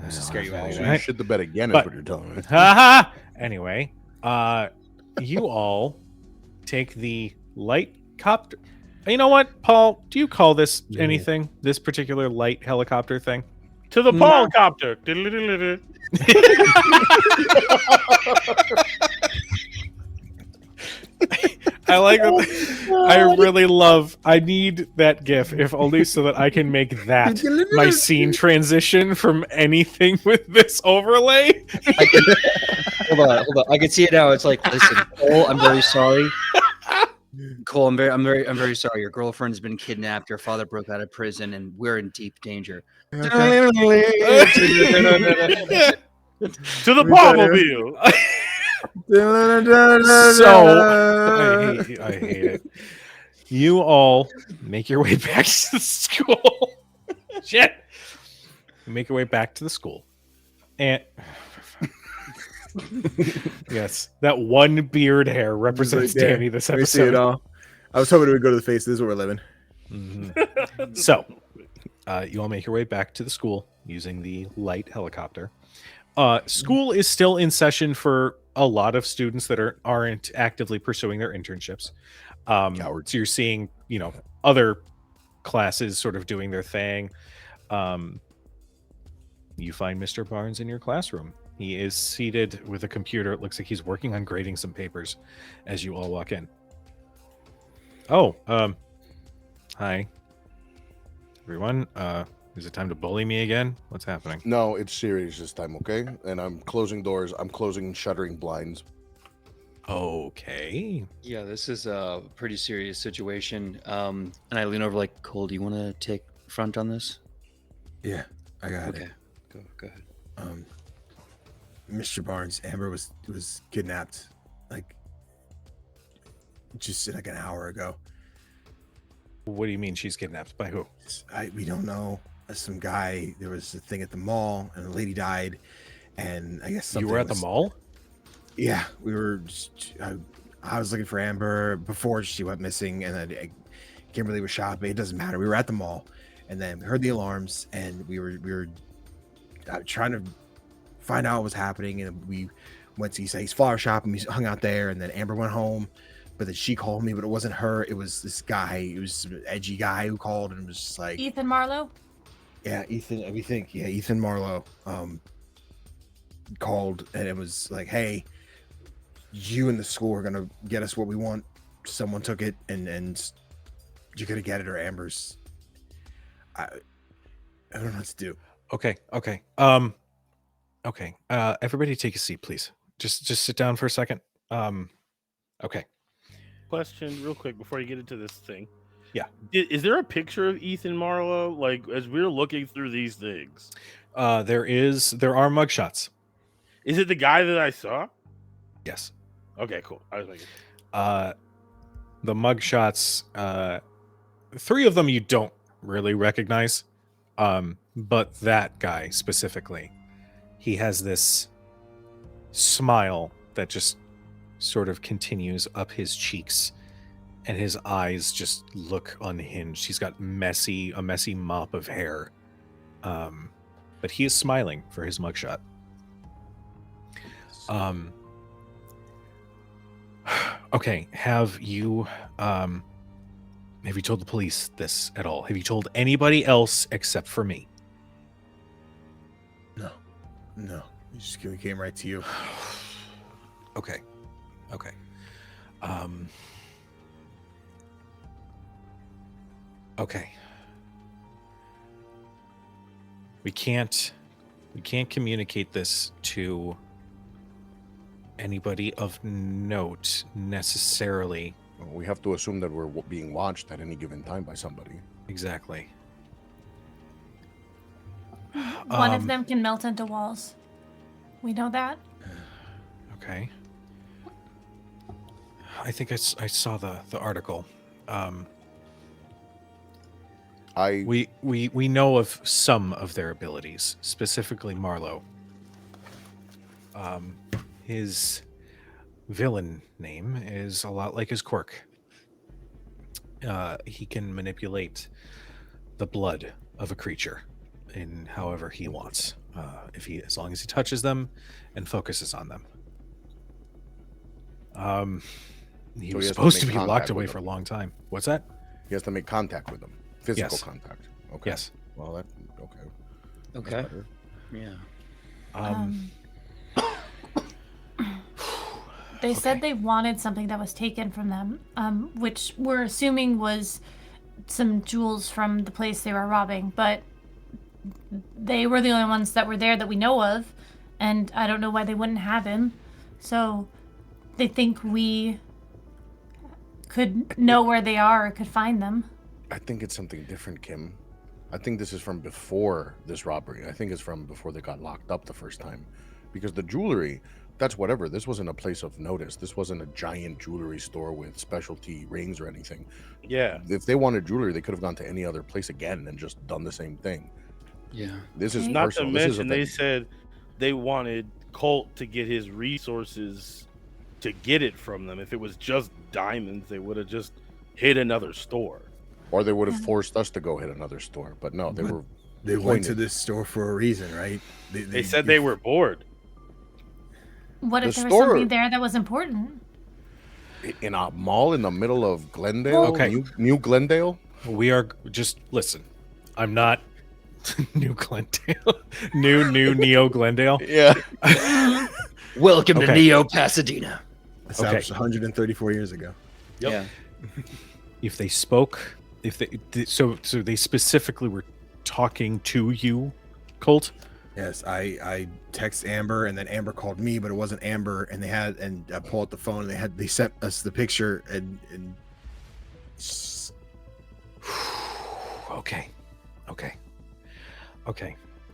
To scare you all. So you Right? shit the bed again, is But- what you're telling me. Haha. Anyway, you all take the light copter. You know what, Paul? Do you call this anything? This particular light helicopter thing? To the No. Paul copter. I like that. I really love. I need that GIF, if only so that I can make that my scene transition from anything with this overlay. Hold on. I can see it now. It's like, listen, Cole, I'm very sorry. Cole, I'm very sorry. Your girlfriend's been kidnapped. Your father broke out of prison, and we're in deep danger. To the Paulmobile. So I hate it. You all make your way back to the school. Shit. You make your way back to the school. And yes, that one beard hair represents Right there. Danny this Let me see it episode. all. I was hoping it would go to the face. This is where we're living. Mhm. So, you all make your way back to the school using the light helicopter. School is still in session for a lot of students that aren't actively pursuing their internships. Cowards. So you're seeing, other classes sort of doing their thing. You find Mr. Barnes in your classroom. He is seated with a computer. It looks like he's working on grading some papers as you all walk in. Oh, hi, everyone. Is it time to bully me again? What's happening? No, it's serious this time, okay? And I'm closing doors. I'm closing and shuttering blinds. Okay. Yeah, this is a pretty serious situation. And I lean over like, Cole, do you want to take front on this? Yeah, I got Okay, it. go ahead. Mr. Barnes, Amber was kidnapped, like just like an hour ago. What do you mean she's kidnapped? By who? We don't know. Some guy. There was a thing at the mall, and a lady died, and I guess You were at the mall? Yeah, we were. I was looking for Amber before she went missing, and then Kimberly was shopping. It doesn't matter. We were at the mall, and then we heard the alarms, and we were trying to find out what was happening, and we went to East Flower Shop, and we hung out there, and then Amber went home. But then she called me, but it wasn't her. It was this guy. It was an edgy guy who called and was just like, Ethan Marlowe. yeah, Ethan. We think, yeah, Ethan Marlowe called, and it was like, hey, you and the school are gonna get us what we want. Someone took it, and you're gonna get it, or Amber's. I don't know what to do. Okay. Everybody take a seat, please. Just sit down for a second. Okay. Question, real quick, before you get into this thing. Yeah. Is there a picture of Ethan Marlowe? Like, as we're looking through these things, There are mugshots. is it the guy that I saw? Yes. Okay, cool. I was like, The mugshots, 3 of them you don't really recognize. But that guy specifically, he has this smile that just sort of continues up his cheeks, and his eyes just look unhinged. He's got a messy mop of hair. But he is smiling for his mugshot. Okay, have you told the police this at all? Have you told anybody else except for me? No, we came right to you. Okay. Okay. We can't communicate this to anybody of note necessarily. We have to assume that we're being watched at any given time by somebody. Exactly. One of them can melt into walls. We know that. Okay. I think I saw the article. We know of some of their abilities, specifically Marlowe. His villain name is a lot like his quirk. He can manipulate the blood of a creature in however he wants, as long as he touches them and focuses on them. He So was he has to supposed to make be locked contact away with for a them. long time. What's that? He has to make contact with them. Physical Yes. contact. Okay. Yes. Well, that okay. That's Okay. better. Yeah. They said they wanted something that was taken from them, which we're assuming was some jewels from the place they were robbing, but they were the only ones that were there that we know of, and I don't know why they wouldn't have him. So they think we could know where they are or could find them. I think it's something different, Kim. I think this is from before this robbery. I think it's from before they got locked up the first time. Because the jewelry, that's whatever. This wasn't a place of notice. This wasn't a giant jewelry store with specialty rings or anything. yeah. If they wanted jewelry, they could have gone to any other place again and just done the same thing. Yeah. This is Okay. Not to personal. This is a mention, they thing. said they wanted Colt to get his resources to get it from them. If it was just diamonds, they would have just hit another store. Or they would have forced us to go hit another store. But no, they But were They went to pointed. this store for a reason, right? They said they were bored. What if The there was store- something there that was important? in a mall in the middle of Glendale. Okay. New Glendale. We are just listen. I'm not New Glendale. new Neo Glendale. Yeah. Welcome to Okay. Neo Pasadena. Established 134 years ago. Yep. Yeah. If they spoke, so they specifically were talking to you, Colt. Yes, I text Amber, and then Amber called me, but it wasn't Amber. And I pull out the phone, and they sent us the picture, and Okay.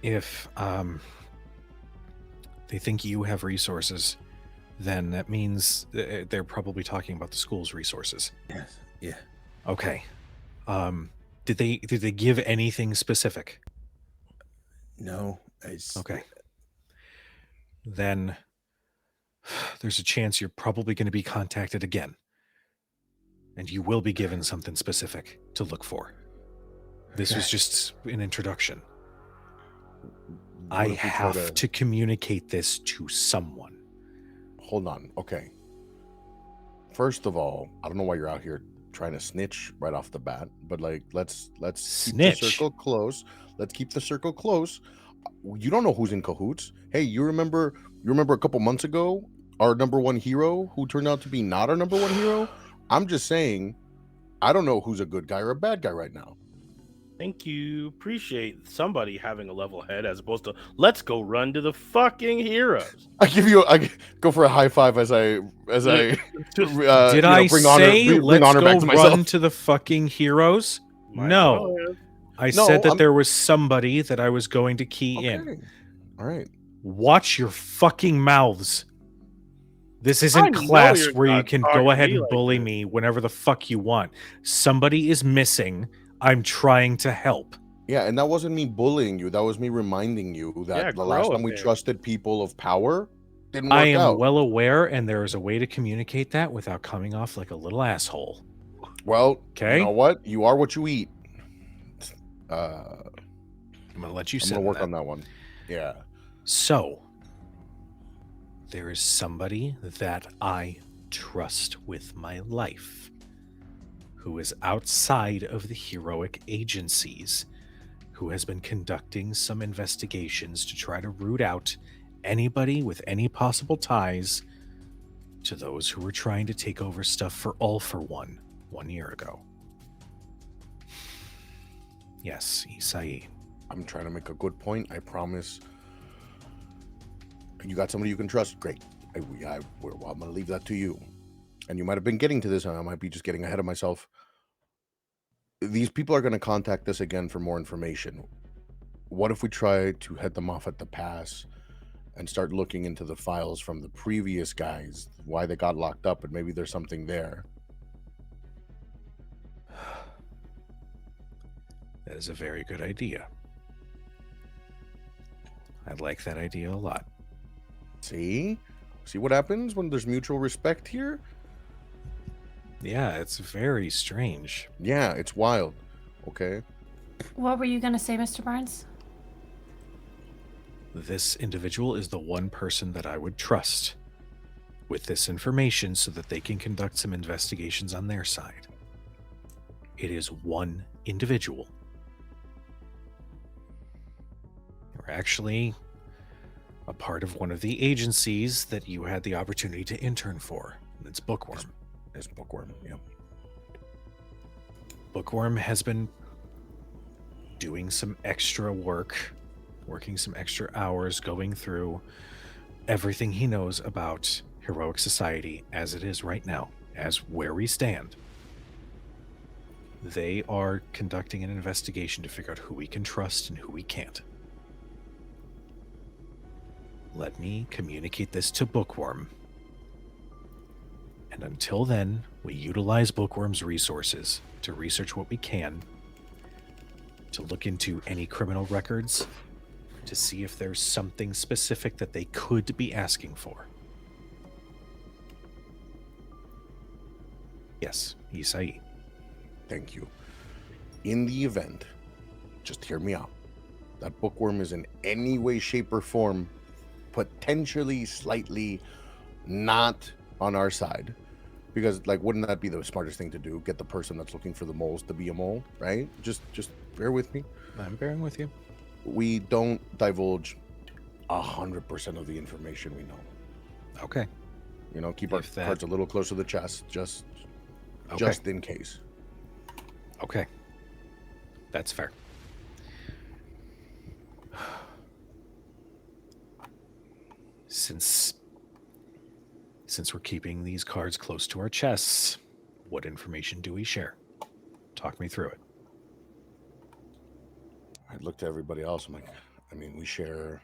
If they think you have resources, then that means they're probably talking about the school's resources. yes, yeah. Okay. Did they give anything specific? No, Okay. then there's a chance you're probably going to be contacted again. And you will be given something specific to look for. This was just an introduction. What I if we try have to communicate this to someone. Hold on. Okay. First of all, I don't know why you're out here trying to snitch right off the bat, but like let's keep the Snitch? circle close. Let's keep the circle close. You don't know who's in cahoots. Hey, you remember a couple months ago our number one hero who turned out to be not our number one hero? I'm just saying, I don't know who's a good guy or a bad guy right now. Thank you. Appreciate somebody having a level head as opposed to let's go run to the fucking heroes. I go for a high five as I Did I say let's honor back go to myself. run to the fucking heroes? Might No. as well. I No, said that I'm- there was somebody that I was going to key in. Okay. All right. Watch your fucking mouths. This I isn't know class you're where you not can talking go to ahead me and like bully this. me whenever the fuck you want. Somebody is missing. I'm trying to help. Yeah, and that wasn't me bullying you. That was me reminding you that Yeah, the last grow time we up there. trusted people of power didn't work I am out. well aware, and there is a way to communicate that without coming off like a little asshole. Well, Okay. you know what? You are what you eat. I'm gonna let you I'm sit gonna on work that. on that one. Yeah. So, there is somebody that I trust with my life who is outside of the heroic agencies, who has been conducting some investigations to try to root out anybody with any possible ties to those who were trying to take over stuff for All for One 1 year ago. Yes, Isai. I'm trying to make a good point. I promise. You got somebody you can trust. Great. I'm going to leave that to you. And you might have been getting to this, and I might be just getting ahead of myself. These people are going to contact us again for more information. What if we try to head them off at the pass and start looking into the files from the previous guys, why they got locked up, and maybe there's something there? That is a very good idea. I like that idea a lot. See what happens when there's mutual respect here? Yeah, it's very strange. Yeah, it's wild. Okay. What were you gonna say, Mr. Barnes? This individual is the one person that I would trust with this information so that they can conduct some investigations on their side. It is one individual. You're actually a part of one of the agencies that you had the opportunity to intern for. And it's Bookworm. It's Bookworm. Yep. Bookworm has been doing some extra work, working some extra hours, going through everything he knows about Heroic Society as it is right now, as where we stand. They are conducting an investigation to figure out who we can trust and who we can't. Let me communicate this to Bookworm. And until then, we utilize Bookworm's resources to research what we can, to look into any criminal records, to see if there's something specific that they could be asking for. Yes, Isai. Thank you. In the event, just hear me out, that Bookworm is in any way, shape, or form potentially slightly not on our side, because like, wouldn't that be the smartest thing to do? Get the person that's looking for the moles to be a mole, right? Just bear with me. I'm bearing with you. We don't divulge 100% of the information we know. Okay. You know, keep our If that- cards a little close to the chest, just in case. Okay. That's fair. Since we're keeping these cards close to our chests, what information do we share? Talk me through it. I looked at everybody else. I'm like, I mean, we share.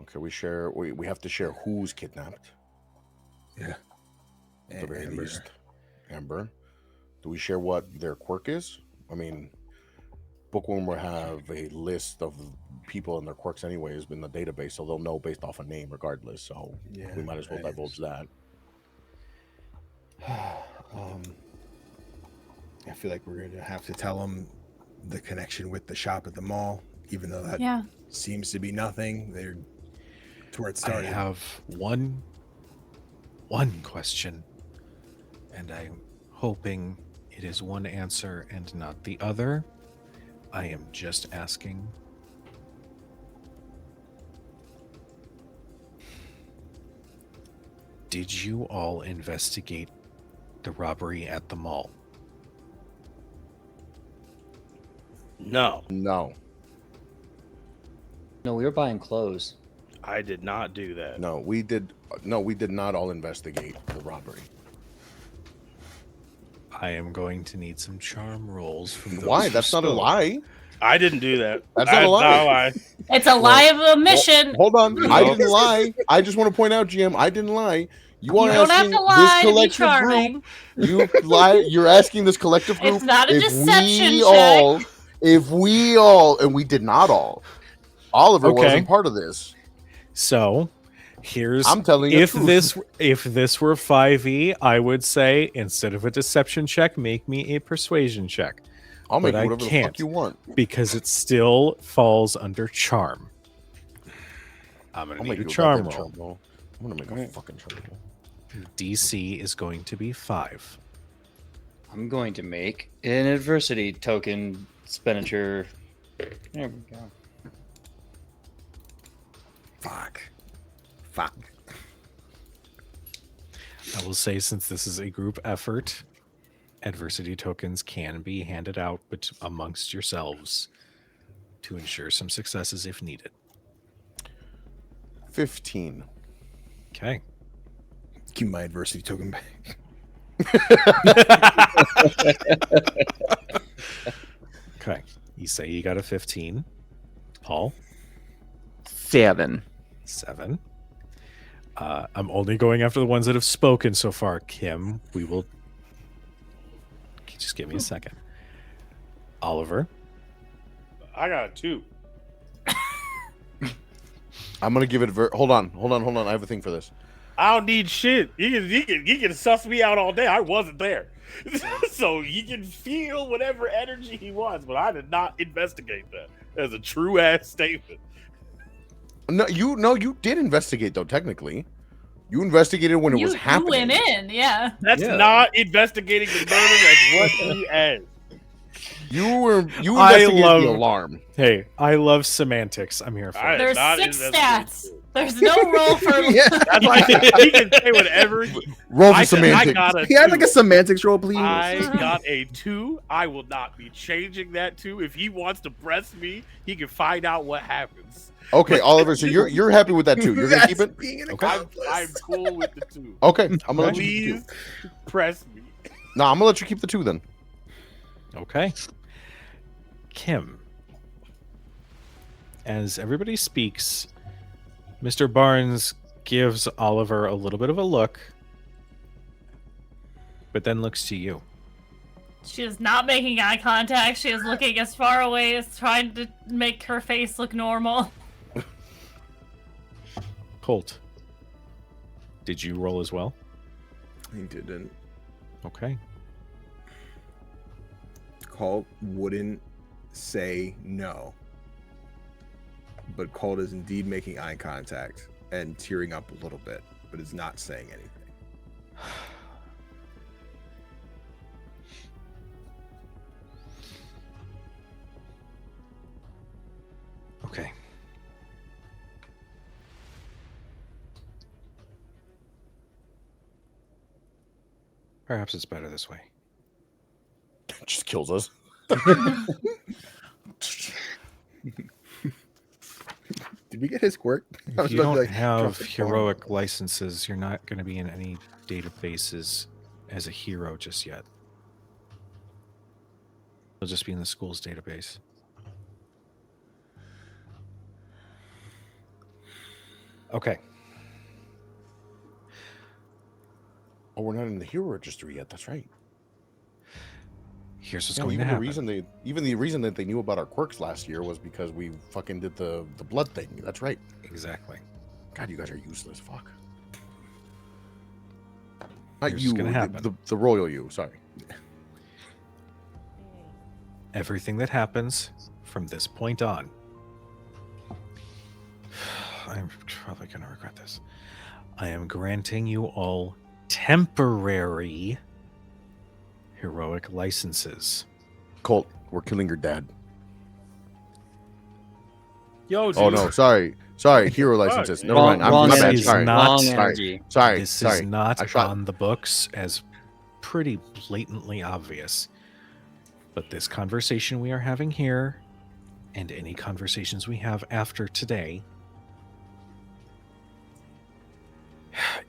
Okay, we have to share who's kidnapped. Yeah. At the very Amber. least. Amber. Do we share what their quirk is? I mean, Bookworm will have a list of people and their quirks anyways in the database, so they'll know based off a name regardless. So Yeah, we might as well that divulge is- that. I feel like we're gonna have to tell them the connection with the shop at the mall, even though that Yeah. seems to be nothing. They're to where it I started. have one question, and I'm hoping it is one answer and not the other. I am just asking. Did you all investigate the robbery at the mall? No, No, No, we were buying clothes. I did not do that. no, we did not all investigate the robbery. I am going to need some charm rolls from those Why? who That's not a spoke. lie. I didn't do that. That's not a lie. It's a lie of omission. Hold on, I No. didn't lie. I just want to point out, GM, I didn't lie. You are You don't have asking to lie to be this collective charming. group. You lie. You're asking this collective group. It's not a if deception we check. all, if we all, and we did not all. Oliver Okay. wasn't part of this. So, here's I'm telling you. if this were 5e, I would say instead of a deception check, make me a persuasion check I'll make but I you whatever the can't. fuck you want. because it still falls under charm. I'm gonna I'll need make a you a charm goddamn roll. charm roll. I'm gonna make a Alright. fucking charm roll. DC is going to be 5. I'm going to make an adversity token expenditure. There we go. Fuck. I will say, since this is a group effort, adversity tokens can be handed out amongst yourselves to ensure some successes if needed. 15. Okay. Keep my adversity token back. Okay. You say you got a 15. Paul? 7. 7. I'm only going after the ones that have spoken so far. Kim, we will. Just give me a second. Oliver? I got a 2. I'm gonna give it. Hold on. I have a thing for this. I don't need shit. He can suss me out all day. I wasn't there. So he can feel whatever energy he wants, but I did not investigate that. That's a true ass statement. No, you did investigate though. Technically, you investigated when it was You happening. went in, yeah. That's Yeah. not investigating the murder. That's what he is. You I investigated love- the alarm. Hey, I love semantics. I'm here for I it. did There's not 6 investigate stats. it. There's no roll for. That's why he can say whatever. Roll for I semantics. got a He had like 2. a semantics roll, please. I got a 2. I will not be changing that 2. If he wants to press me, he can find out what happens. Okay, Oliver. So you're happy with that too? You're gonna keep it? Being an Okay. accomplice. I'm cool with the 2. Okay, I'm gonna let you keep Please the 2. press me. No, I'm gonna let you keep the 2 then. Okay. Kim. As everybody speaks, Mr. Barnes gives Oliver a little bit of a look, but then looks to you. She is not making eye contact. She is looking as far away as trying to make her face look normal. Colt. Did you roll as well? He didn't. Okay. Colt wouldn't say no. But Colt is indeed making eye contact and tearing up a little bit, but is not saying anything. Okay. Perhaps it's better this way. Just kills us. Did we get his quirk? I was If you about to, don't like, drop have the bomb. heroic licenses, you're not going to be in any databases as a hero just yet. You'll just be in the school's database. Okay. Oh, we're not in the hero registry yet. That's right. here's what's Yeah, going to even the happen. reason that they knew about our quirks last year was because we fucking did the blood thing. That's right. Exactly. God, you guys are useless. Fuck. Not Here's you, what's gonna happen. the royal you. Sorry. Everything that happens from this point on, I'm probably going to regret this. I am granting you all temporary heroic licenses. Colt, we're killing your dad. Yo, dude. Oh no, sorry. Hero licenses. Never Wrong, mind. I'm wrong my bad. energy. Sorry. Wrong Sorry. energy. Sorry. This sorry. is not I shot- on the books, as pretty blatantly obvious. But this conversation we are having here, and any conversations we have after today,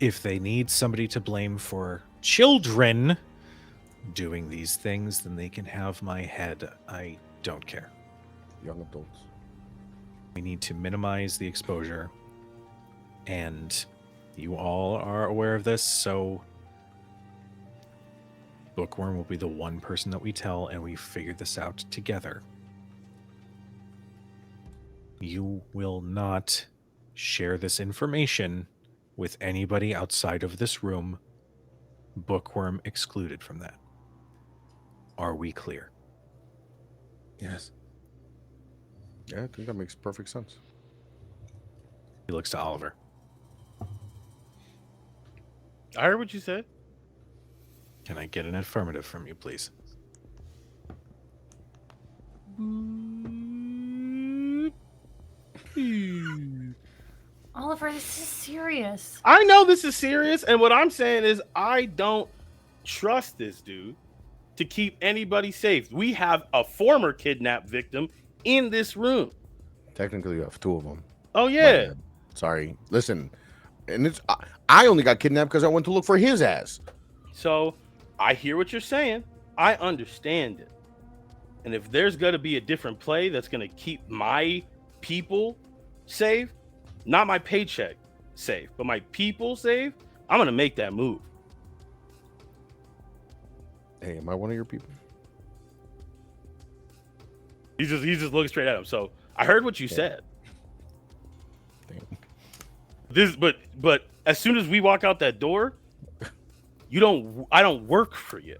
if they need somebody to blame for children doing these things, then they can have my head. I don't care. Young adults. We need to minimize the exposure, and you all are aware of this, so Bookworm will be the one person that we tell, and we figure this out together. You will not share this information with anybody outside of this room, Bookworm excluded from that. Are we clear? Yes. Yeah, I think that makes perfect sense. He looks to Oliver. I heard what you said. Can I get an affirmative from you, please? Oliver, this is serious. I know this is serious, and what I'm saying is I don't trust this dude to keep anybody safe. We have a former kidnapped victim in this room. Technically, you have two of them. Oh yeah. Sorry. Listen, and it's I only got kidnapped because I went to look for his ass. So I hear what you're saying. I understand it. And if there's going to be a different play that's going to keep my people safe, not my paycheck safe, but my people safe, I'm going to make that move. Hey, am I one of your people? He's just looking straight at him. So I heard what you said. Damn. But as soon as we walk out that door, I don't work for you.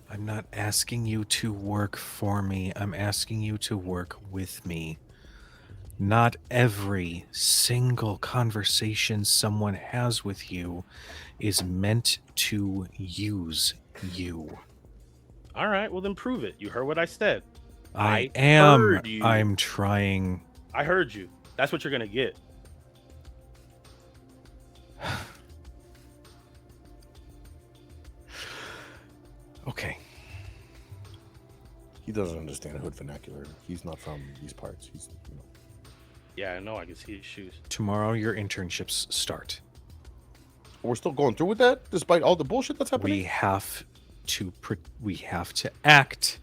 I'm not asking you to work for me. I'm asking you to work with me. Not every single conversation someone has with you is meant to use you. All right, well then prove it. You heard what I said. I heard you. I'm trying. I heard you. That's what you're gonna get. Okay. He doesn't understand hood vernacular. He's not from these parts. He's, you know. Yeah, I know. I can see his shoes. Tomorrow your internships start. We're still going through with that, despite all the bullshit that's happening. We have to act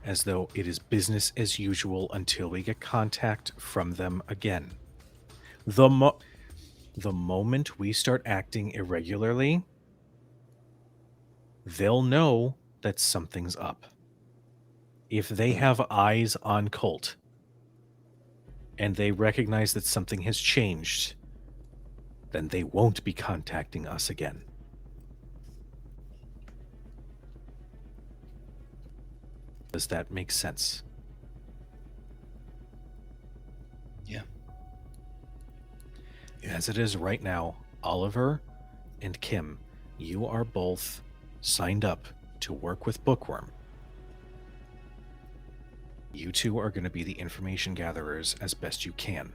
as though it is business as usual until we get contact from them again. The moment we start acting irregularly, they'll know that something's up. If they have eyes on Colt and they recognize that something has changed, then they won't be contacting us again. Does that make sense? Yeah. As it is right now, Oliver and Kim, you are both signed up to work with Bookworm. You two are going to be the information gatherers as best you can.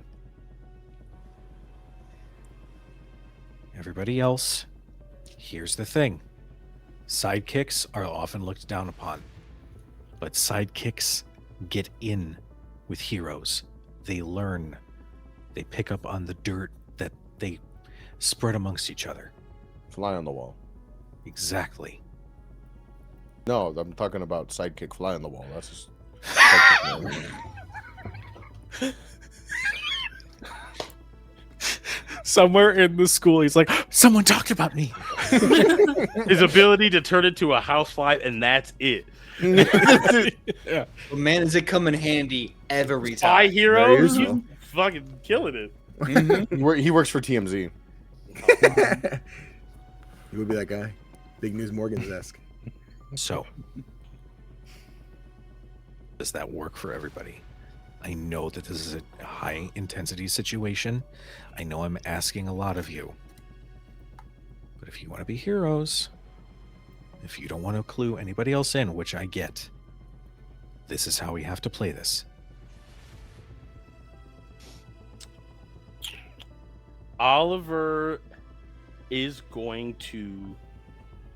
Everybody else, here's the thing. Sidekicks are often looked down upon, but sidekicks get in with heroes. They learn. They pick up on the dirt that they spread amongst each other. Fly on the wall. Exactly. No, I'm talking about sidekick fly on the wall. That's just Somewhere in the school, he's like, someone talked about me. His ability to turn into a housefly, and that's it. Yeah. But man, does it come in handy every Spy time. hero, Very useful. you fucking killing it. Mhm. He works for TMZ. He would be that guy. Big News Morgan's-esque. So, does that work for everybody? I know that this is a high intensity situation. I know I'm asking a lot of you. But if you want to be heroes, if you don't want to clue anybody else in, which I get, this is how we have to play this. Oliver is going to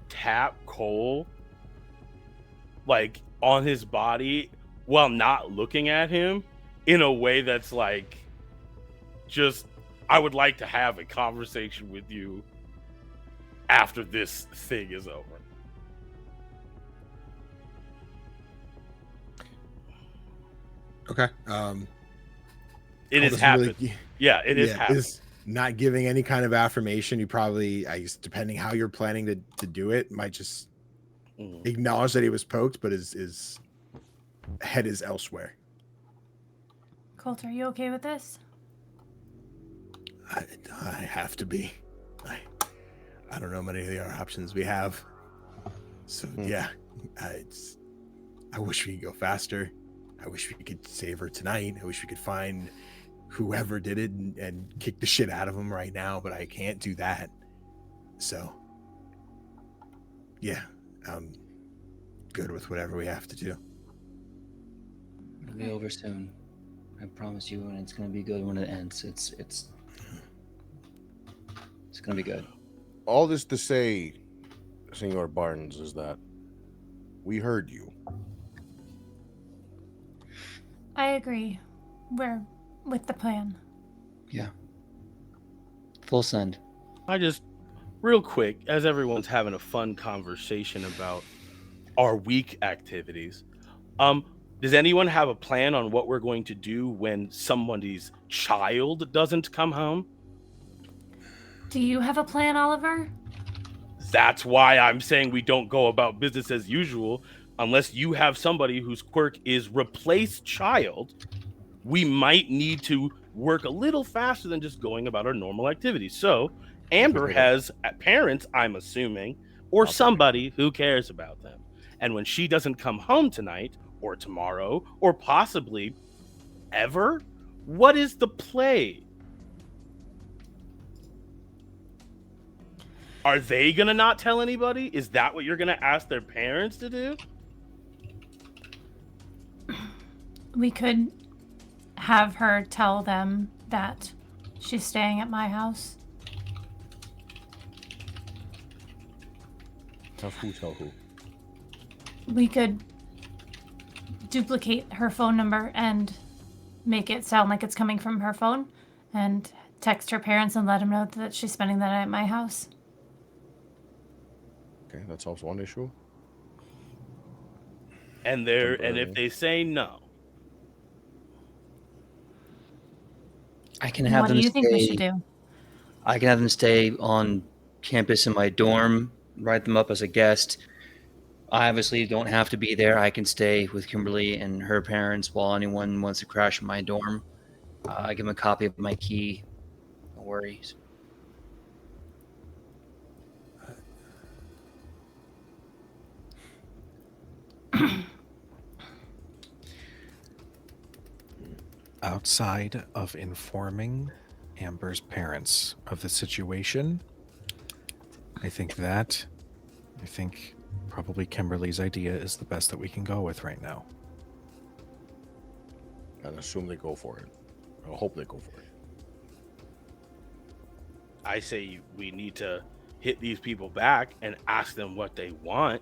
tap Cole like on his body while not looking at him in a way that's like, just, I would like to have a conversation with you after this thing is over. Okay. It Cole has doesn't happened. really- Yeah, it is happened. Is not giving any kind of affirmation. You probably, I guess, depending how you're planning to do it, might just Mhm. acknowledge that he was poked, but his head is elsewhere. Colt, are you okay with this? I have to be. I don't know many of the other options we have. So yeah, I wish we could go faster. I wish we could save her tonight. I wish we could find whoever did it and kick the shit out of him right now, but I can't do that. So yeah, I'm good with whatever we have to do. It'll be over soon. I promise you, and it's gonna be good when it ends. It's gonna be good. All this to say, Senor Barnes, is that we heard you. I agree. We're with the plan. Yeah. Full send. I just, real quick, as everyone's having a fun conversation about our week activities, does anyone have a plan on what we're going to do when somebody's child doesn't come home? Do you have a plan, Oliver? That's why I'm saying we don't go about business as usual unless you have somebody whose quirk is replace child. We might need to work a little faster than just going about our normal activities. So Amber has parents, I'm assuming, or somebody who cares about them. And when she doesn't come home tonight or tomorrow or possibly ever, what is the play? Are they going to not tell anybody? Is that what you're going to ask their parents to do? We could have her tell them that she's staying at my house. Have who tell who? We could duplicate her phone number and make it sound like it's coming from her phone and text her parents and let them know that she's spending the night at my house. Okay, that solves one issue. And if they say no, I can have What them do you think we should stay. do? I can have them stay on campus in my dorm, write them up as a guest. I obviously don't have to be there. I can stay with Kimberly and her parents while anyone wants to crash in my dorm. I give them a copy of my key. No worries. Outside of informing Amber's parents of the situation, I think probably Kimberly's idea is the best that we can go with right now. And assume they go for it. I hope they go for it. I say we need to hit these people back and ask them what they want.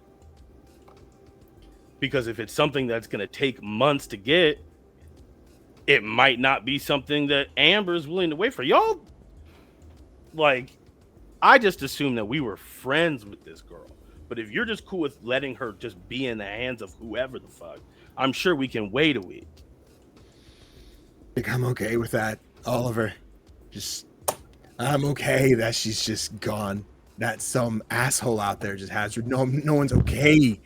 Because if it's something that's going to take months to get, it might not be something that Amber's willing to wait for. Y'all, like, I just assumed that we were friends with this girl. But if you're just cool with letting her just be in the hands of whoever the fuck, I'm sure we can wait a week. I think I'm okay with that, Oliver. I'm okay that she's just gone. that some asshole out there just has. No one's okay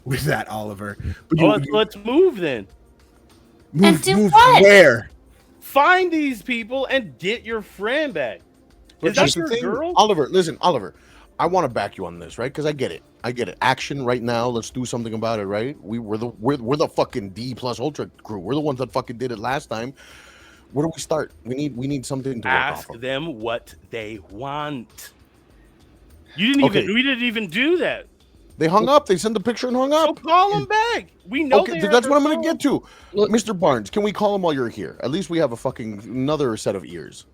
with that, Oliver. But Let's move then. move do what? where? Find these people and get your friend back. But Is that here's the your thing, girl? Oliver, listen, Oliver, I want to back you on this, right? Because I get it. Action right now. Let's do something about it, right? We're the fucking D plus Ultra crew. We're the ones that fucking did it last time. Where do we start? We need something to work Ask off of. them what they want. You didn't Okay. even. We didn't even do that. They hung up. They sent the picture and hung So up. call them back. We know. Okay, they that's have what I'm their gonna get phone. to. Look- Mr. Barnes, can we call him while you're here? At least we have a fucking another set of ears.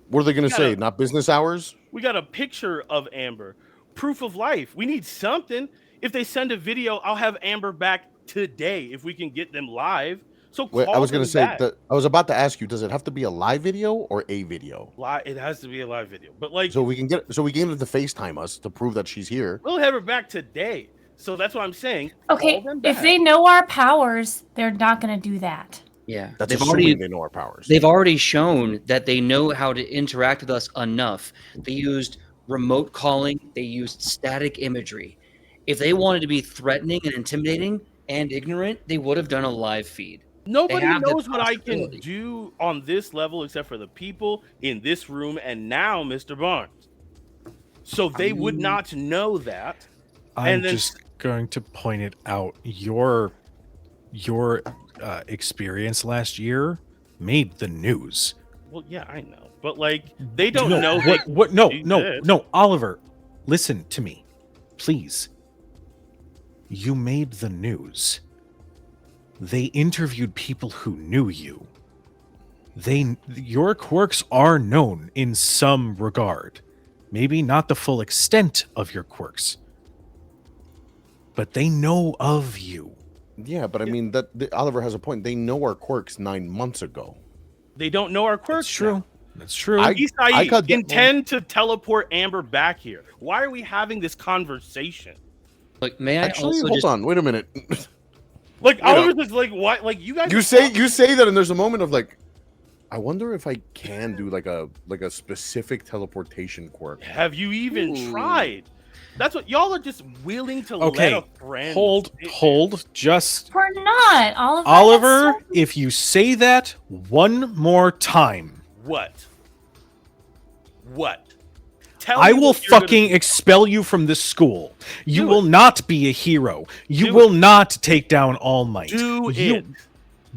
What are they gonna say? Not business hours? We got a picture of Amber, proof of life. We need something. If they send a video, I'll have Amber back today if we can get them live. So Wait, call I was gonna them say back. that. I was about to ask you. Does it have to be a live video or a video? It has to be a live video, but like So we can get it to FaceTime us to prove that she's here. we'll have her back today. So that's what I'm saying. Okay, Call them if back. they know our powers, they're not going to do that. Yeah, That's they've assuming already they know our powers. they've already shown that they know how to interact with us enough. They used remote calling. They used static imagery. If they wanted to be threatening and intimidating and ignorant, they would have done a live feed. Nobody have the knows what I can possibility. do on this level except for the people in this room and now Mr. Barnes. So they would not know that. I'm And then- just going to point it out. Your experience last year made the news. Well, yeah, I know. But like they don't No, know what no do no this. no Oliver, listen to me, please. You made the news. They interviewed people who knew you. Your quirks are known in some regard. Maybe not the full extent of your quirks, but they know of you. Yeah, but I mean Oliver has a point. They know our quirks 9 months ago. they don't know our quirks. That's true. now. That's true. I Isai got that intend to teleport Amber back here. Why are we having this conversation? Look, may I Actually, also hold just on. Wait a minute. Like You know- Oliver's just like what? Like you guys. you say that, and there's a moment of like, I wonder if I can do like a specific teleportation quirk. Have you even Ooh. tried? That's what y'all are just willing to Okay, let a friend. hold. Just We're not, Oliver. Oliver, that's so- if you say that one more time, What? What? Tell I me will what you're gonna fucking expel you from this school. You Do will it. not be a hero. You Do will not take down All Might. do You- it.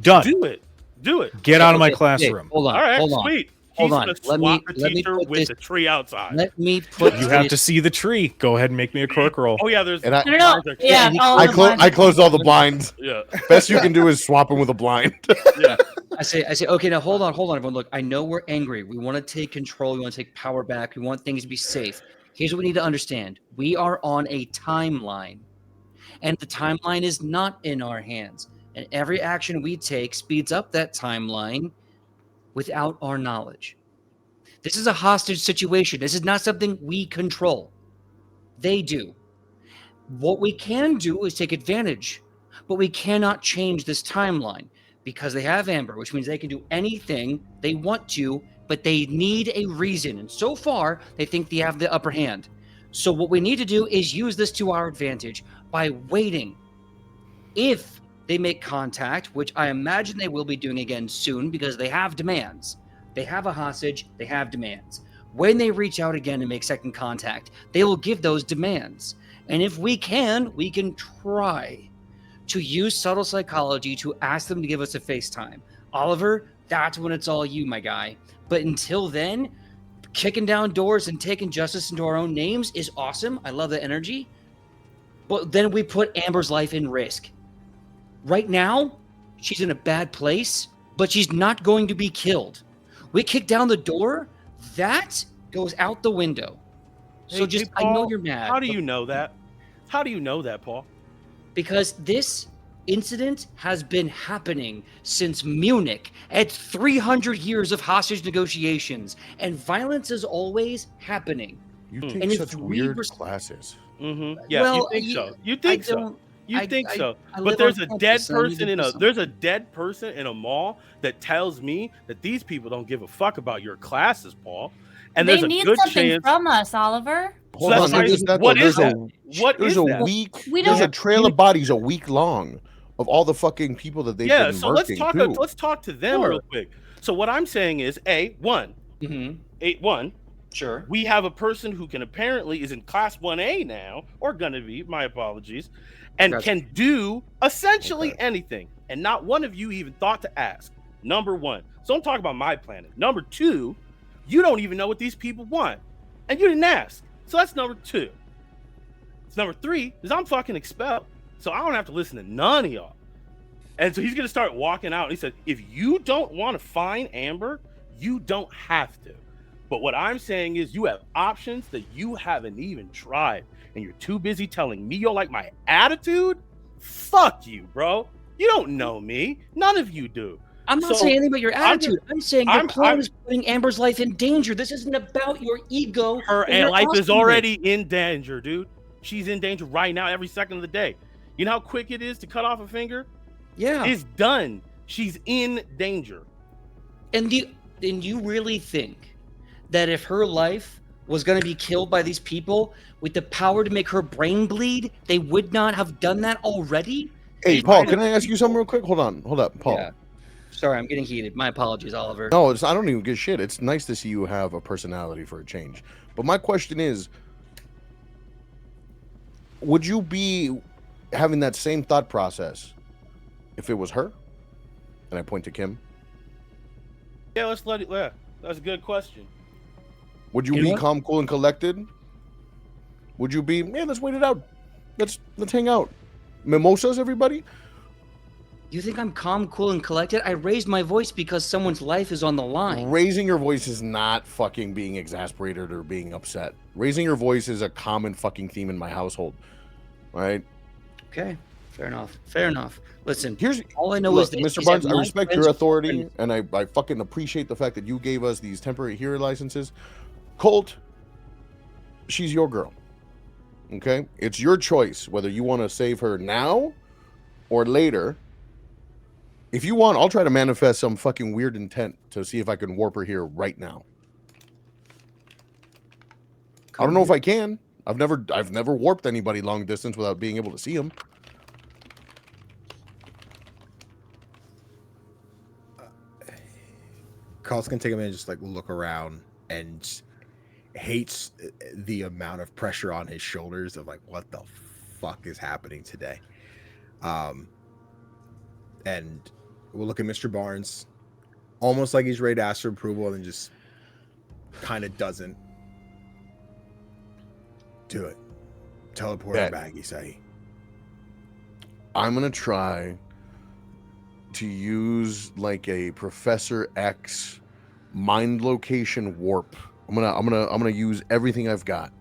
Done. Do it. Do it. Get out of my Okay, classroom. hold on, All right, hold on. sweet. Hold He's on. gonna Let me- swap the let me teacher put with this- the tree outside. Let me put You have to this- see the tree. Go ahead and make me a quirk roll. Oh yeah, there's. And I- No, no, no. Yeah, Yeah, all I the close. ones- I closed all the blinds. Yeah. Best you can do is swap him with a blind. I say, okay, now hold on, everyone. Look, I know we're angry. We want to take control. We want to take power back. We want things to be safe. Here's what we need to understand. We are on a timeline, and the timeline is not in our hands. And every action we take speeds up that timeline without our knowledge. This is a hostage situation. This is not something we control. They do. What we can do is take advantage, but we cannot change this timeline because they have Amber, which means they can do anything they want to, but they need a reason. And so far, they think they have the upper hand. So what we need to do is use this to our advantage by waiting. If they make contact, which I imagine they will be doing again soon because they have demands. They have a hostage, they have demands. When they reach out again and make second contact, they will give those demands. And if we can try to use subtle psychology to ask them to give us a FaceTime. Oliver, that's when it's all you, my guy. But until then, kicking down doors and taking justice into our own names is awesome. I love the energy. But then we put Amber's life in risk. Right now, she's in a bad place, but she's not going to be killed. We kick down the door, that goes out the window. So Hey, I know Paul, you're mad. How do but- you know that? How do you know that, Paul? Because this incident has been happening since Munich at 300 years of hostage negotiations, and violence is always happening. You Hmm. take And if such we weird were- classes. Mm-hmm. Yeah, Well, you think so? You think so? You think so? I But live there's on a campus, dead and I need person to in do a something. there's a dead person in a mall that tells me that these people don't give a fuck about your classes, Paul. And They there's a need good something chance. from us, Oliver. Hold that's on, why- not just that, what though. is There's that? What there's is a that? week. We There's a don't- trail of bodies a week long of all the fucking people that they've Yeah, been so let's murking talk. too. Let's talk to them Sure. real quick. So what I'm saying is, one, Sure. we have a person who can apparently is in class 1A now, or gonna be. My apologies, and Gotcha. can do essentially Okay. anything. And not one of you even thought to ask. Number one. So I'm talking about my planet. Number two, you don't even know what these people want, and you didn't ask. So that's number two. It's number three is I'm fucking expelled, so I don't have to listen to none of y'all. And so he's gonna start walking out. And he said, if you don't want to find Amber, you don't have to. But what I'm saying is you have options that you haven't even tried, and you're too busy telling me you don't like my attitude. Fuck you, bro. You don't know me. None of you do. I'm not So, saying anything about your I'm attitude. I'm saying your I'm- plan I'm- is putting Amber's life in danger. This isn't about your ego. Her or your life is awesomeness. already in danger, dude. She's in danger right now, every second of the day. You know how quick it is to cut off a finger? Yeah. It's done. She's in danger. And you really think that if her life was going to be killed by these people with the power to make her brain bleed, they would not have done that already? Hey, Paul, can I ask you something real quick? Hold up, Paul. Yeah. Sorry, I'm getting heated. My apologies, Oliver. No, I don't even give shit. It's nice to see you have a personality for a change. But my question is, would you be having that same thought process if it was her? And I point to Kim. Yeah, let's let it. Yeah, that's a good question. Would you You be know what? calm, cool, and collected? Would you be, man, let's wait it out. Let's hang out. Mimosas, everybody? You think I'm calm, cool, and collected? I raised my voice because someone's life is on the line. Raising your voice is not fucking being exasperated or being upset. Raising your voice is a common fucking theme in my household. All right? Okay, fair enough. Fair enough. Listen, Here's all I know look, is that Mr. is Barnes, that I my respect friends your are authority, friends. and I fucking appreciate the fact that you gave us these temporary hero licenses. Colt, she's your girl. Okay? It's your choice whether you want to save her now or later. If you want, I'll try to manifest some fucking weird intent to see if I can warp her here right now. I don't know if I can. I've never warped anybody long distance without being able to see them. Carl's gonna take a minute, just like look around, and just hates the amount of pressure on his shoulders of like, what the fuck is happening today? And we'll look at Mr. Barnes, almost like he's ready to ask for approval, and then just kind of doesn't do it. Teleport her Bet. back, he say. I'm gonna try to use like a Professor X mind location warp. I'm gonna use everything I've got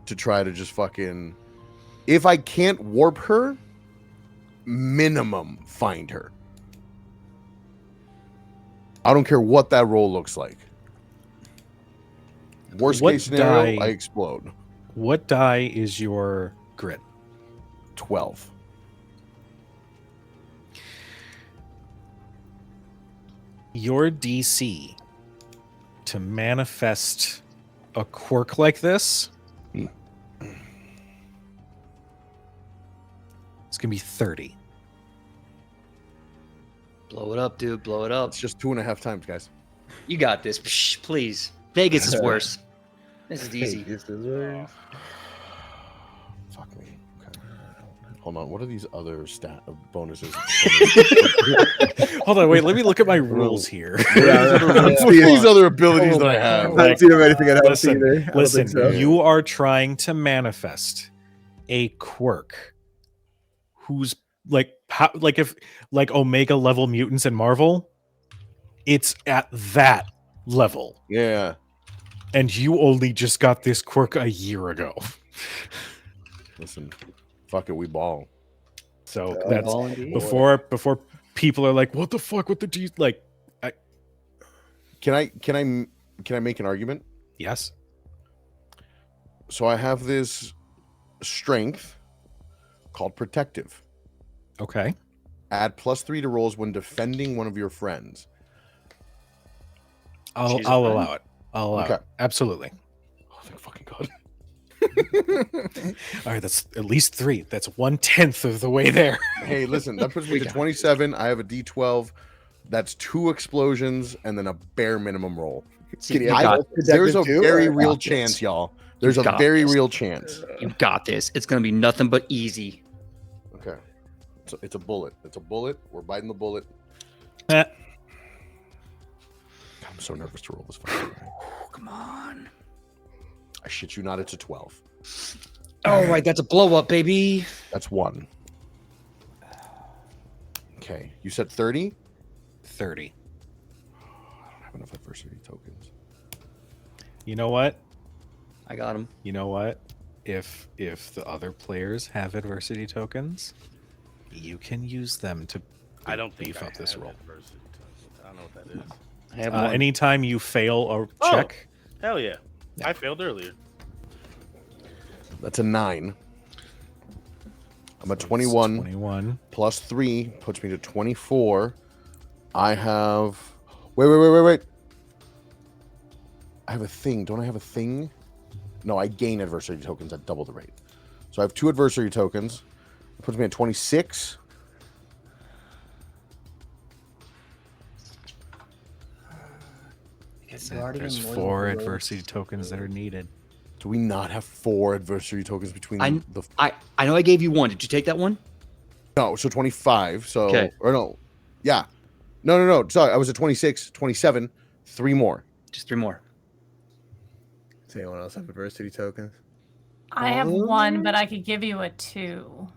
to try to just fucking, if I can't warp her, minimum find her. I don't care what that roll looks like. Worst What case scenario, die- I explode. What die is your grit? 12. Your DC to manifest a quirk like this, it's gonna be 30. Blow it up, dude. Blow it up. It's just 2.5 times, guys. You got this. Psh, please. Vegas is worse. This is easy. Fuck me. Okay. Hold on. What are these other bonuses? Hold on, wait. Let me look at my rules here. What are these other abilities that I have? I don't see anything that helps Listen, either. I don't Listen, think so. you are trying to manifest a quirk who's like if like Omega level mutants in Marvel, it's at that level. Yeah. And you only just got this quirk a year ago. Listen, fuck it, we ball. So that's Ball indeed. before people are like, what the fuck with the G, like, Can I make an argument? yes. So I have this strength, called Protective. Okay. Add +3 to rolls when defending one of your friends. I'll She's allow it. I'll allow Okay. it. Absolutely. Oh, thank fucking God. All right, that's at least 3. That's 1/10 of the way there. Hey, listen, that puts me We to got 27. I have a D12. That's 2 explosions and then a bare minimum roll. See, Can you you have got, both There's a protective too, very or- real got this. chance, y'all. There's You a got very this. real chance. you got this. It's gonna be nothing but easy. Okay. So it's a bullet. It's a bullet. We're biting the bullet. Eh, God, I'm so nervous to roll this fucking thing. Oh, come on. I shit you not, it's a 12. All right, that's a blow up, baby. That's 1. Okay. You said 30? 30. I don't have enough adversity tokens. You know what? I got him. You know what? If the other players have adversity tokens, you can use them to I don't think beef I up this have roll. adversity tokens. I don't know what that is. I have one. Anytime you fail a Oh. check, Hell yeah. Yeah. I failed earlier. That's a 9. I'm at so it's 21. 21. +3 puts me to 24. I have. Wait. I have a thing. Don't I have a thing? No, I gain adversity tokens at double the rate. So I have 2 adversity tokens. It puts me at 26. There's 4 adversity tokens that are needed. Do we not have 4 adversity tokens between I- the. I know I gave you one. Did you take that one? No, so 25. So. Okay. Or no. Yeah. No. Sorry. I was at 26, 27. 3 more. Just 3 more. Does anyone else have adversity tokens? I have one, but I could give you a 2.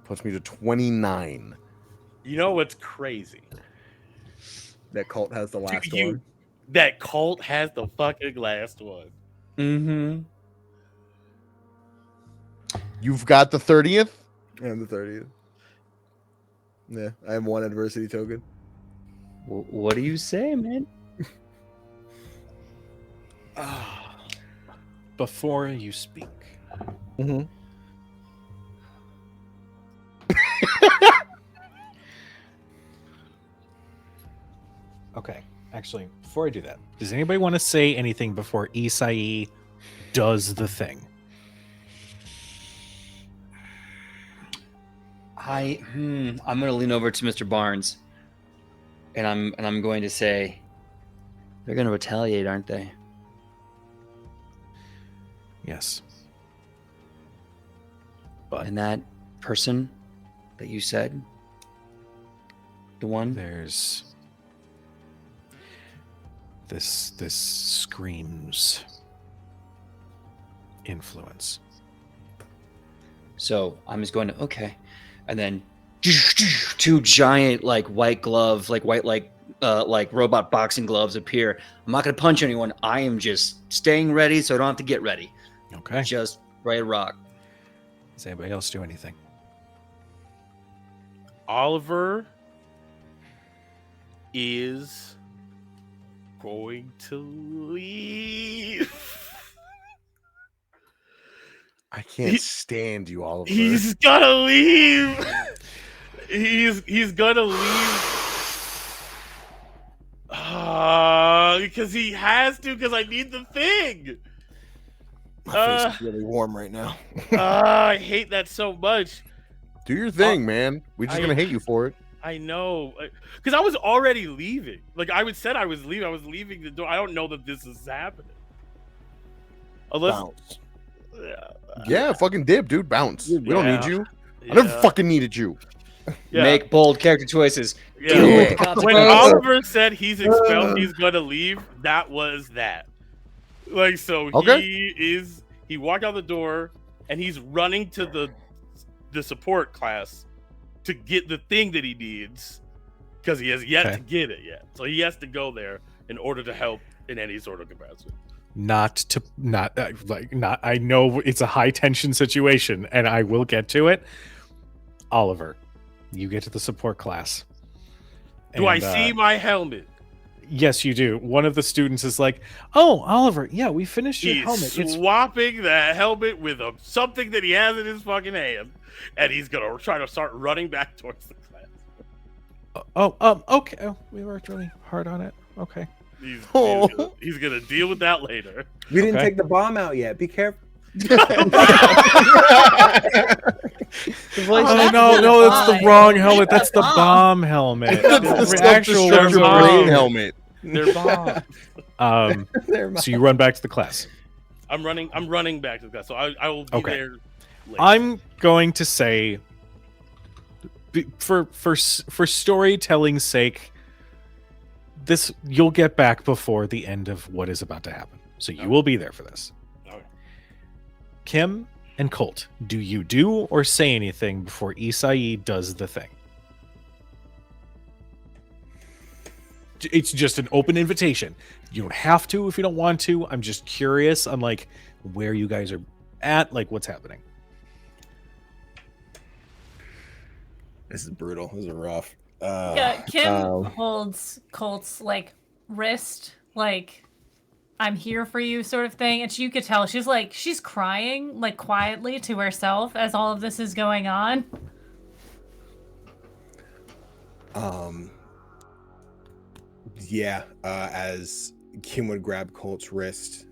Puts me to 29. You know what's crazy? That Colt has the last You- one. That Colt has the fucking last one. Mm-hmm. You've got the 30th? And the 30th. Yeah, I have 1 adversity token. What do you say, man? Before you speak, Mm-hmm. okay. Actually, before I do that, does anybody want to say anything before Isai does the thing? I'm gonna lean over to Mr. Barnes, and I'm going to say, they're gonna retaliate, aren't they? Yes. But And that person that you said, the one. there's this screams influence. So I'm just going to okay, and then 2 giant like white glove, like white like robot boxing gloves appear. I'm not gonna punch anyone. I am just staying ready, so I don't have to get ready. Okay. Just ready to rock. Does anybody else do anything? Oliver is going to leave. I can't He- stand you, Oliver. He's gonna leave. He's gonna leave. Because he has to. Because I need the thing. My face is really warm right now. I hate that so much. Do your thing, man. We're just I- gonna hate you for it. I know, because I was already leaving. Like said I was leaving. I was leaving the door. I don't know that this is happening. Unless, Bounce. Yeah, fucking dip, dude. Bounce. We don't need Yeah. you. I never Yeah. fucking needed you. Yeah. Make bold character choices. Yeah. Deal with the When consequences. Oliver said he's expelled, he's gonna leave. That was that. Like so, Okay. he walked out the door and he's running to the support class to get the thing that he needs because he has yet Okay. to get it yet. So he has to go there in order to help in any sort of capacity. Not I know it's a high tension situation and I will get to it. Oliver, you get to the support class. Do I And, see my helmet? Yes, you do. One of the students is like, "Oh, Oliver, yeah, we finished your He's helmet. It's swapping that helmet with something that he has in his fucking hand, and he's gonna try to start running back towards the class. okay. Oh, we worked really hard on it. Okay. He's gonna deal with that later. We didn't Okay. take the bomb out yet. Be careful. Oh no, that's the wrong helmet. That's the bomb helmet. That's the actual self-destruct bomb. brain helmet. They're bombs. Never mind. So you run back to the class. I'm running back to the class, so I will be Okay. there. Later. I'm going to say, for storytelling's sake, this you'll get back before the end of what is about to happen. So you will be there for this. Okay. Kim and Colt, do you do or say anything before Isai does the thing? It's just an open invitation. You don't have to if you don't want to. I'm just curious on like where you guys are at, like what's happening. This is brutal. This is rough. Yeah, Kim holds Colt's like wrist, like I'm here for you sort of thing, and you could tell she's crying like quietly to herself as all of this is going on. Yeah, as Kim would grab Colt's wrist,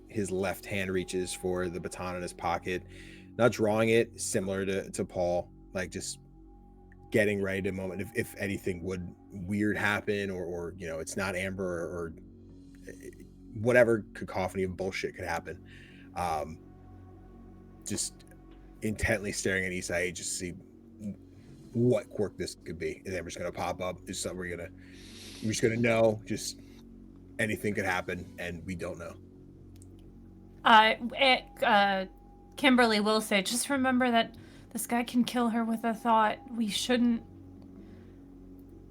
his left hand reaches for the baton in his pocket, not drawing it, similar to Paul, like just getting ready to moment if anything would weird happen or you know, it's not Amber or whatever cacophony of bullshit could happen. Just intently staring at Isai, just to see what quirk this could be. Is Amber's gonna pop up? Is something we're just gonna know? Just anything could happen, and we don't know. Kimberly will say, just remember that this guy can kill her with a thought. We shouldn't.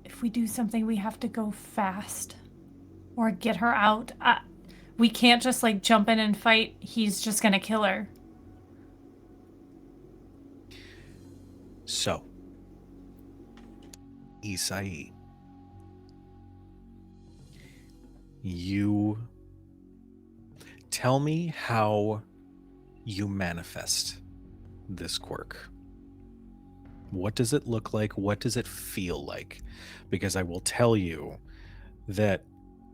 If we do something, we have to go fast, or get her out. We can't just like jump in and fight. He's just gonna kill her. So, Isai, you tell me how you manifest this quirk. What does it look like? What does it feel like? Because I will tell you that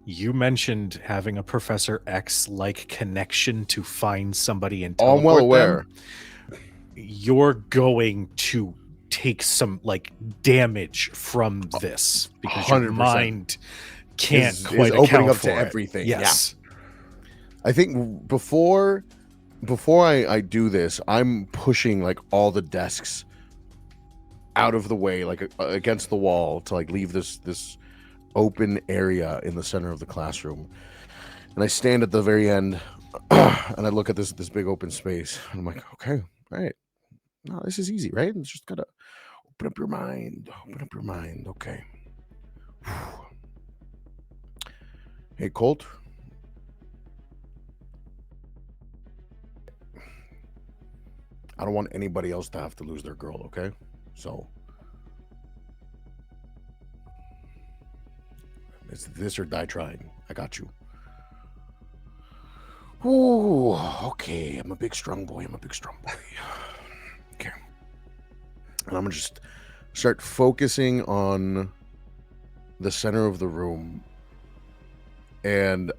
you mentioned having a Professor X-like connection to find somebody and Oh, I'm well teleport them. aware. You're going to take some like damage from this because your 100%. mind can't Is quite opening account up for to it. everything. Yes. I think before I do this, I'm pushing like all the desks out of the way, like against the wall, to like leave this open area in the center of the classroom. And I stand at the very end and I look at this big open space. And I'm like, okay, all right. No, this is easy, right? It's just gotta open up your mind. Open up your mind. Okay. Hey, Colt. I don't want anybody else to have to lose their girl, okay? So it's this or die trying. I got you. Ooh, okay. I'm a big strong boy. Okay. And I'm gonna just start focusing on the center of the room. And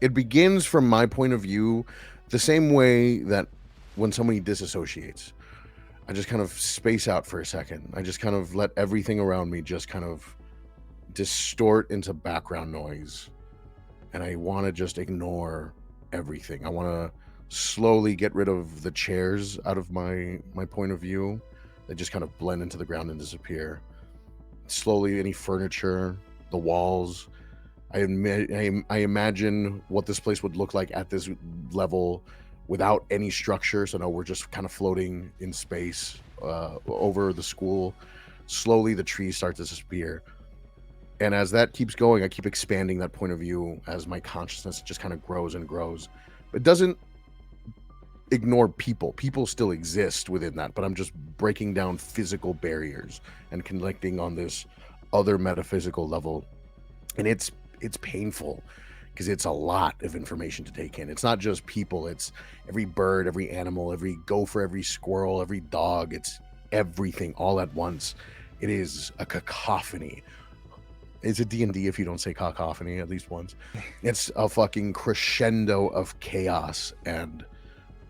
it begins from my point of view the same way that when somebody disassociates, I just kind of space out for a second. I just kind of let everything around me just kind of distort into background noise. And I want to just ignore everything. I want to slowly get rid of the chairs out of my point of view. They just kind of blend into the ground and disappear. Slowly, any furniture, the walls. I imagine what this place would look like at this level without any structure. So now we're just kind of floating in space over the school. Slowly, the trees start to disappear. And as that keeps going, I keep expanding that point of view as my consciousness just kind of grows and grows. It doesn't ignore people. People still exist within that, but I'm just breaking down physical barriers and connecting on this other metaphysical level. and it's painful because it's a lot of information to take in. It's not just people, it's every bird, every animal, every gopher, every squirrel, every dog. It's everything all at once. It is a cacophony. It's a D&D if you don't say cacophony at least once. It's a fucking crescendo of chaos and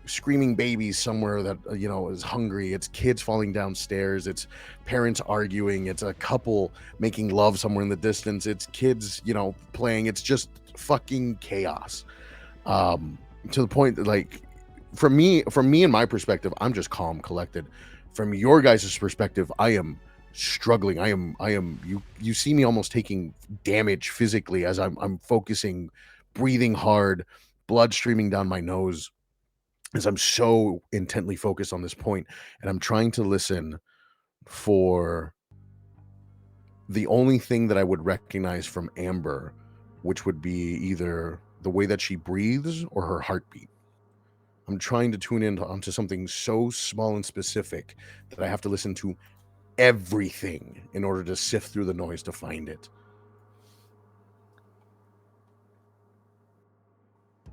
screaming babies somewhere that is hungry. It's kids falling downstairs. It's parents arguing. It's a couple making love somewhere in the distance. It's kids playing. It's just fucking chaos, to the point that, like, from me and my perspective, I'm just calm, collected. From your guys' perspective, I am struggling. I am you see me almost taking damage physically as I'm focusing, breathing hard, blood streaming down my nose, as I'm so intently focused on this point, and I'm trying to listen for the only thing that I would recognize from Amber, which would be either the way that she breathes or her heartbeat. I'm trying to tune in onto something so small and specific that I have to listen to everything in order to sift through the noise to find it.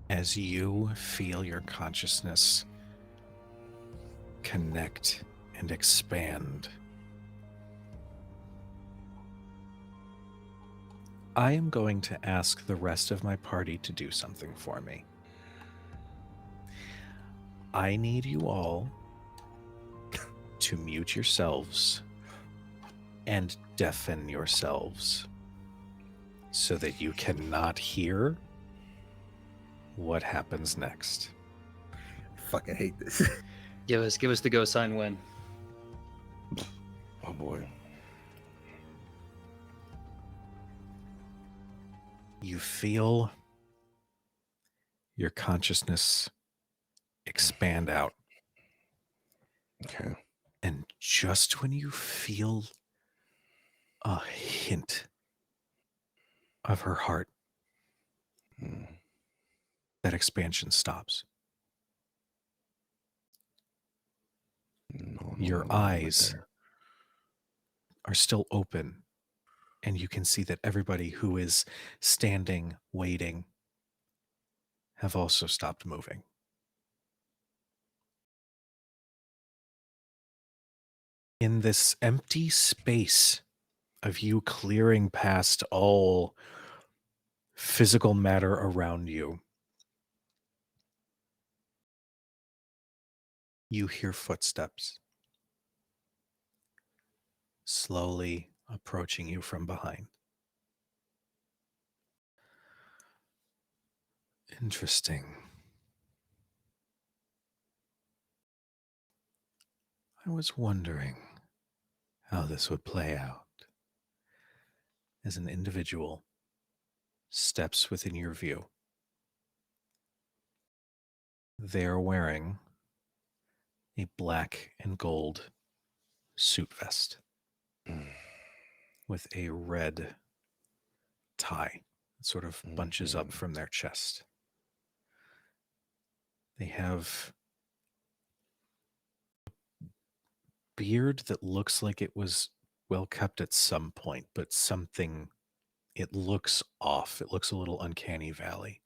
As you feel your consciousness connect and expand, I am going to ask the rest of my party to do something for me. I need you all to mute yourselves and deafen yourselves so that you cannot hear what happens next. I fucking hate this. Give us the go sign when. Oh boy. You feel your consciousness expand out. Okay. And just when you feel a hint of her heart, that expansion stops. Your eyes are still open, and you can see that everybody who is standing, waiting, have also stopped moving. In this empty space of you clearing past all physical matter around you, you hear footsteps slowly approaching you from behind. Interesting. I was wondering how this would play out as an individual steps within your view. They are wearing a black and gold suit vest with a red tie that sort of bunches up from their chest. They have a beard that looks like it was well kept at some point, but it looks off. It looks a little uncanny valley.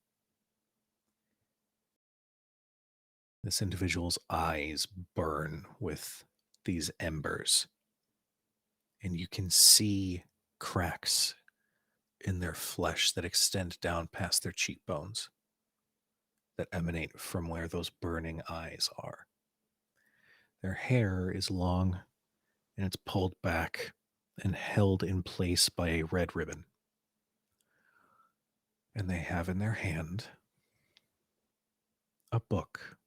This individual's eyes burn with these embers, and you can see cracks in their flesh that extend down past their cheekbones that emanate from where those burning eyes are. Their hair is long, and it's pulled back and held in place by a red ribbon. And they have in their hand a book,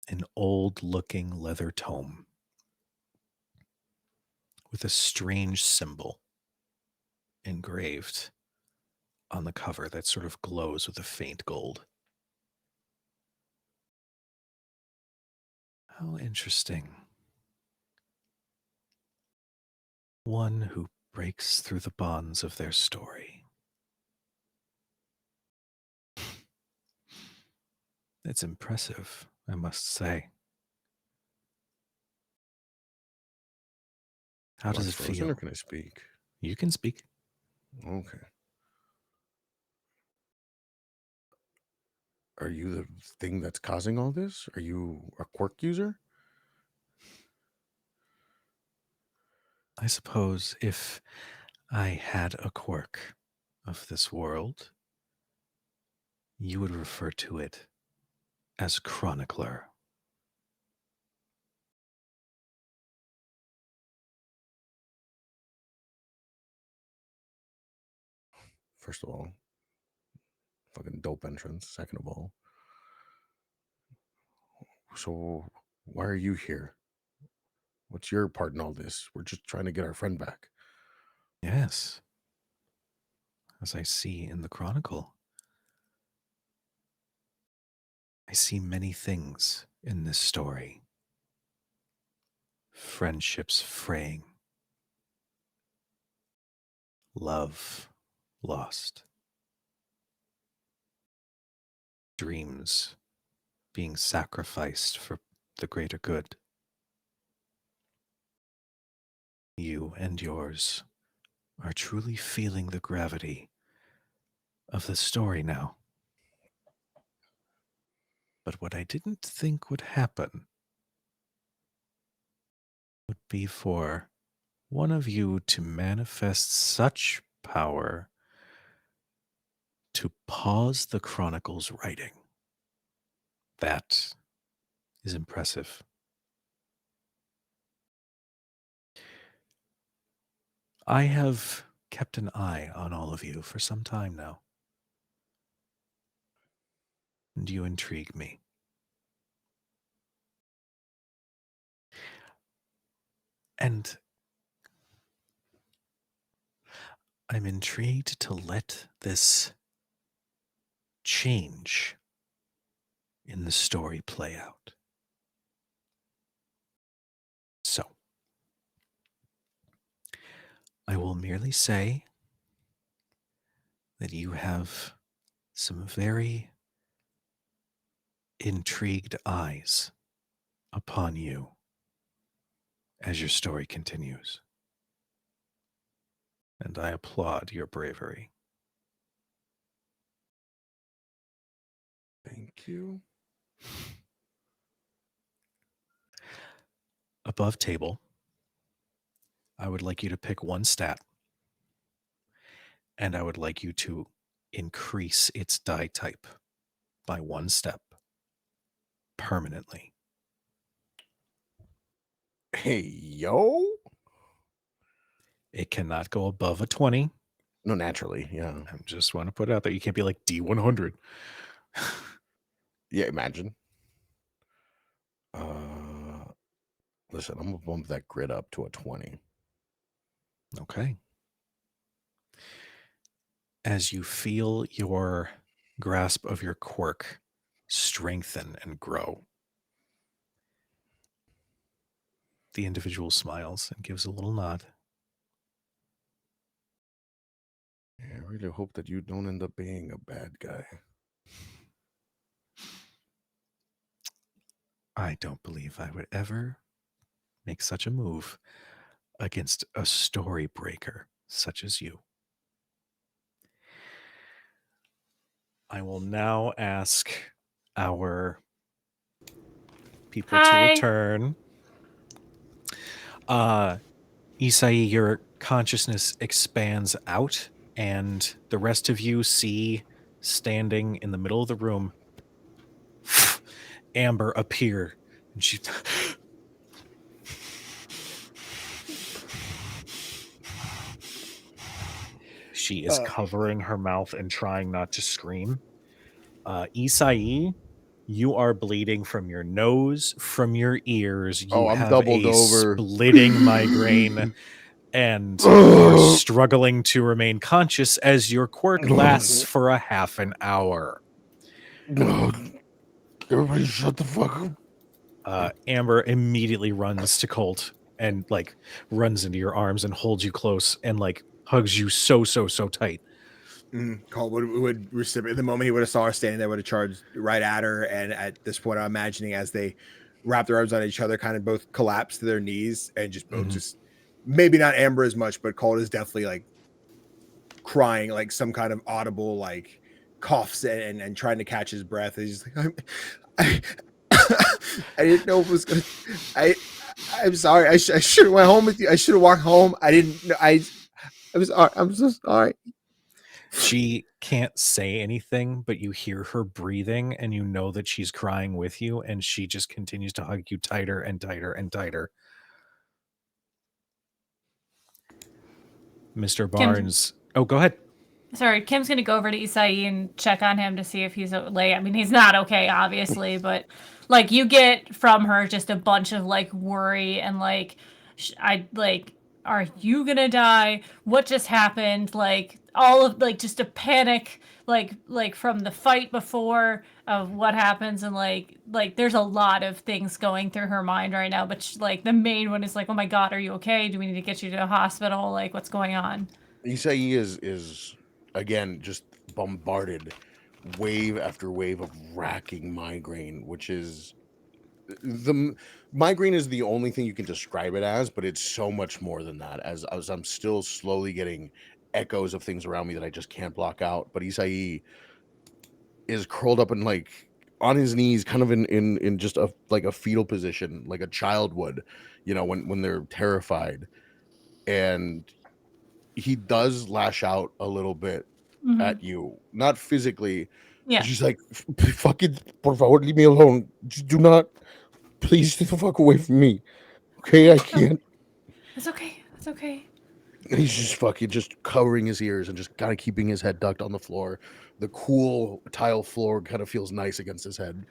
an old-looking leather tome with a strange symbol engraved on the cover that sort of glows with a faint gold. How interesting. One who breaks through the bonds of their story. It's impressive, I must say. How does it feel? Or can I speak? You can speak. Okay. Are you the thing that's causing all this? Are you a quirk user? I suppose if I had a quirk of this world, you would refer to it as chronicler. First of all, fucking dope entrance. Second of all, so why are you here? What's your part in all this? We're just trying to get our friend back. Yes, as I see in the chronicle, I see many things in this story. Friendships fraying, love lost, dreams being sacrificed for the greater good. You and yours are truly feeling the gravity of the story now. But what I didn't think would happen would be for one of you to manifest such power to pause the Chronicle's writing. That is impressive. I have kept an eye on all of you for some time now, and you intrigue me. And I'm intrigued to let this change in the story play out. So, I will merely say that you have some very intrigued eyes upon you as your story continues. And I applaud your bravery. Thank you. Above table, I would like you to pick one stat, and I would like you to increase its die type by one step permanently. Hey, yo. It cannot go above a 20. No, naturally, yeah. I just want to put it out there. You can't be like D100. Yeah, imagine. Listen, I'm gonna bump that grid up to a 20. Okay. As you feel your grasp of your quirk strengthen and grow, the individual smiles and gives a little nod. Yeah, I really hope that you don't end up being a bad guy. I don't believe I would ever make such a move against a story breaker such as you. I will now ask our people to Hi. return. Isai, your consciousness expands out, and the rest of you see standing in the middle of the room Amber appear, and she is covering her mouth and trying not to scream. Isai, you are bleeding from your nose, from your ears. You I'm have doubled a over. splitting migraine and are struggling to remain conscious as your quirk lasts for a half an hour. Everybody shut the fuck up. Amber immediately runs to Colt and like runs into your arms and holds you close and like hugs you so tight. Colt would reciprocate. The moment he would have saw her standing there, would have charged right at her. And at this point, I'm imagining as they wrap their arms on each other, kind of both collapse to their knees and just both just maybe not Amber as much, but Colt is definitely like crying, like some kind of audible like coughs and trying to catch his breath. He's just like, I didn't know it was gonna. I'm sorry. I should have went home with you. I should have walked home. I didn't know. I'm sorry. I'm so sorry. She can't say anything, but you hear her breathing and you know that she's crying with you, and she just continues to hug you tighter and tighter and tighter. Mr. Barnes. Oh, go ahead. Sorry, Kim's gonna go over to Isai and check on him to see if he's like. I mean, he's not okay, obviously, but like you get from her just a bunch of like worry and like, are you gonna die? What just happened? Like all of like just a panic, like from the fight before of what happens, and like there's a lot of things going through her mind right now. But like the main one is like, oh my God, are you okay? Do we need to get you to the hospital? Like, what's going on? Isai is again just bombarded wave after wave of racking migraine, which is the migraine is the only thing you can describe it as, but it's so much more than that. As I'm still slowly getting echoes of things around me that I just can't block out. But Isai is curled up and like on his knees, kind of in just a like a fetal position, like a child would, you know, when they're terrified. And he does lash out a little bit at you, not physically. Yeah. She's like, fucking, por favor, leave me alone. Just do not, please stay the fuck away from me. Okay, I can't. It's okay. It's okay. And he's just fucking just covering his ears and just kind of keeping his head ducked on the floor. The cool tile floor kind of feels nice against his head,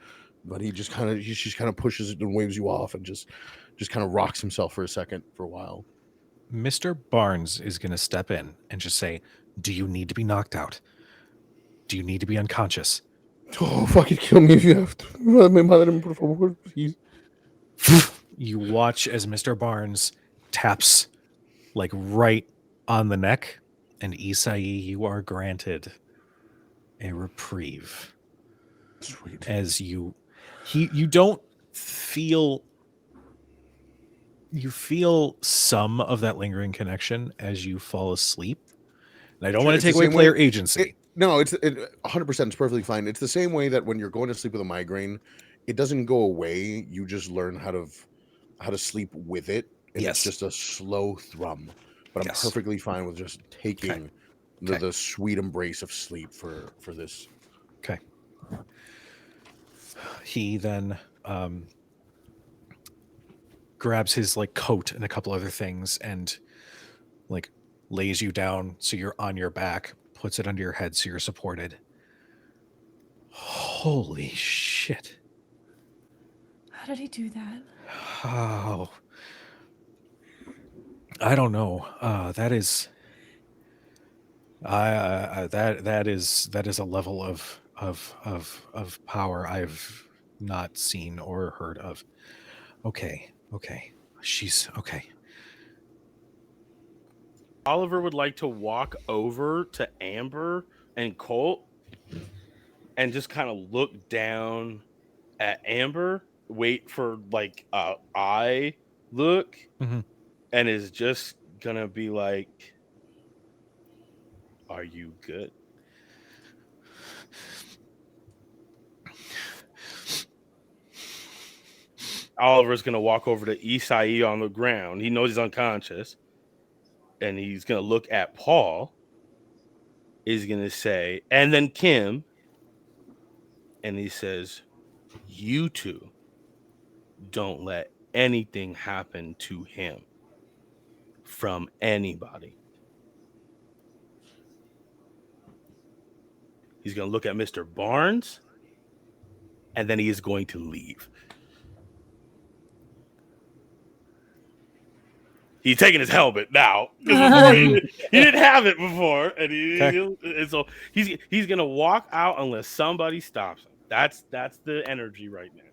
but he just kind of pushes it and waves you off and just kind of rocks himself for a second for a while. Mr. Barnes is going to step in and just say, do you need to be knocked out? Do you need to be unconscious? Oh, fucking kill me if you have to. Madre, por favor, please. You watch as Mr. Barnes taps like right on the neck, and Isai, you are granted a reprieve. Sweet. As you don't feel, you feel some of that lingering connection as you fall asleep. And I don't want to take away player agency. No, it's 100%. It's perfectly fine. It's the same way that when you're going to sleep with a migraine, it doesn't go away. You just learn how to sleep with it. And Yes. It's just a slow thrum. But I'm Yes. perfectly fine with just taking the sweet embrace of sleep for this. Okay. He then grabs his like coat and a couple other things and like lays you down so you're on your back, puts it under your head so you're supported. Holy shit. How did he do that? Oh. I don't know. That is that is a level of power I've not seen or heard of. Okay. She's okay. Oliver would like to walk over to Amber and Colt and just kind of look down at Amber, wait for like a eye look, and is just gonna be like, "Are you good?" Oliver's gonna walk over to Isai on the ground. He knows he's unconscious. And he's going to look at Paul. He's going to say, and then Kim. And he says, you two don't let anything happen to him from anybody. He's going to look at Mr. Barnes. And then he is going to leave. He's taking his helmet now. He didn't have it before, and so he's gonna walk out unless somebody stops him. That's the energy right now.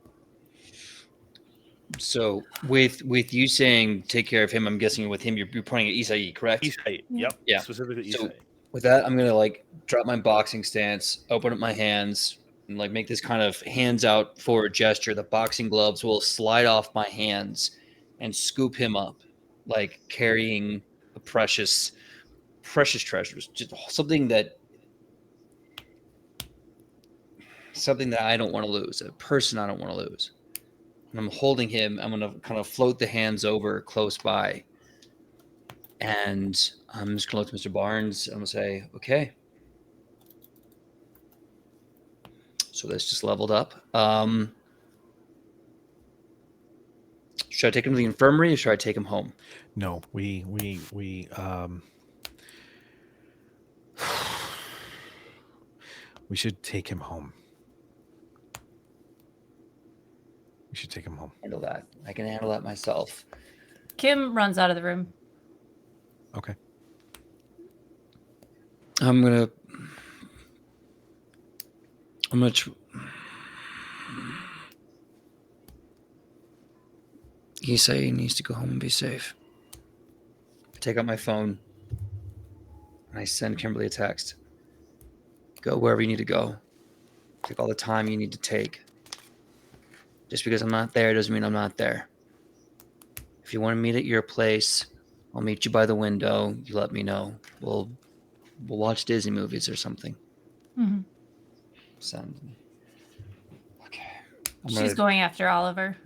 So with you saying take care of him, I'm guessing with him you're pointing at Isai, correct? Isai, yep, Yeah. specifically Isai. So with that, I'm gonna like drop my boxing stance, open up my hands, and like make this kind of hands out forward gesture. The boxing gloves will slide off my hands and scoop him up, like carrying a precious precious treasures, just something that I don't want to lose, a person I don't want to lose. And I'm holding him. I'm going to kind of float the hands over close by. And I'm just going to look at Mr. Barnes. I'm going to say, okay. So this just leveled up. Should I take him to the infirmary or should I take him home? No, we should take him home. We should take him home. Handle that. I can handle that myself. Kim runs out of the room. Okay. I'm gonna Isai needs to go home and be safe. I take out my phone and I send Kimberly a text. Go wherever you need to go. Take all the time you need to take. Just because I'm not there doesn't mean I'm not there. If you want to meet at your place, I'll meet you by the window. You let me know. We'll watch Disney movies or something. Mm-hmm. Send. Okay. She's going after Oliver.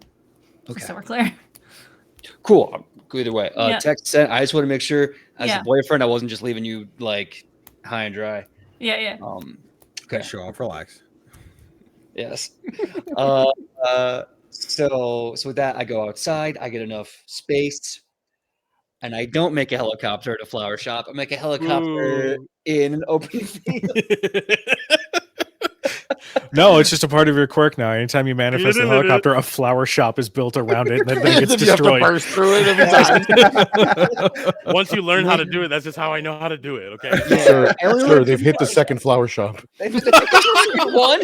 Okay. Just so we're clear. Cool. Either way. Yeah. Text sent. I just want to make sure, as Yeah. a boyfriend, I wasn't just leaving you like high and dry. Yeah. Okay. Show off, relax. Yes. So with that, I go outside. I get enough space, and I don't make a helicopter at a flower shop. I make a helicopter in an open field. No, it's just a part of your quirk now. Anytime you manifest a helicopter, a flower shop is built around it, and then it gets You have to destroyed. burst through it every time. Once you learn how to do it, that's just how I know how to do it. Okay. Sir, they've hit the second flower shop. One.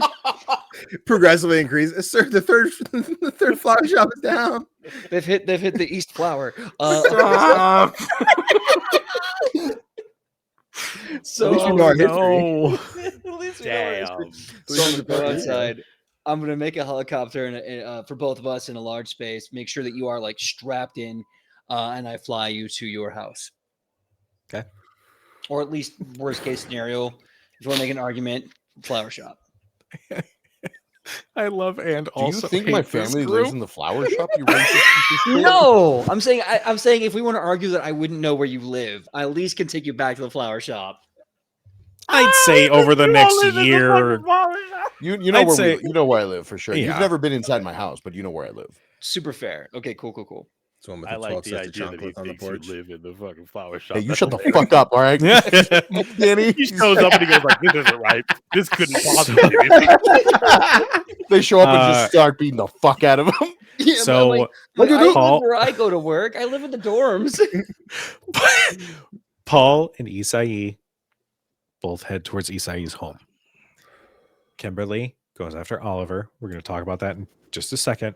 Progressively increase. Sir, the third flower shop is down. They've hit the East Flower. So At least we know our history. No. At least we know our history. Damn. So I'm gonna go outside. I'm gonna make a helicopter for both of us in a large space. Make sure that you are like strapped in, and I fly you to your house. Okay. Or at least worst case scenario, if you want to make an argument, flower shop. I love and Do also you think hate my this family group. lives in the flower shop? You racist? No, I'm saying if we want to argue that I wouldn't know where you live, I at least can take you back to the flower shop. I'd say over the next year. You know I'd where say- you know where I live for sure. Yeah. You've never been inside my house, but you know where I live. Super fair. Okay, cool. It's one with I the like 12 the sets of idea that he chocolate on the thinks porch. you live in the fucking flower shop. Hey, you shut the fuck up, all right? Danny. He shows up and he goes like, "This isn't right. This couldn't possibly be." They show up and just start beating the fuck out of him. Yeah, So, but, what I you do? live where I go to work. I live in the dorms. Paul and Isai both head towards Isai's home. Kimberly goes after Oliver. We're going to talk about that in just a second.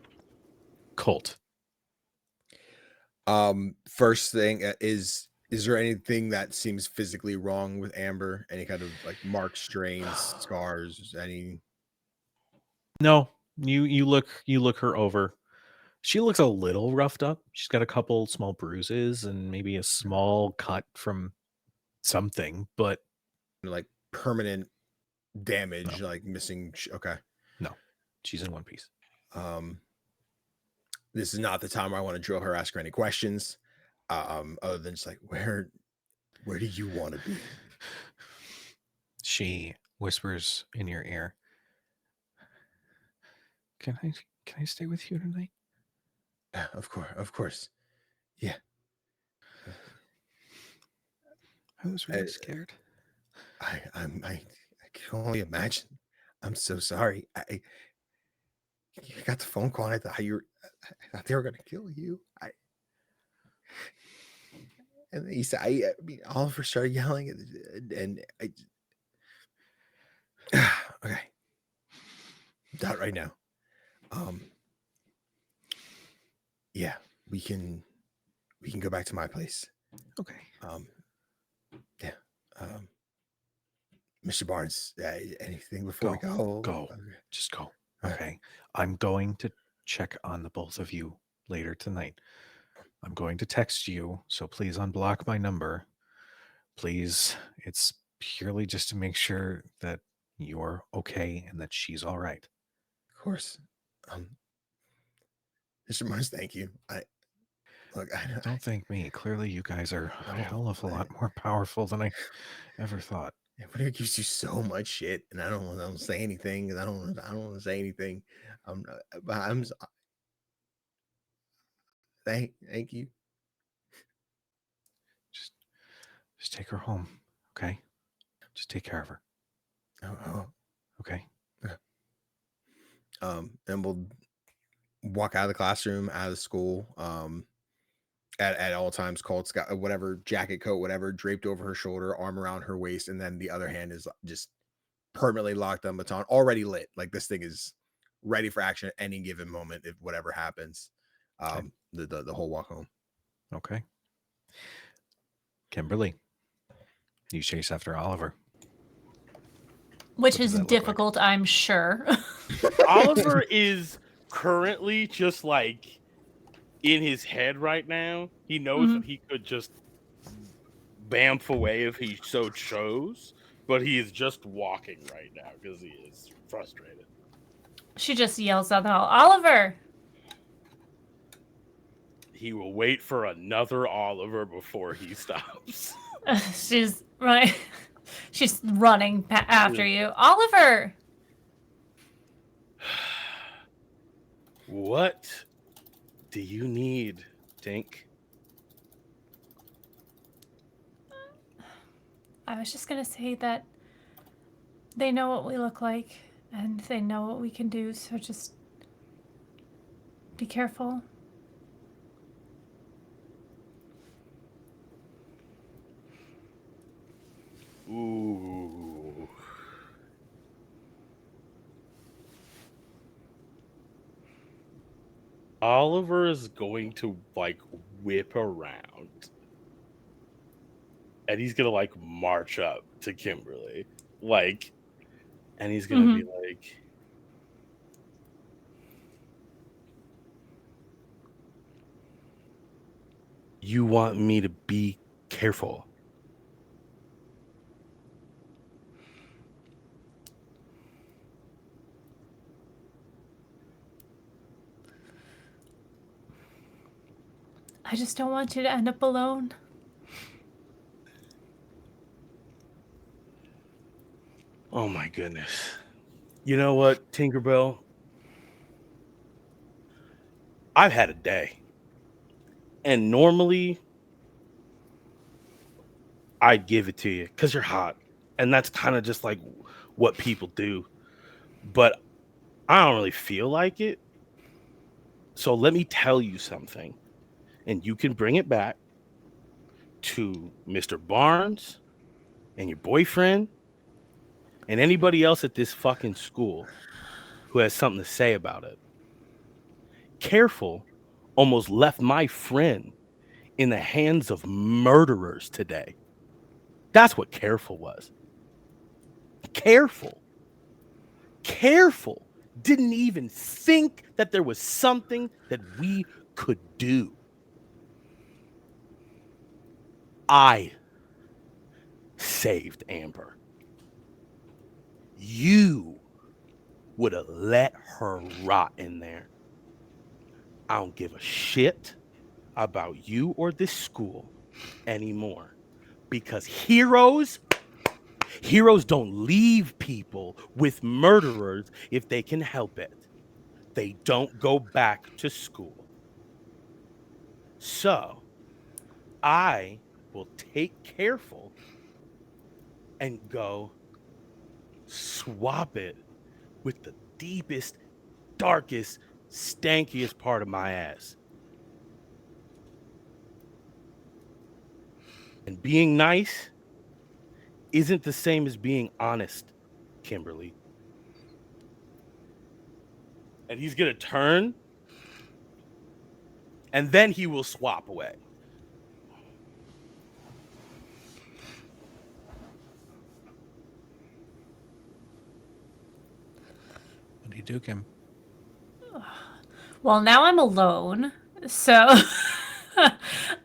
Colt. First thing is there anything that seems physically wrong with Amber? Any kind of like marks, strains, scars, any? No, you look her over. She looks a little roughed up. She's got a couple small bruises and maybe a small cut from something, but Like permanent damage, like missing. Okay. she's in one piece. This is not the time where I want to drill her, ask her any questions. Other than just like, where do you want to be? She whispers in your ear. Can I stay with you tonight? Of course. Yeah. I was really scared. I can only imagine. I'm so sorry. I got the phone call and I thought I thought they were gonna kill you. And he said, I mean, Oliver started yelling, and I. Okay. Not right now. Yeah, we can go back to my place. Okay. Yeah. Mr. Barnes, anything before we go? Go. Okay. Just go. All right. Okay. I'm going to check on the both of you later tonight. I'm going to text you, so please unblock my number. Please, it's purely just to make sure that you're okay and that she's all right. Of course. Mr. Mars, thank you. Don't thank me. Clearly, you guys are a No, hell of a lot more powerful than I ever thought. everybody gives you so much shit, and I don't say anything, and I don't want to say anything. But thank you. Just take her home, okay? Just take care of her, Oh, okay? and we'll walk out of the classroom, out of the school. At all times, Colt's got whatever jacket, coat, whatever draped over her shoulder, arm around her waist, and then the other hand is just permanently locked on baton, already lit. Like this thing is ready for action at any given moment if whatever happens. Okay. The whole walk home. Okay. Kimberly, you chase after Oliver. Which What does is that look like? difficult, I'm sure. Oliver is currently just like in his head right now. He knows that he could just bamf away if he so chose, but he is just walking right now because he is frustrated. She just yells out the hall, Oliver! He will wait for another Oliver before he stops. She's right. She's running after you. Oliver! What do you need, Tink? I was just gonna say that they know what we look like and they know what we can do, so just be careful. Ooh. Oliver is going to like whip around and he's gonna like march up to Kimberly, like, and he's gonna be like, you want me to be careful? I just don't want you to end up alone. Oh my goodness. You know what, Tinkerbell? I've had a day. And normally I'd give it to you because you're hot. And that's kind of just like what people do. But I don't really feel like it. So let me tell you something. And you can bring it back to Mr. Barnes and your boyfriend and anybody else at this fucking school who has something to say about it. Careful almost left my friend in the hands of murderers today. That's what Careful was. Careful didn't even think that there was something that we could do. I saved Amber. You would have let her rot in there. I don't give a shit about you or this school anymore, because heroes don't leave people with murderers if they can help it. They don't go back to school. So I will take Careful and go swap it with the deepest, darkest, stankiest part of my ass. And being nice isn't the same as being honest, Kimberly. And he's going to turn, and then he will swap away. What do you do, Kim? Well, now I'm alone, so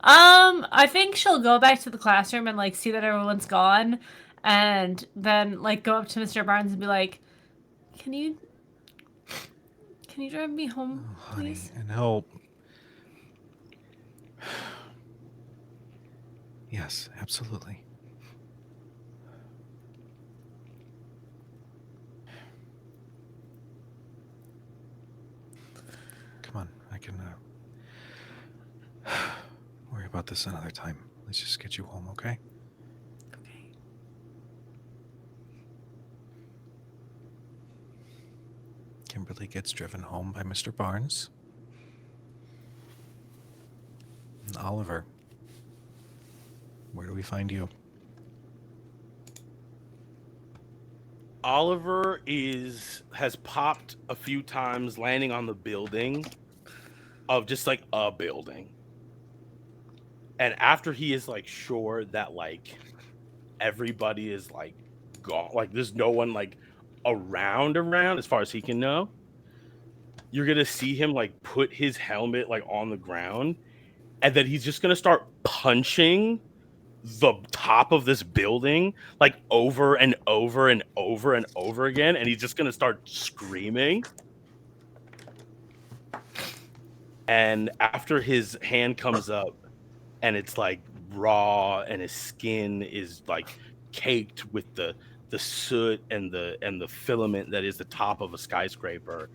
I think she'll go back to the classroom and like see that everyone's gone, and then like go up to Mr. Barnes and be like, "Can you drive me home, Honey, please?" and help. Yes, absolutely. Come on, I can worry about this another time. Let's just get you home, okay? Okay. Kimberly gets driven home by Mr. Barnes. And Oliver, where do we find you? Oliver has popped a few times, landing on the building of just like a building. And after he is like sure that like everybody is like gone, like there's no one like around as far as he can know, you're gonna see him like put his helmet like on the ground, and then he's just gonna start punching the top of this building like over and over and over and over again, and he's just gonna start screaming. And after his hand comes up and it's like raw and his skin is like caked with the soot and the filament that is the top of a skyscraper,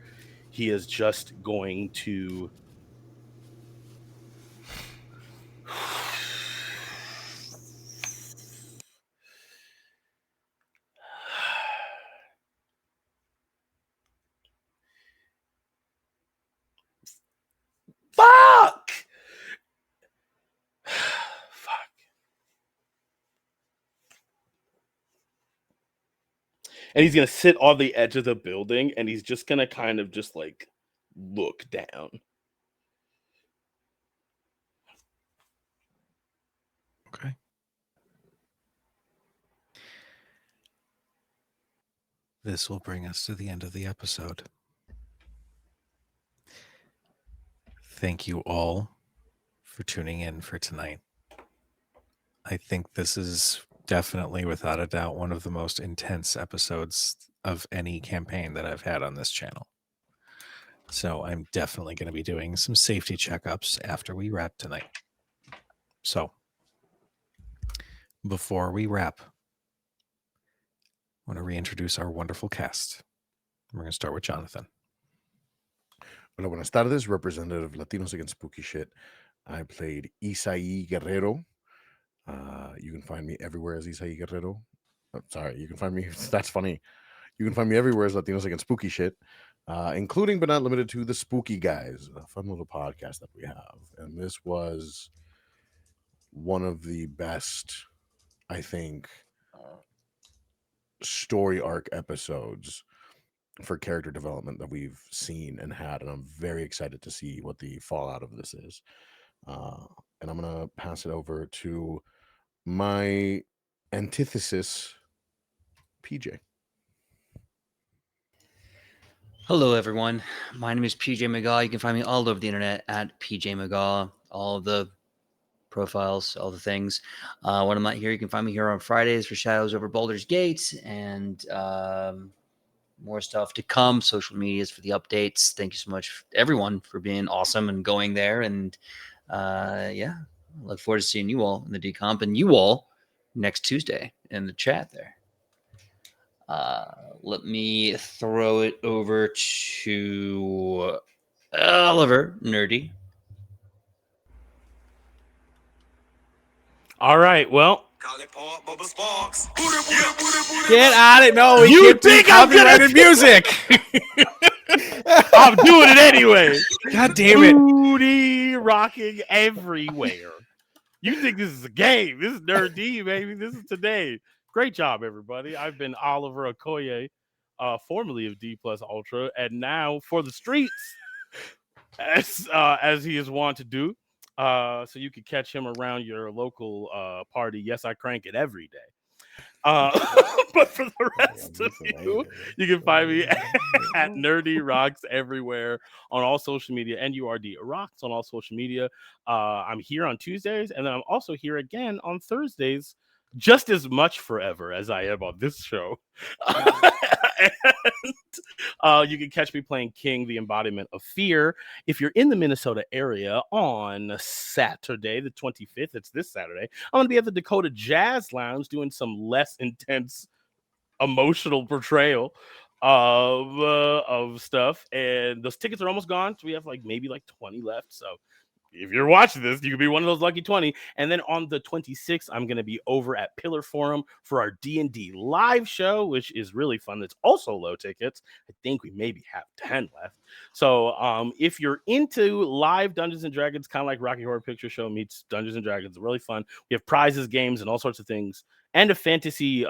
he is just going to fuck. And he's gonna sit on the edge of the building and he's just gonna kind of just like look down. Okay. This will bring us to the end of the episode. Thank you all for tuning in for tonight. I think this is definitely, without a doubt, one of the most intense episodes of any campaign that I've had on this channel. So I'm definitely going to be doing some safety checkups after we wrap tonight. So before we wrap, I want to reintroduce our wonderful cast. We're going to start with Jonathan. Hola, buenas tardes, representative of Latinos Against Spooky Shit. I played Isaí Guerrero. You can find me everywhere as Isaí Guerrero. Sorry, you can find me. That's funny. You can find me everywhere as Latinos Against Spooky Shit, including but not limited to the Spooky Guys, a fun little podcast that we have. And this was one of the best, I think, story arc episodes for character development that we've seen and had, and I'm very excited to see what the fallout of this is. And I'm gonna pass it over to my antithesis, PJ. Hello, everyone. My name is PJ McGaw. You can find me all over the internet at PJ McGaw. All of the profiles, all the things. When I'm not here, you can find me here on Fridays for Shadows Over Baldur's Gate and more stuff to come. Social medias for the updates. Thank you so much, everyone, for being awesome and going there. And yeah, I look forward to seeing you all in the decomp and you all next Tuesday in the chat there. Let me throw it over to Oliver Nerdy. All right, well, Get out of it! No, we You can't do think I'm gonna- copyrighted music. I'm doing it anyway. God damn it! Booty rocking everywhere. You think this is a game? This is Nerd D, baby. This is today. Great job, everybody. I've been Oliver Okoye, formerly of D Plus Ultra, and now for the streets, as he is wont to do. So you can catch him around your local party. Yes, I crank it every day. But for the rest of you, you can find me at Nerdy Rocks everywhere on all social media, NURD Rocks on all social media. I'm here on Tuesdays, and then I'm also here again on Thursdays, just as much forever as I am on this show. And you can catch me playing King, the embodiment of fear. If you're in the Minnesota area on Saturday, the 25th, it's this Saturday, I'm going to be at the Dakota Jazz Lounge doing some less intense emotional portrayal of stuff. And those tickets are almost gone. So we have maybe 20 left. So if you're watching this, you could be one of those lucky 20. And then on the 26th, I'm going to be over at Pillar Forum for our D&D live show, which is really fun. It's also low tickets. I think we maybe have 10 left. So if you're into live Dungeons & Dragons, kind of like Rocky Horror Picture Show meets Dungeons & Dragons, really fun. We have prizes, games, and all sorts of things. And a fantasy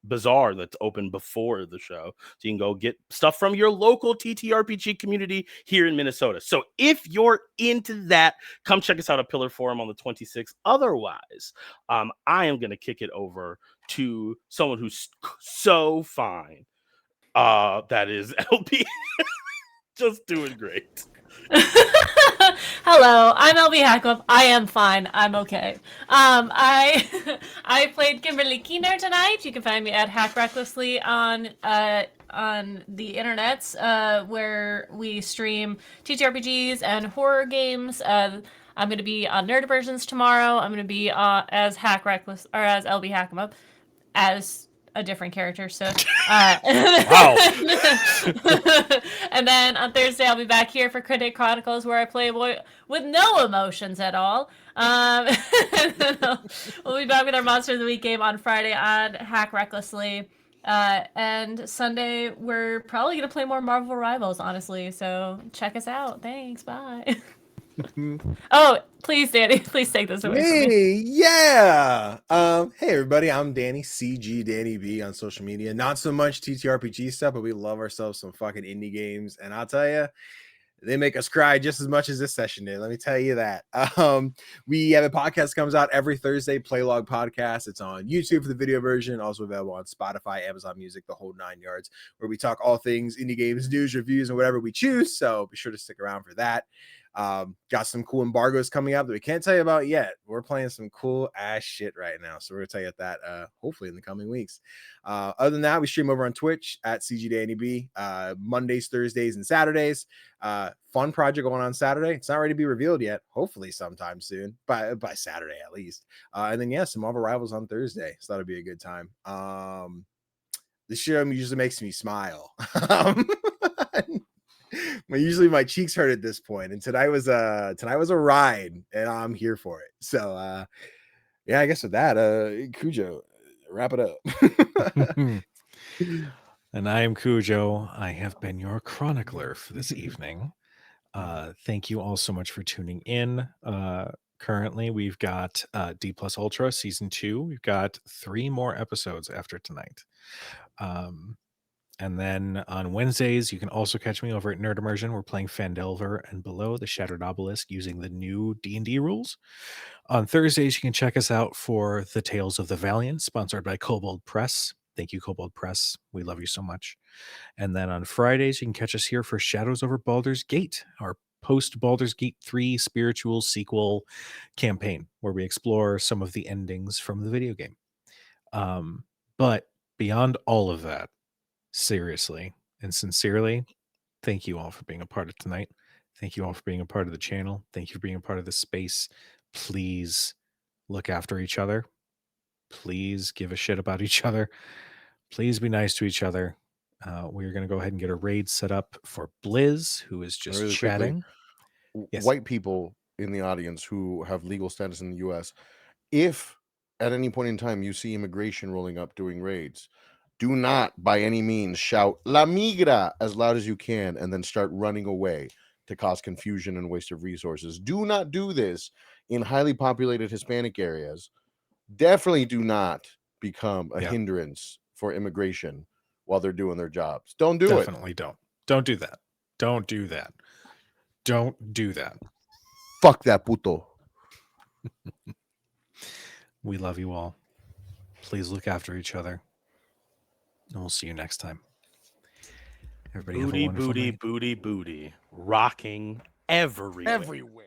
bazaar that's open before the show, so you can go get stuff from your local TTRPG community here in Minnesota. So if you're into that, come check us out at Pillar Forum on the 26th. Otherwise, I am going to kick it over to someone who's so fine. That is LP. Just doing great. Hello, I'm LB Hackup. I am fine. I'm okay. I played Kimberly Keener tonight. You can find me at Hack Recklessly on the internets, where we stream TTRPGs and horror games. I'm going to be on Nerd Versions tomorrow. I'm going to be as Hack Reckless or as LB Hackup as a different character. So, Wow. And then on Thursday, I'll be back here for Critic Chronicles, where I play a boy with no emotions at all. We'll be back with our Monster of the Week game on Friday on Hack Recklessly. And Sunday, we're probably going to play more Marvel Rivals, honestly. So check us out. Thanks. Bye. Oh, please, Danny, please take this away from me. Hey, yeah. Hey everybody, I'm Danny, CG Danny B on social media. Not so much TTRPG stuff, but we love ourselves some fucking indie games. And I'll tell you, they make us cry just as much as this session did. Let me tell you that. We have a podcast comes out every Thursday, Playlog Podcast. It's on YouTube for the video version, also available on Spotify, Amazon Music, the whole 9 yards, where we talk all things indie games, news, reviews, and whatever we choose. So be sure to stick around for that. Got some cool embargoes coming up that we can't tell you about yet. We're playing some cool ass shit right now, so we're gonna tell you that hopefully in the coming weeks. Other than that, we stream over on Twitch at CGDannyB, Mondays, Thursdays, and Saturdays. Fun project going on Saturday. It's not ready to be revealed yet. Hopefully sometime soon, by Saturday at least. And then some Marvel Rivals on Thursday, so that'll be a good time. This show usually makes me smile. Usually my cheeks hurt at this point, and tonight was a ride, and I'm here for it. So I guess with that, Cujo, wrap it up. And I am Cujo. I have been your chronicler for this evening. Thank you all so much for tuning in. Currently, we've got D Plus Ultra Season 2. We've got 3 more episodes after tonight. And then on Wednesdays, you can also catch me over at Nerd Immersion. We're playing Phandelver and Below the Shattered Obelisk using the new D&D rules. On Thursdays, you can check us out for The Tales of the Valiant, sponsored by Kobold Press. Thank you, Kobold Press. We love you so much. And then on Fridays, you can catch us here for Shadows over Baldur's Gate, our post Baldur's Gate 3 spiritual sequel campaign, where we explore some of the endings from the video game. But beyond all of that, seriously and sincerely, thank you all for being a part of tonight. Thank you all for being a part of the channel. Thank you for being a part of the space. Please look after each other. Please give a shit about each other. Please be nice to each other. We're going to go ahead and get a raid set up for Blizz, who is just Really chatting. quickly, Yes. white people in the audience who have legal status in the US, if at any point in time you see immigration rolling up doing raids, do not by any means shout La Migra as loud as you can and then start running away to cause confusion and waste of resources. Do not do this in highly populated Hispanic areas. Definitely do not become a hindrance for immigration while they're doing their jobs. Don't do it. Definitely don't. Don't do that. Don't do that. Don't do that. Fuck that puto. We love you all. Please look after each other. And we'll see you next time. Everybody have a Booty, wonderful booty, night. booty, booty. Rocking everywhere. Everywhere.